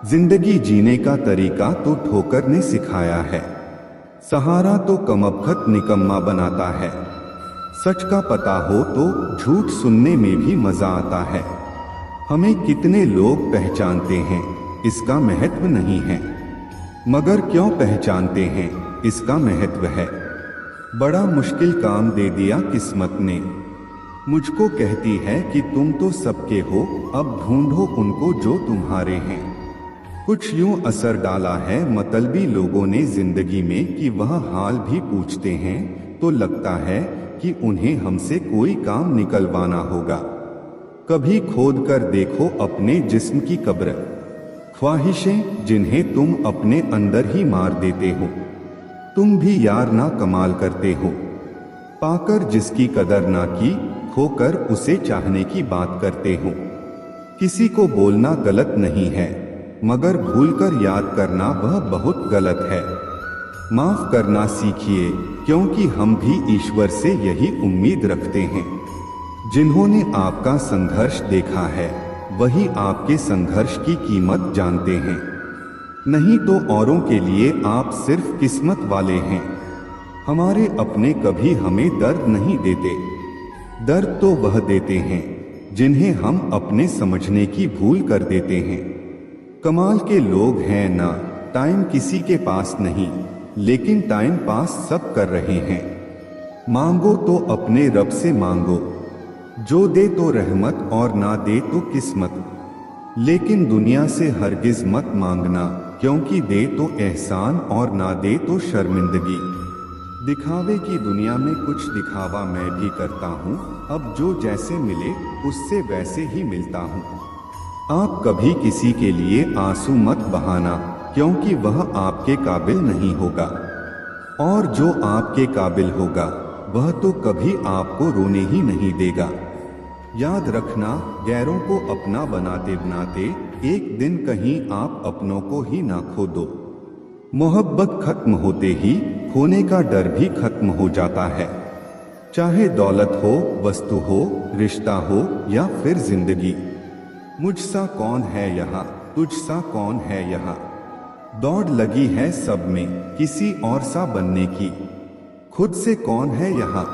जिंदगी जीने का तरीका तो ठोकर ने सिखाया है, सहारा तो कमबख्त निकम्मा बनाता है। सच का पता हो तो झूठ सुनने में भी मजा आता है। हमें कितने लोग पहचानते हैं इसका महत्व नहीं है, मगर क्यों पहचानते हैं इसका महत्व है। बड़ा मुश्किल काम दे दिया किस्मत ने, मुझको कहती है कि तुम तो सबके हो, अब ढूंढो उनको जो तुम्हारे हैं। कुछ यूं असर डाला है मतलबी लोगों ने जिंदगी में कि वह हाल भी पूछते हैं तो लगता है कि उन्हें हमसे कोई काम निकलवाना होगा। कभी खोद कर देखो अपने जिस्म की कब्र, ख्वाहिशें जिन्हें तुम अपने अंदर ही मार देते हो। तुम भी यार ना कमाल करते हो, पाकर जिसकी कदर ना की, खोकर उसे चाहने की बात करते हो। किसी को बोलना गलत नहीं है, मगर भूलकर याद करना वह बहुत गलत है। माफ करना सीखिए, क्योंकि हम भी ईश्वर से यही उम्मीद रखते हैं। जिन्होंने आपका संघर्ष देखा है वही आपके संघर्ष की कीमत जानते हैं, नहीं तो औरों के लिए आप सिर्फ किस्मत वाले हैं। हमारे अपने कभी हमें दर्द नहीं देते, दर्द तो वह देते हैं जिन्हें हम अपने समझने की भूल कर देते हैं। कमाल के लोग हैं ना, टाइम किसी के पास नहीं, लेकिन टाइम पास सब कर रहे हैं। मांगो तो अपने रब से मांगो, जो दे तो रहमत और ना दे तो किस्मत। लेकिन दुनिया से हरगिज मत मांगना, क्योंकि दे तो एहसान और ना दे तो शर्मिंदगी। दिखावे की दुनिया में कुछ दिखावा मैं भी करता हूँ, अब जो जैसे मिले उससे वैसे ही मिलता हूँ। आप कभी किसी के लिए आंसू मत बहाना, क्योंकि वह आपके काबिल नहीं होगा, और जो आपके काबिल होगा वह तो कभी आपको रोने ही नहीं देगा। याद रखना, गैरों को अपना बनाते बनाते एक दिन कहीं आप अपनों को ही ना खो दो। मोहब्बत खत्म होते ही खोने का डर भी खत्म हो जाता है। चाहे दौलत हो, वस्तु हो, रिश्ता हो या फिर जिंदगी। मुझसा कौन है यहाँ, तुझसा कौन है यहाँ। दौड़ लगी है सब में किसी और सा बनने की। खुद से कौन है यहाँ।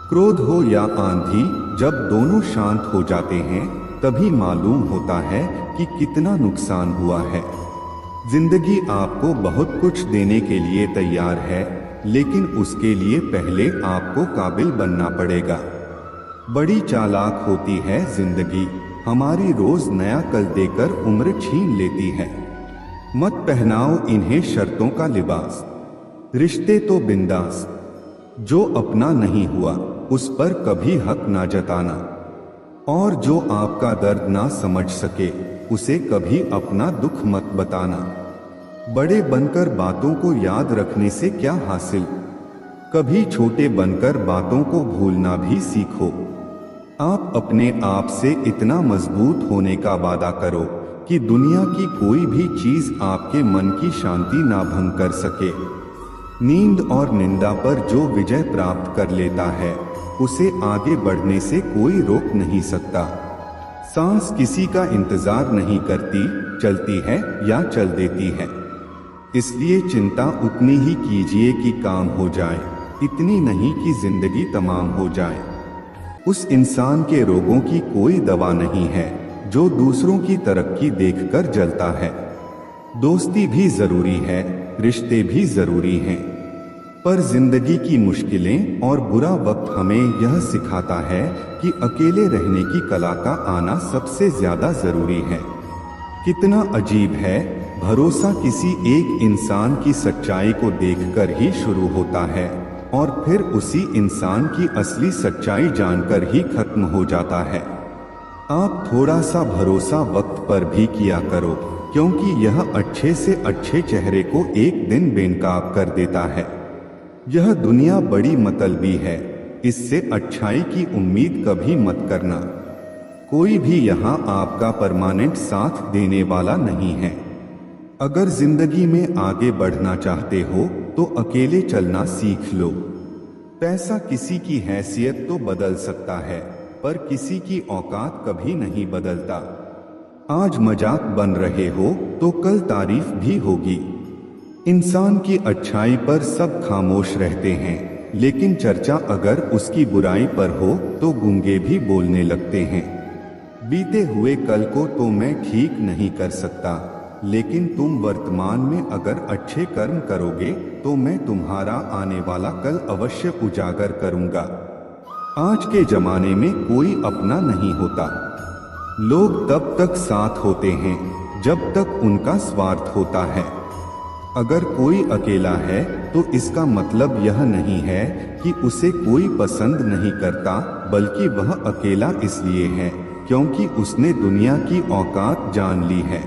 क्रोध हो या आंधी, जब दोनों शांत हो जाते हैं तभी मालूम होता है कि कितना नुकसान हुआ है। जिंदगी आपको बहुत कुछ देने के लिए तैयार है, लेकिन उसके लिए पहले आपको काबिल बनना पड़ेगा। बड़ी चालाक होती है जिंदगी, हमारी रोज नया कल देकर उम्र छीन लेती है। मत पहनाओ इन्हें शर्तों का लिबास, रिश्ते तो बिंदास। जो अपना नहीं हुआ उस पर कभी हक ना जताना, और जो आपका दर्द ना समझ सके उसे कभी अपना दुख मत बताना। बड़े बनकर बातों को याद रखने से क्या हासिल, कभी छोटे बनकर बातों को भूलना भी सीखो। आप अपने आप से इतना मजबूत होने का वादा करो कि दुनिया की कोई भी चीज आपके मन की शांति ना भंग कर सके। नींद और निंदा पर जो विजय प्राप्त कर लेता है उसे आगे बढ़ने से कोई रोक नहीं सकता। सांस किसी का इंतजार नहीं करती, चलती है या चल देती है। इसलिए चिंता उतनी ही कीजिए कि काम हो जाए, इतनी नहीं कि जिंदगी तमाम हो जाए। उस इंसान के रोगों की कोई दवा नहीं है जो दूसरों की तरक्की देखकर जलता है। दोस्ती भी जरूरी है, रिश्ते भी जरूरी हैं, पर जिंदगी की मुश्किलें और बुरा वक्त हमें यह सिखाता है कि अकेले रहने की कला का आना सबसे ज्यादा जरूरी है। कितना अजीब है, भरोसा किसी एक इंसान की सच्चाई को देखकर ही शुरू होता है और फिर उसी इंसान की असली सच्चाई जानकर ही खत्म हो जाता है। आप थोड़ा सा भरोसा वक्त पर भी किया करो, क्योंकि यह अच्छे से अच्छे चेहरे को एक दिन बेनकाब कर देता है। यह दुनिया बड़ी मतलबी है, इससे अच्छाई की उम्मीद कभी मत करना। कोई भी यहाँ आपका परमानेंट साथ देने वाला नहीं है। अगर जिंदगी में आगे बढ़ना चाहते हो तो अकेले चलना सीख लो। पैसा किसी की हैसियत तो बदल सकता है, पर किसी की औकात कभी नहीं बदलता। आज मजाक बन रहे हो तो कल तारीफ भी होगी। इंसान की अच्छाई पर सब खामोश रहते हैं, लेकिन चर्चा अगर उसकी बुराई पर हो तो गूंगे भी बोलने लगते हैं। बीते हुए कल को तो मैं ठीक नहीं कर सकता, लेकिन तुम वर्तमान में अगर अच्छे कर्म करोगे तो मैं तुम्हारा आने वाला कल अवश्य उजागर करूंगा। आज के जमाने में कोई अपना नहीं होता। लोग तब तक साथ होते हैं जब तक उनका स्वार्थ होता है। अगर कोई अकेला है तो इसका मतलब यह नहीं है कि उसे कोई पसंद नहीं करता, बल्कि वह अकेला इसलिए है क्योंकि उसने दुनिया की औकात जान ली है।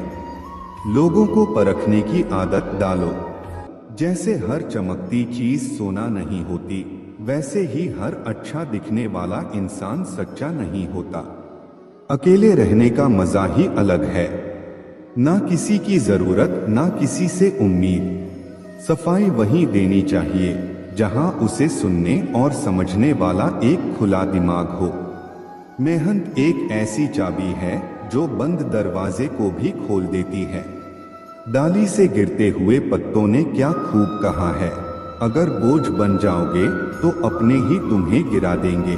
लोगों को परखने की आदत डालो। जैसे हर चमकती चीज सोना नहीं होती, वैसे ही हर अच्छा दिखने वाला इंसान सच्चा नहीं होता। अकेले रहने का मजा ही अलग है। ना किसी की जरूरत, ना किसी से उम्मीद। सफाई वहीं देनी चाहिए जहां उसे सुनने और समझने वाला एक खुला दिमाग हो। मेहनत एक ऐसी चाबी है जो बंद दरवाजे को भी खोल देती है। डाली से गिरते हुए पत्तों ने क्या खूब कहा है, अगर बोझ बन जाओगे तो अपने ही तुम्हें गिरा देंगे।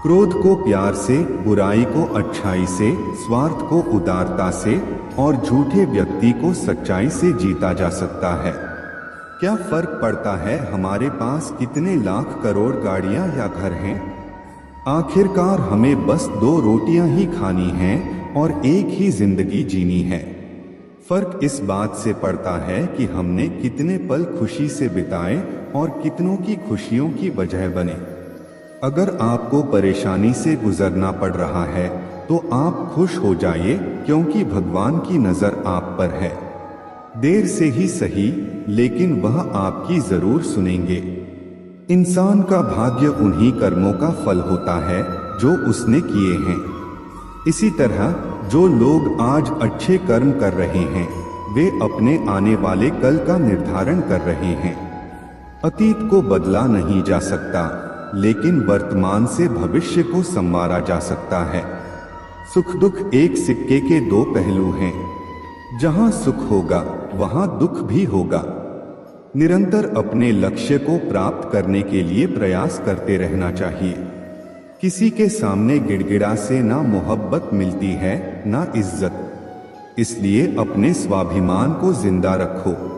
क्रोध को प्यार से, बुराई को अच्छाई से, स्वार्थ को उदारता से और झूठे व्यक्ति को सच्चाई से जीता जा सकता है। क्या फर्क पड़ता है हमारे पास कितने लाख करोड़ गाड़ियां या घर हैं? आखिरकार हमें बस 2 रोटियां ही खानी हैं और एक ही जिंदगी जीनी है। फर्क इस बात से पड़ता है कि हमने कितने पल खुशी से बिताए और कितनों की खुशियों की वजह बने। अगर आपको परेशानी से गुजरना पड़ रहा है तो आप खुश हो जाइए, क्योंकि भगवान की नजर आप पर है। देर से ही सही, लेकिन वह आपकी जरूर सुनेंगे। इंसान का भाग्य उन्हीं कर्मों का फल होता है जो उसने किए हैं। इसी तरह जो लोग आज अच्छे कर्म कर रहे हैं वे अपने आने वाले कल का निर्धारण कर रहे हैं। अतीत को बदला नहीं जा सकता, लेकिन वर्तमान से भविष्य को संवारा जा सकता है। सुख दुख एक सिक्के के दो पहलू हैं। जहां सुख होगा वहां दुख भी होगा। निरंतर अपने लक्ष्य को प्राप्त करने के लिए प्रयास करते रहना चाहिए। किसी के सामने गिड़गिड़ा से ना मोहब्बत मिलती है ना इज्जत। इसलिए अपने स्वाभिमान को जिंदा रखो।